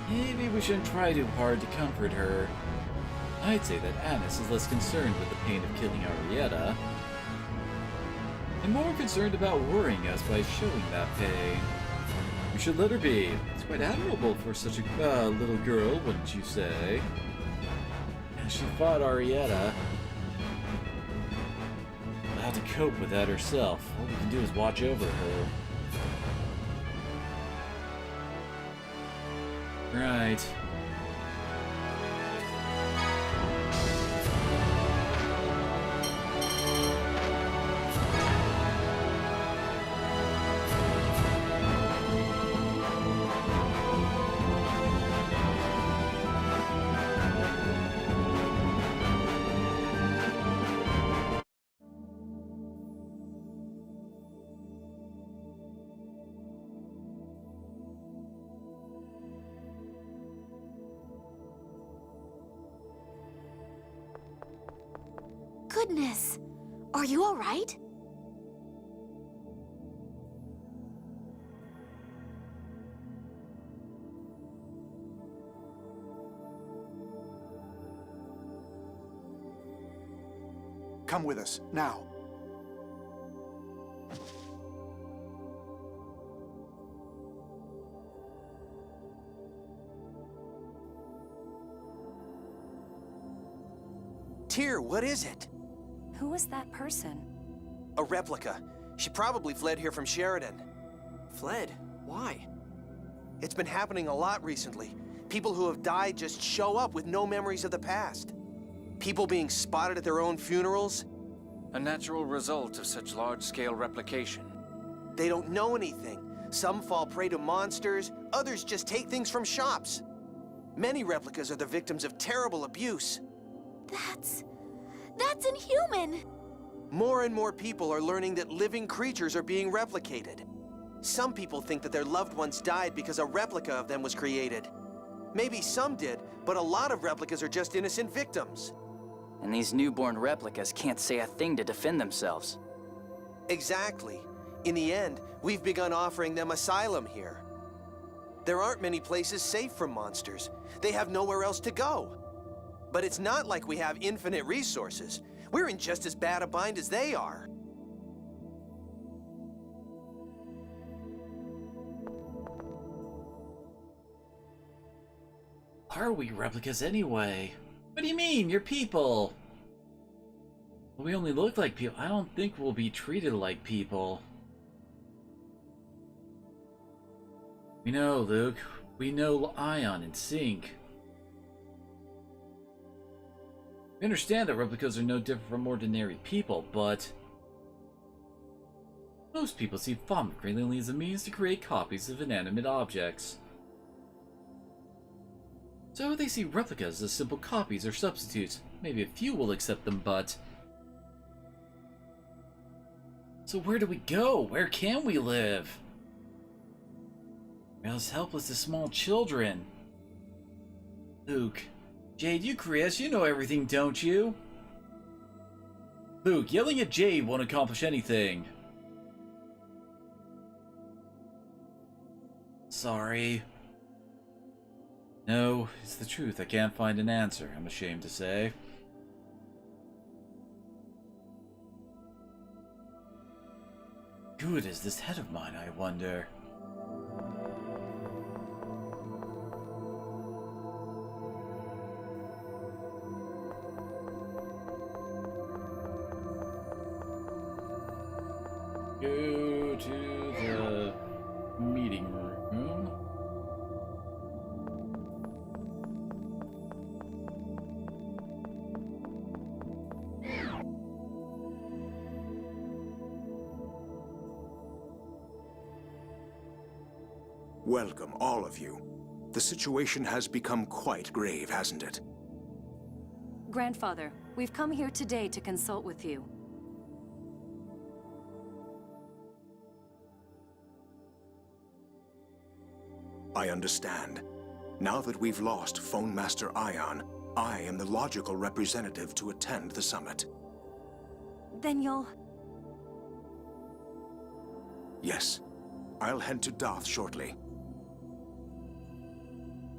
Maybe we shouldn't try too hard to comfort her. I'd say that Annis is less concerned with the pain of killing Arietta, and more concerned about worrying us by showing that pain. We should let her be. It's quite admirable for such a little girl, wouldn't you say? As she fought Arietta. We'll have to cope with that herself. All we can do is watch over her. Right. Goodness! Are you all right? Come with us, now. Tyr, what is it? Who was that person? A replica. She probably fled here from Sheridan. Fled? Why? It's been happening a lot recently. People who have died just show up with no memories of the past. People being spotted at their own funerals. A natural result of such large-scale replication. They don't know anything. Some fall prey to monsters, others just take things from shops. Many replicas are the victims of terrible abuse. That's inhuman! More and more people are learning that living creatures are being replicated. Some people think that their loved ones died because a replica of them was created. Maybe some did, but a lot of replicas are just innocent victims. And these newborn replicas can't say a thing to defend themselves. Exactly. In the end, we've begun offering them asylum here. There aren't many places safe from monsters. They have nowhere else to go. But it's not like we have infinite resources. We're in just as bad a bind as they are. Are we replicas anyway? What do you mean? You're people. We only look like people. I don't think we'll be treated like people. We know, Luke. We know Ion and Sync. We understand that replicas are no different from ordinary people, but most people see vomit only as a means to create copies of inanimate objects. So they see replicas as simple copies or substitutes. Maybe a few will accept them, but... So where do we go? Where can we live? We're as helpless as small children. Luke. Jade, you Chris, you know everything, don't you? Luke, yelling at Jade won't accomplish anything. Sorry. No, it's the truth. I can't find an answer, I'm ashamed to say. Good is this head of mine, I wonder. Go to the meeting room. Welcome, all of you. The situation has become quite grave, hasn't it? Grandfather, we've come here today to consult with you. I understand. Now that we've lost Phone Master Ion, I am the logical representative to attend the summit. Then you'll... Yes. I'll head to Doth shortly.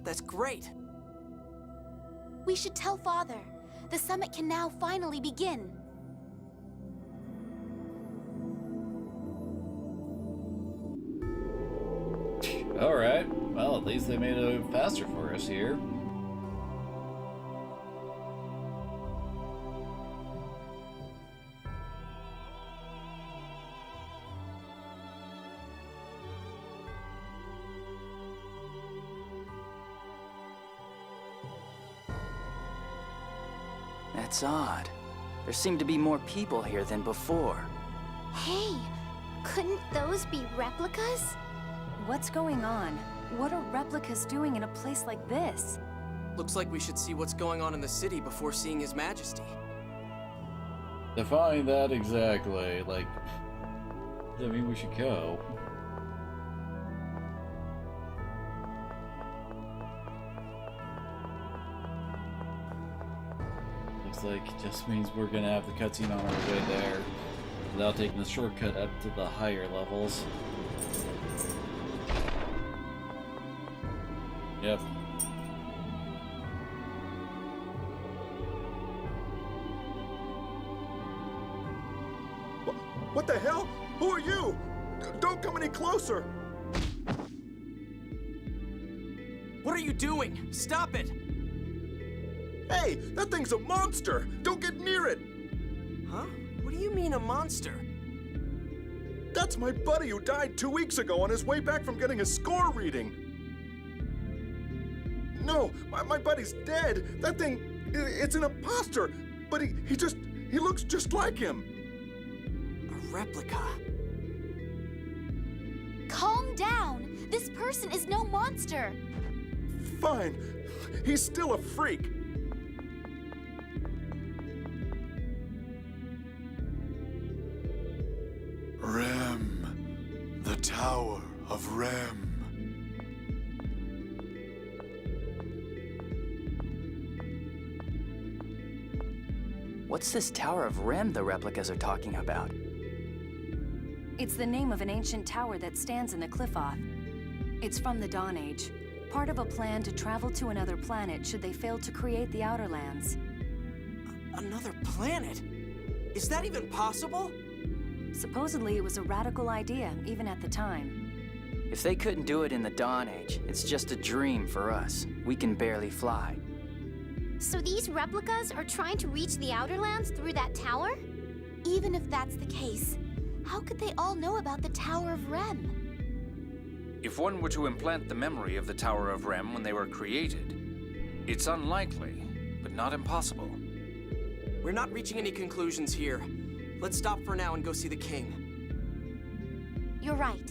That's great. We should tell Father. The summit can now finally begin. Alright, well, at least they made it faster for us here. That's odd. There seem to be more people here than before. Hey, couldn't those be replicas? What's going on? What are replicas doing in a place like this? Looks like we should see what's going on in the city before seeing His Majesty. Define that exactly. Like, does that mean we should go? Looks like it just means we're gonna have the cutscene on our way there without taking the shortcut up to the higher levels. Yep. What the hell? Who are you? Don't come any closer! What are you doing? Stop it! Hey, that thing's a monster! Don't get near it! Huh? What do you mean a monster? That's my buddy who died 2 weeks ago on his way back from getting a score reading. No, my buddy's dead. That thing, it's an imposter. But he looks just like him. A replica. Calm down. This person is no monster. Fine. He's still a freak. Rem. The Tower of Rem. What's this Tower of Rem the replicas are talking about? It's the name of an ancient tower that stands in the Cliff-Off. It's from the Dawn Age, part of a plan to travel to another planet should they fail to create the Outer Lands. Another planet? Is that even possible? Supposedly, it was a radical idea, even at the time. If they couldn't do it in the Dawn Age, it's just a dream for us. We can barely fly. So these replicas are trying to reach the Outer Lands through that tower? Even if that's the case, how could they all know about the Tower of Rem? If one were to implant the memory of the Tower of Rem when they were created, it's unlikely, but not impossible. We're not reaching any conclusions here. Let's stop for now and go see the king. You're right.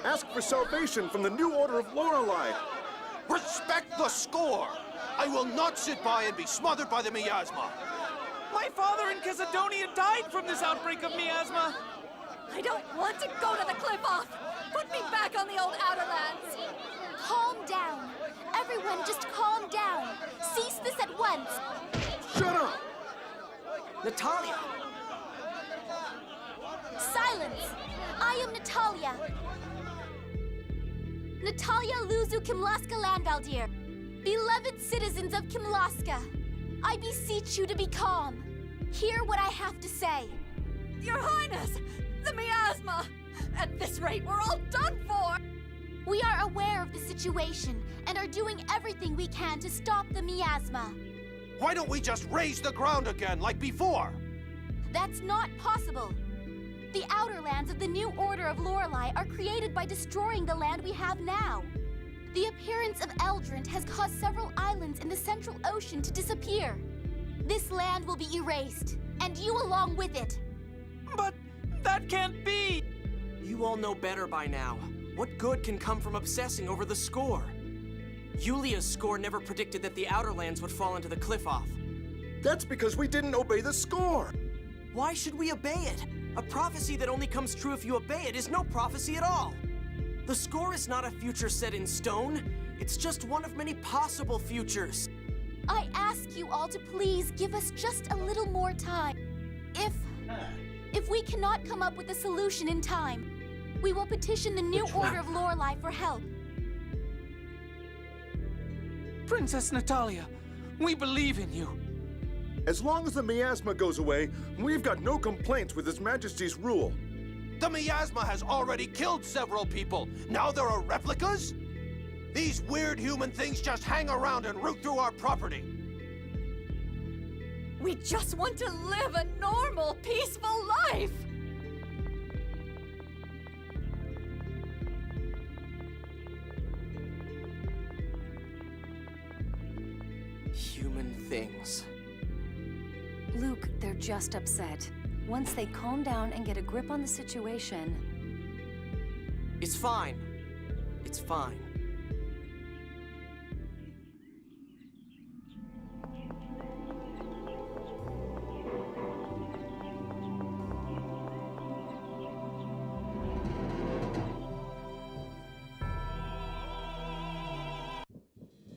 Ask for salvation from the new order of Lorelei. Respect the score! I will not sit by and be smothered by the miasma. My father in Cassidonia died from this outbreak of miasma. I don't want to go to the cliff off. Put me back on the old Outer Lands. Calm down. Everyone, just calm down. Cease this at once. Shut up! Natalia! Silence! I am Natalia. Natalia Luzu Kimlaska Landvaldir. Beloved citizens of Kimlaska, I beseech you to be calm. Hear what I have to say. Your Highness! The miasma! At this rate, we're all done for! We are aware of the situation and are doing everything we can to stop the miasma. Why don't we just raise the ground again like before? That's not possible. The Outer Lands of the New Order of Lorelei are created by destroying the land we have now. The appearance of Eldrant has caused several islands in the Central Ocean to disappear. This land will be erased, and you along with it. But that can't be! You all know better by now. What good can come from obsessing over the score? Yulia's score never predicted that the Outer Lands would fall into the cliff off. That's because we didn't obey the score. Why should we obey it? A prophecy that only comes true if you obey it is no prophecy at all. The score is not a future set in stone. It's just one of many possible futures. I ask you all to please give us just a little more time. If we cannot come up with a solution in time, we will petition the New Order of Lorelei for help. Princess Natalia, we believe in you. As long as the miasma goes away, we've got no complaints with His Majesty's rule. The miasma has already killed several people. Now there are replicas? These weird human things just hang around and root through our property. We just want to live a normal, peaceful life! Human things. Luke, they're just upset. Once they calm down and get a grip on the situation... It's fine. It's fine.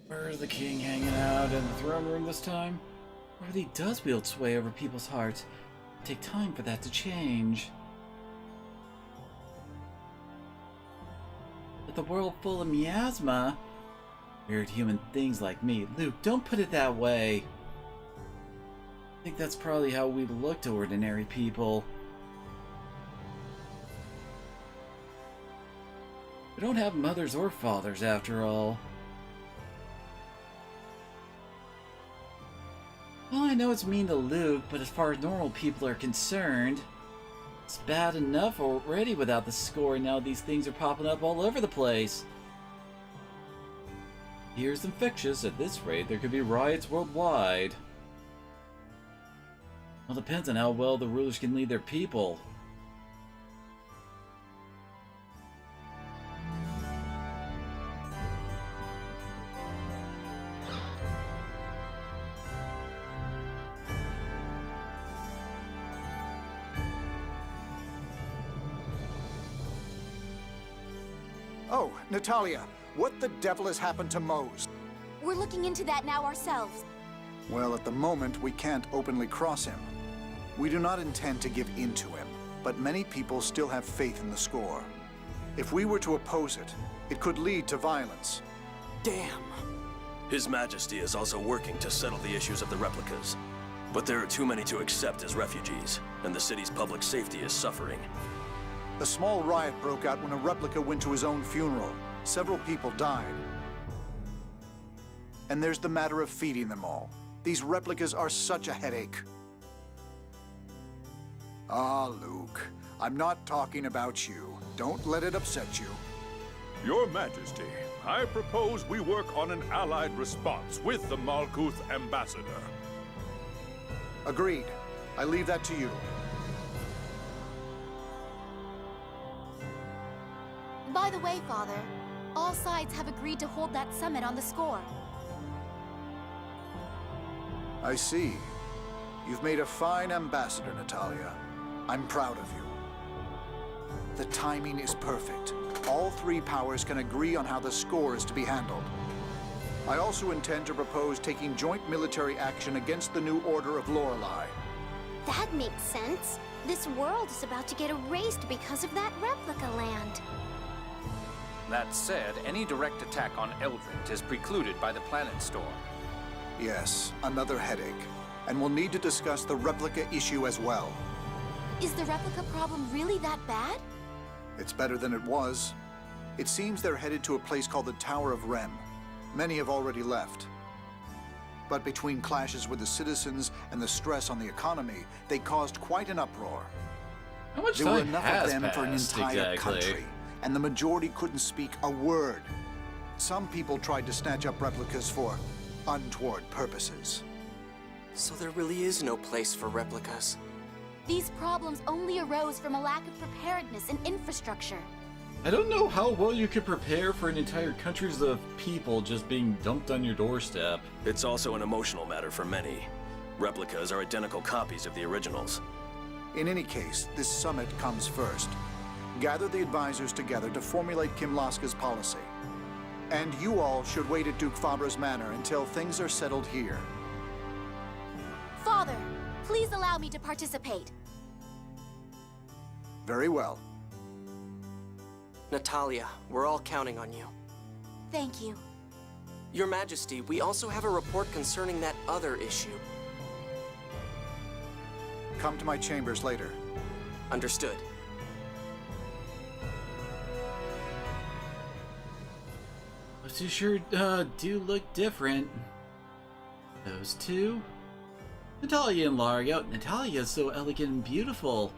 Where's the king hanging out in the throne room this time? Or really does wield sway over people's hearts? It'll take time for that to change. With a world full of miasma, weird human things like me. Luke, don't put it that way. I think that's probably how we look to ordinary people. We don't have mothers or fathers, after all. Well, I know it's mean to Luke, but as far as normal people are concerned, it's bad enough already without the score, and now these things are popping up all over the place. Here's infectious. At this rate, there could be riots worldwide. Well, it depends on how well the rulers can lead their people. Oh, Natalia, what the devil has happened to Mose? We're looking into that now ourselves. Well, at the moment, we can't openly cross him. We do not intend to give in to him, but many people still have faith in the score. If we were to oppose it, it could lead to violence. Damn. His Majesty is also working to settle the issues of the replicas. But there are too many to accept as refugees, and the city's public safety is suffering. A small riot broke out when a replica went to his own funeral. Several people died. And there's the matter of feeding them all. These replicas are such a headache. Ah, Luke, I'm not talking about you. Don't let it upset you. Your Majesty, I propose we work on an allied response with the Malkuth ambassador. Agreed. I leave that to you. By the way, Father, all sides have agreed to hold that summit on the score. I see. You've made a fine ambassador, Natalia. I'm proud of you. The timing is perfect. All three powers can agree on how the score is to be handled. I also intend to propose taking joint military action against the new Order of Lorelei. That makes sense. This world is about to get erased because of that replica land. That said, any direct attack on Eldrant is precluded by the planet storm. Yes, another headache. And we'll need to discuss the replica issue as well. Is the replica problem really that bad? It's better than it was. It seems they're headed to a place called the Tower of Rem. Many have already left. But between clashes with the citizens and the stress on the economy, they caused quite an uproar. How much there were time enough has of them for an passed, entire exactly? country, and the majority couldn't speak a word. Some people tried to snatch up replicas for untoward purposes. So there really is no place for replicas. These problems only arose from a lack of preparedness and infrastructure. I don't know how well you could prepare for an entire country's of people just being dumped on your doorstep. It's also an emotional matter for many. Replicas are identical copies of the originals. In any case, this summit comes first. Gather the advisors together to formulate Kimlaska's policy. And you all should wait at Duke Fabra's manor until things are settled here. Father, please allow me to participate. Very well. Natalia, we're all counting on you. Thank you. Your Majesty, we also have a report concerning that other issue. Come to my chambers later. Understood. Those two sure do look different. Those two? Natalia and Largo. Natalia's so elegant and beautiful.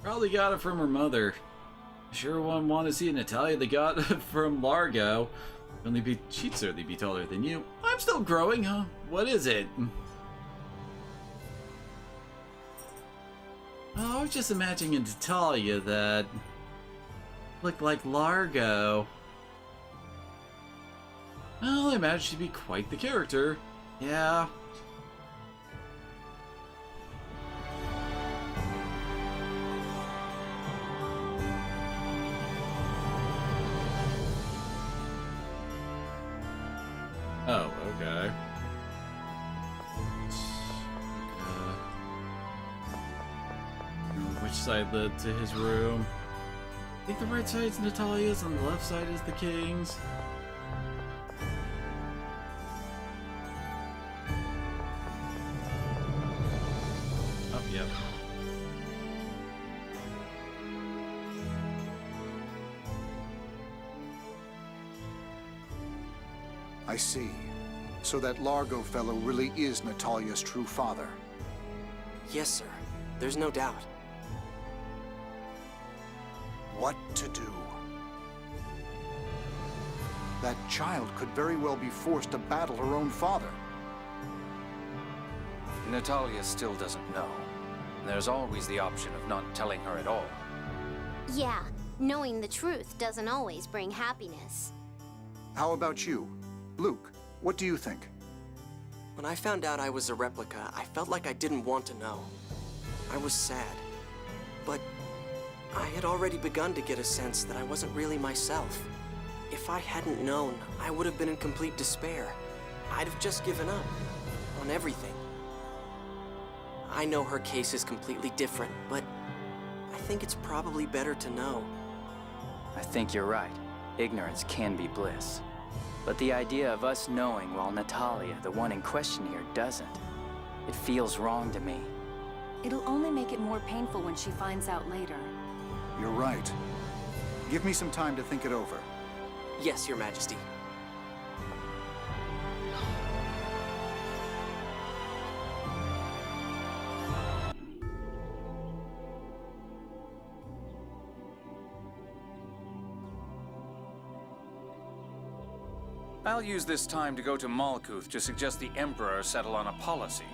Probably got it from her mother. Sure wouldn't want to see Natalia they got from Largo. She'd certainly be taller than you. I'm still growing, huh? What is it? Oh, I was just imagining Natalia that looked like Largo. Well, I imagine she'd be quite the character. Yeah. Oh, okay. Which side led to his room? I think the right side's Natalia's and the left side is the king's. Oh, yep. I see. So that Largo fellow really is Natalia's true father. Yes, sir. There's no doubt. What to do? That child could very well be forced to battle her own father. Natalia still doesn't know. There's always the option of not telling her at all. Yeah, knowing the truth doesn't always bring happiness. How about you? Luke, what do you think? When I found out I was a replica, I felt like I didn't want to know. I was sad. But I had already begun to get a sense that I wasn't really myself. If I hadn't known, I would have been in complete despair. I'd have just given up on everything. I know her case is completely different, but I think it's probably better to know. I think you're right. Ignorance can be bliss. But the idea of us knowing while Natalia, the one in question here, doesn't, it feels wrong to me. It'll only make it more painful when she finds out later. You're right. Give me some time to think it over. Yes, Your Majesty. I'll use this time to go to Malkuth to suggest the Emperor settle on a policy.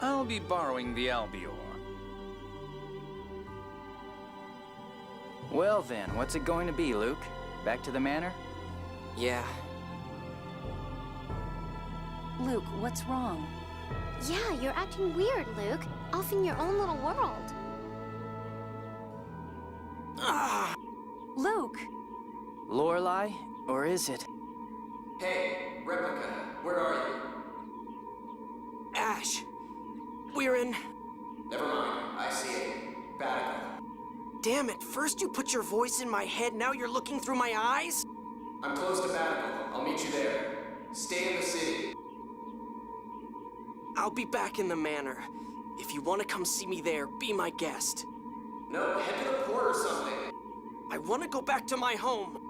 I'll be borrowing the Albior. Well then, what's it going to be, Luke? Back to the manor? Yeah. Luke, what's wrong? Yeah, you're acting weird, Luke. Off in your own little world. Luke! Lorelei? Or is it? Hey, Replica, where are you? Ash, we're in... Never mind, I see it. Vatican. Damn it, first you put your voice in my head, now you're looking through my eyes? I'm close to Vatican. I'll meet you there. Stay in the city. I'll be back in the manor. If you want to come see me there, be my guest. No, head to the port or something. I want to go back to my home.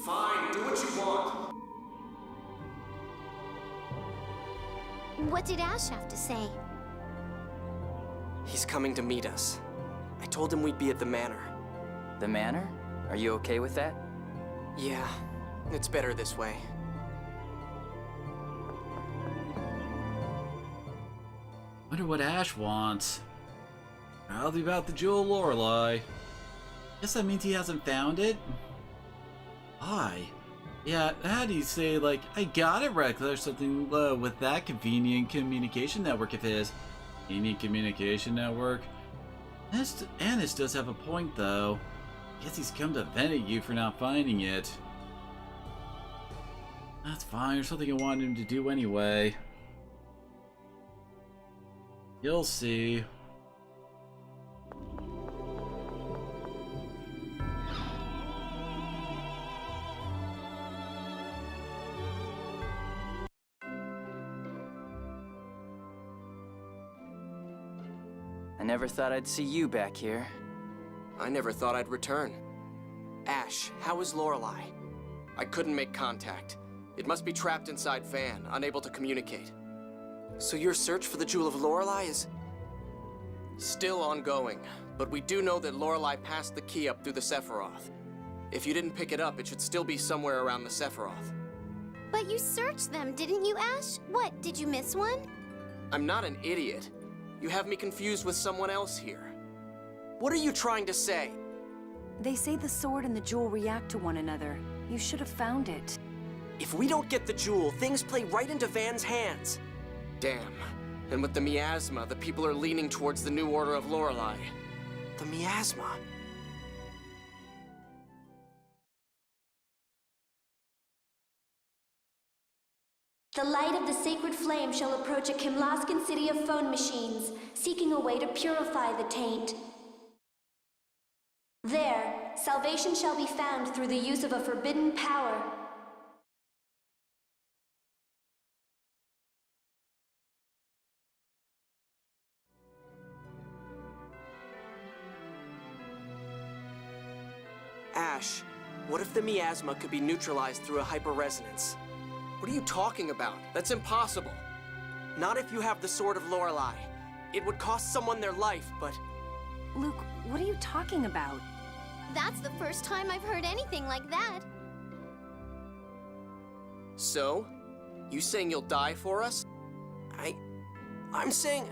Fine, do what you want. What did Ash have to say? He's coming to meet us. I told him we'd be at the manor. The manor? Are you okay with that? Yeah, it's better this way. Wonder what Ash wants. I'll be about the jewel Lorelei. Guess that means he hasn't found it? Why? Yeah, how do you say, like, I got it, Rex, or something with that convenient communication network of his. Convenient communication network? Annis does have a point, though. Guess he's come to vent at you for not finding it. That's fine, there's something I wanted him to do anyway. You'll see. I never thought I'd see you back here. I never thought I'd return. Ash, how is Lorelei? I couldn't make contact. It must be trapped inside Van, unable to communicate. So your search for the Jewel of Lorelei is... still ongoing, but we do know that Lorelei passed the key up through the Sephiroth. If you didn't pick it up, it should still be somewhere around the Sephiroth. But you searched them, didn't you, Ash? What, did you miss one? I'm not an idiot. You have me confused with someone else here. What are you trying to say? They say the sword and the jewel react to one another. You should have found it. If we don't get the jewel, things play right into Van's hands. Damn. And with the Miasma, the people are leaning towards the new order of Lorelei. The Miasma? The light of the sacred flame shall approach a Kimlaskan city of phone machines, seeking a way to purify the taint. There, salvation shall be found through the use of a forbidden power. Ash, what if the Miasma could be neutralized through a hyperresonance? What are you talking about? That's impossible. Not if you have the Sword of Lorelei. It would cost someone their life, but... Luke, what are you talking about? That's the first time I've heard anything like that. So? You saying you'll die for us? I'm saying...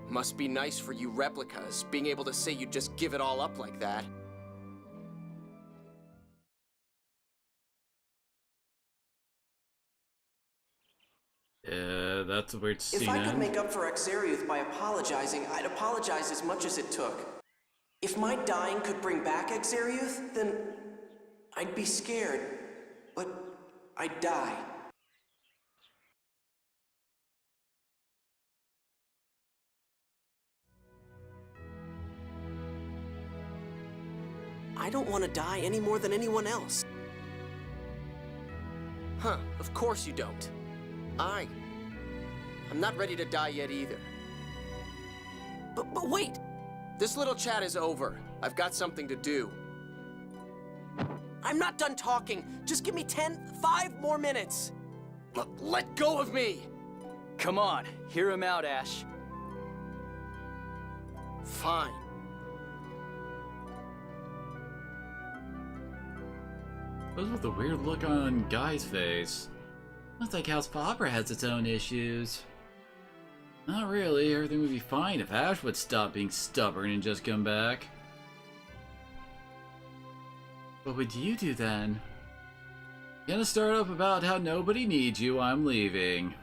Must be nice for you replicas, being able to say you'd just give it all up like that. Yeah, that's a weird scene. If I could make up for Exariuth by apologizing, I'd apologize as much as it took. If my dying could bring back Exariuth, then I'd be scared, but I'd die. I don't want to die any more than anyone else. Huh, of course you don't. I'm not ready to die yet either. But wait! This little chat is over. I've got something to do. I'm not done talking. Just give me 5 more minutes. Let go of me! Come on, hear him out, Ash. Fine. What's with the weird look on Guy's face? Looks like House Popper has its own issues. Not really, everything would be fine if Ash would stop being stubborn and just come back. What would you do then? Gonna start up about how nobody needs you, I'm leaving.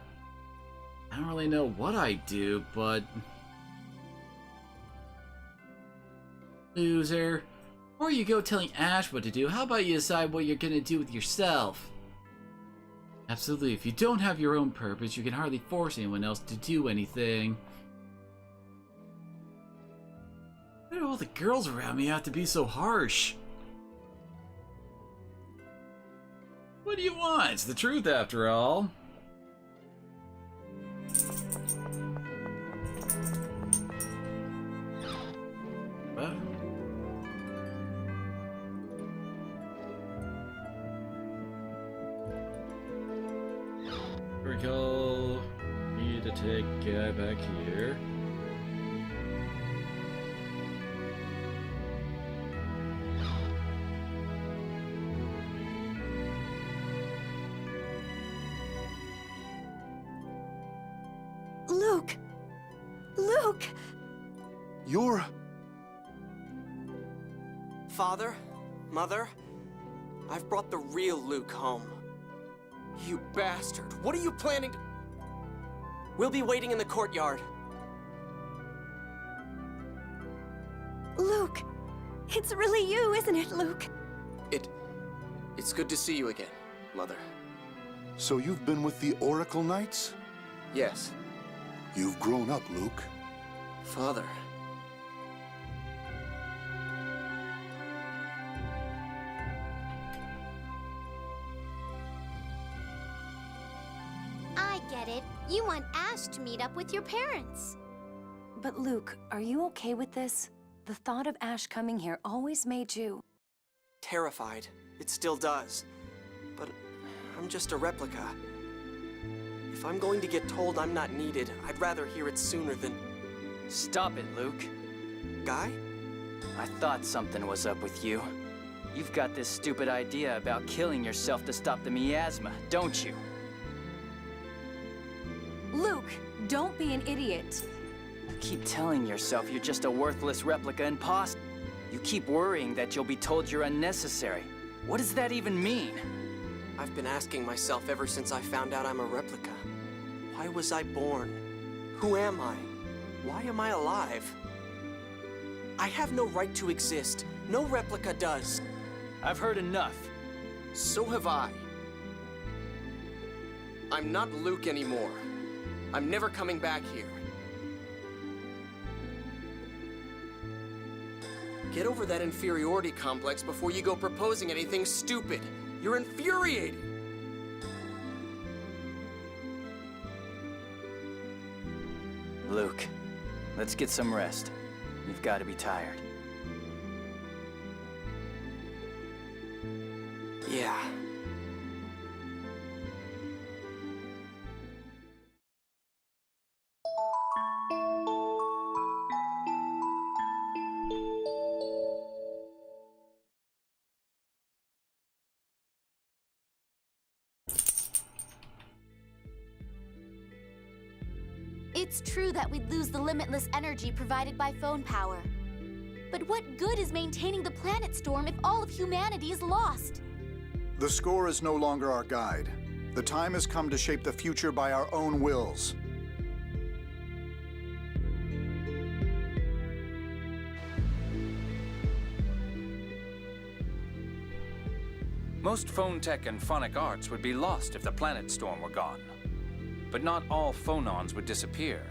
I don't really know what I'd do, but... Loser. Before you go telling Ash what to do, how about you decide what you're gonna do with yourself? Absolutely, if you don't have your own purpose, you can hardly force anyone else to do anything. Why do all the girls around me have to be so harsh? What do you want? It's the truth after all. What? Recall. Need to take Guy back here. Luke! Luke! You're... Father, Mother, I've brought the real Luke home. You bastard! What are you planning to... We'll be waiting in the courtyard. Luke! It's really you, isn't it, Luke? It's good to see you again, Mother. So you've been with the Oracle Knights? Yes. You've grown up, Luke. Father. I get it. You want Ash to meet up with your parents. But Luke, are you okay with this? The thought of Ash coming here always made you... Terrified. It still does. But I'm just a replica. If I'm going to get told I'm not needed, I'd rather hear it sooner than... Stop it, Luke. Guy? I thought something was up with you. You've got this stupid idea about killing yourself to stop the miasma, don't you? Luke, don't be an idiot. You keep telling yourself you're just a worthless replica imposter. You keep worrying that you'll be told you're unnecessary. What does that even mean? I've been asking myself ever since I found out I'm a replica. Why was I born? Who am I? Why am I alive? I have no right to exist. No replica does. I've heard enough. So have I. I'm not Luke anymore. I'm never coming back here. Get over that inferiority complex before you go proposing anything stupid. You're infuriating. Luke, let's get some rest. You've got to be tired. Yeah. It's true that we'd lose the limitless energy provided by phone power. But what good is maintaining the planet storm if all of humanity is lost? The score is no longer our guide. The time has come to shape the future by our own wills. Most phone tech and phonic arts would be lost if the planet storm were gone. But not all phonons would disappear.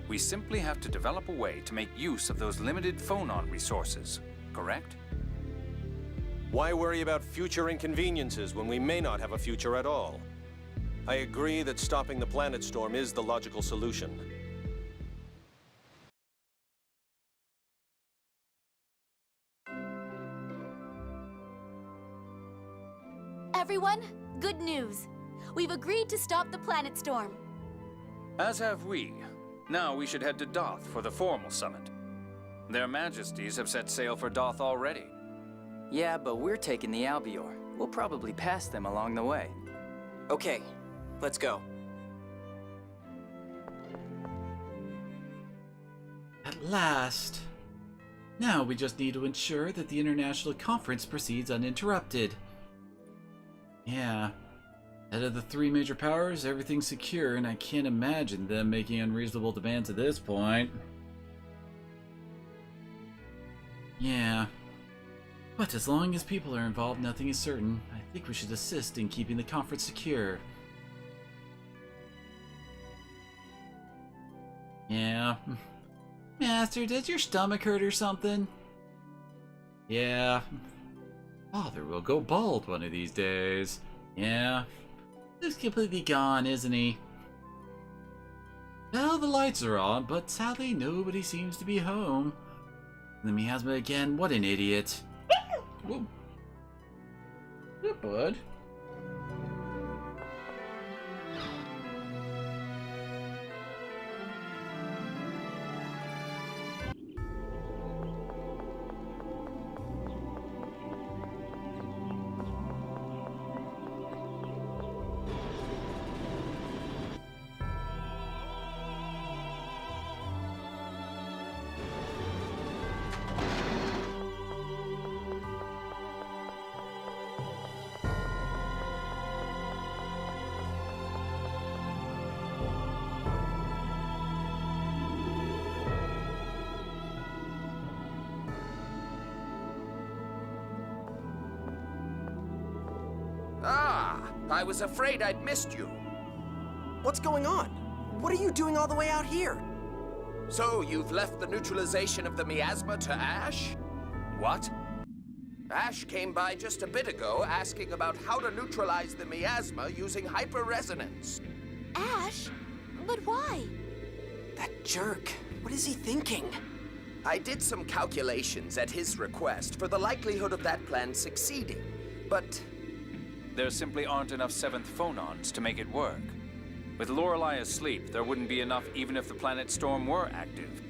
We simply have to develop a way to make use of those limited phonon resources, correct? Why worry about future inconveniences when we may not have a future at all? I agree that stopping the planet storm is the logical solution. Everyone, good news. We've agreed to stop the planet storm. As have we. Now we should head to Doth for the formal summit. Their Majesties have set sail for Doth already. Yeah, but we're taking the Albior. We'll probably pass them along the way. Okay, let's go. At last. Now we just need to ensure that the international conference proceeds uninterrupted. Yeah. Out of the three major powers, everything's secure, and I can't imagine them making unreasonable demands at this point. Yeah. But as long as people are involved, nothing is certain. I think we should assist in keeping the conference secure. Yeah. Master, does your stomach hurt or something? Yeah. Father will go bald one of these days. Yeah. He's completely gone, isn't he? Well, the lights are on, but sadly nobody seems to be home. The Miasma again, what an idiot. Whoa. Yeah, bud. I was afraid I'd missed you. What's going on? What are you doing all the way out here? So, you've left the neutralization of the Miasma to Ash? What? Ash came by just a bit ago asking about how to neutralize the Miasma using hyperresonance. Ash? But why? That jerk. What is he thinking? I did some calculations at his request for the likelihood of that plan succeeding, but... There simply aren't enough seventh phonons to make it work. With Lorelei asleep, there wouldn't be enough even if the planet storm were active.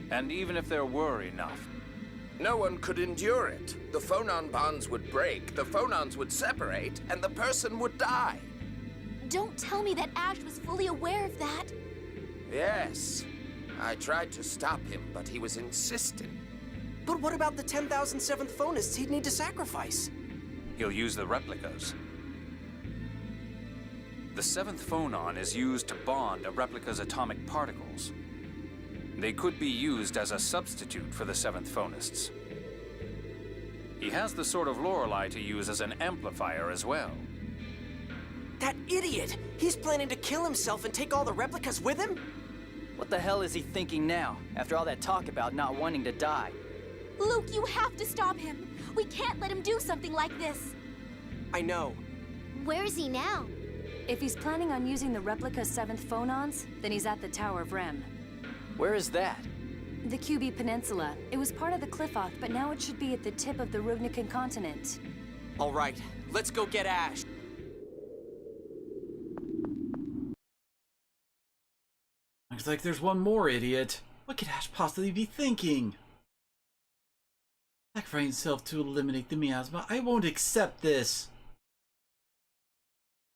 And even if there were enough. No one could endure it. The phonon bonds would break, the phonons would separate, and the person would die. Don't tell me that Ash was fully aware of that. Yes. I tried to stop him, but he was insistent. But what about the 10,007th phonists he'd need to sacrifice? He'll use the replicas. The seventh phonon is used to bond a replica's atomic particles. They could be used as a substitute for the seventh phonists. He has the sort of Lorelei to use as an amplifier as well. That idiot! He's planning to kill himself and take all the replicas with him? What the hell is he thinking now, after all that talk about not wanting to die? Luke, you have to stop him. We can't let him do something like this. I know. Where is he now? If he's planning on using the replica's seventh phonons, then he's at the Tower of Rem. Where is that? The QB Peninsula. It was part of the Cliffoth, but now it should be at the tip of the Rugnican continent. All right, let's go get Ash. Looks like there's one more idiot. What could Ash possibly be thinking? Sacrificing himself to eliminate the Miasma. I won't accept this.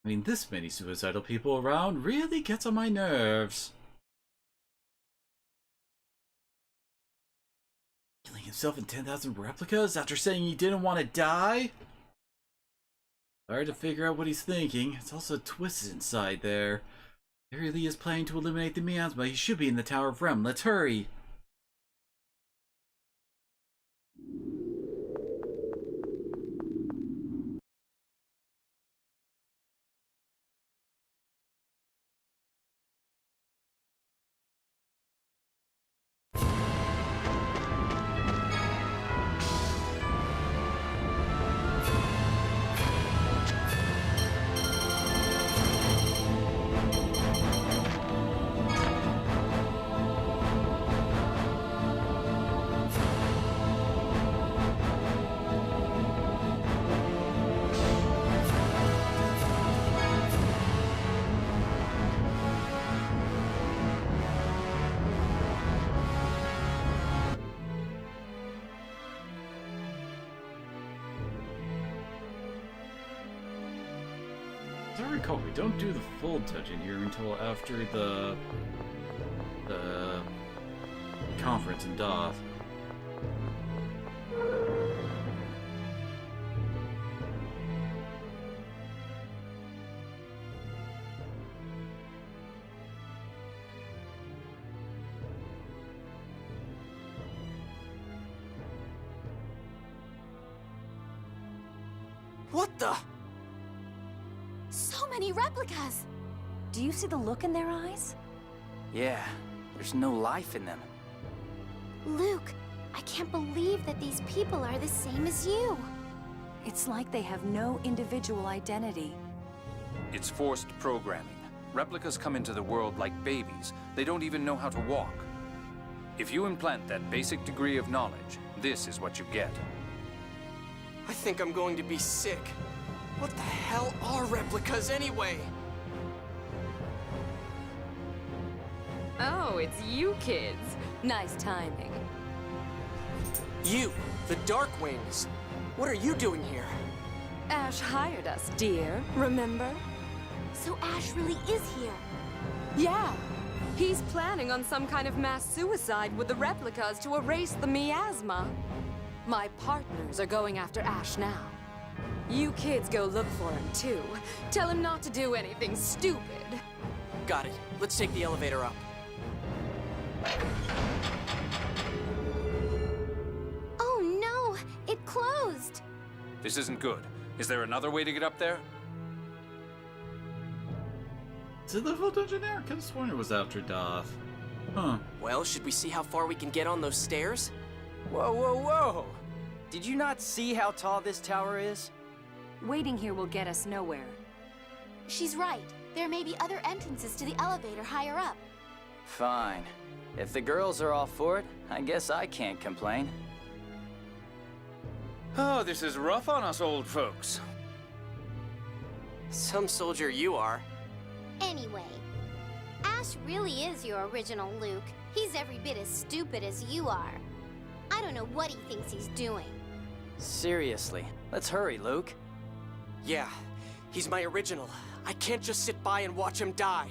I mean, this many suicidal people around really gets on my nerves. Killing himself in 10,000 replicas after saying he didn't want to die? Hard to figure out what he's thinking. It's also twisted inside there. He really is planning to eliminate the Miasma. He should be in the Tower of Rem. Let's hurry. As I recall, we don't do the full touch-in here until after the conference in Doth. What the? So many replicas! Do you see the look in their eyes? Yeah, there's no life in them. Luke, I can't believe that these people are the same as you. It's like they have no individual identity. It's forced programming. Replicas come into the world like babies. They don't even know how to walk. If you implant that basic degree of knowledge, this is what you get. I think I'm going to be sick. What the hell are replicas anyway? Oh, it's you kids. Nice timing. You, the Darkwings. What are you doing here? Ash hired us, dear. Remember? So Ash really is here. Yeah. He's planning on some kind of mass suicide with the replicas to erase the miasma. My partners are going after Ash now. You kids go look for him, too. Tell him not to do anything stupid. Got it. Let's take the elevator up. Oh no! It closed! This isn't good. Is there another way to get up there? Is it the full dungeon there? I could have sworn it was after Doth. Huh. Well, should we see how far we can get on those stairs? Whoa, whoa, whoa! Did you not see how tall this tower is? Waiting here will get us nowhere. She's right. There may be other entrances to the elevator higher up. Fine. If the girls are all for it, I guess I can't complain. Oh, this is rough on us old folks. Some soldier you are. Anyway, Ash really is your original Luke. He's every bit as stupid as you are. I don't know what he thinks he's doing. Seriously, let's hurry, Luke. Yeah, he's my original. I can't just sit by and watch him die.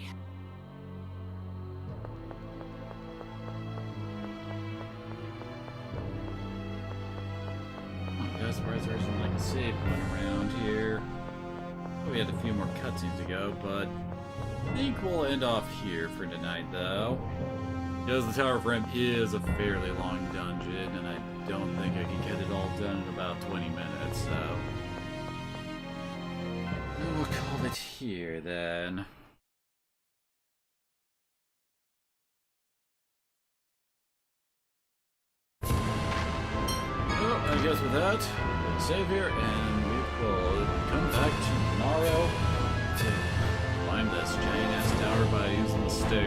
I'm surprised there isn't like a save point around here. Oh, we had a few more cutscenes to go, but I think we'll end off here for tonight, though. Because the Tower Frame is a fairly long dungeon, and I don't think I can get it all done in about 20 minutes, so... we'll call it here, then. Well, I guess with that, we'll save here, and we will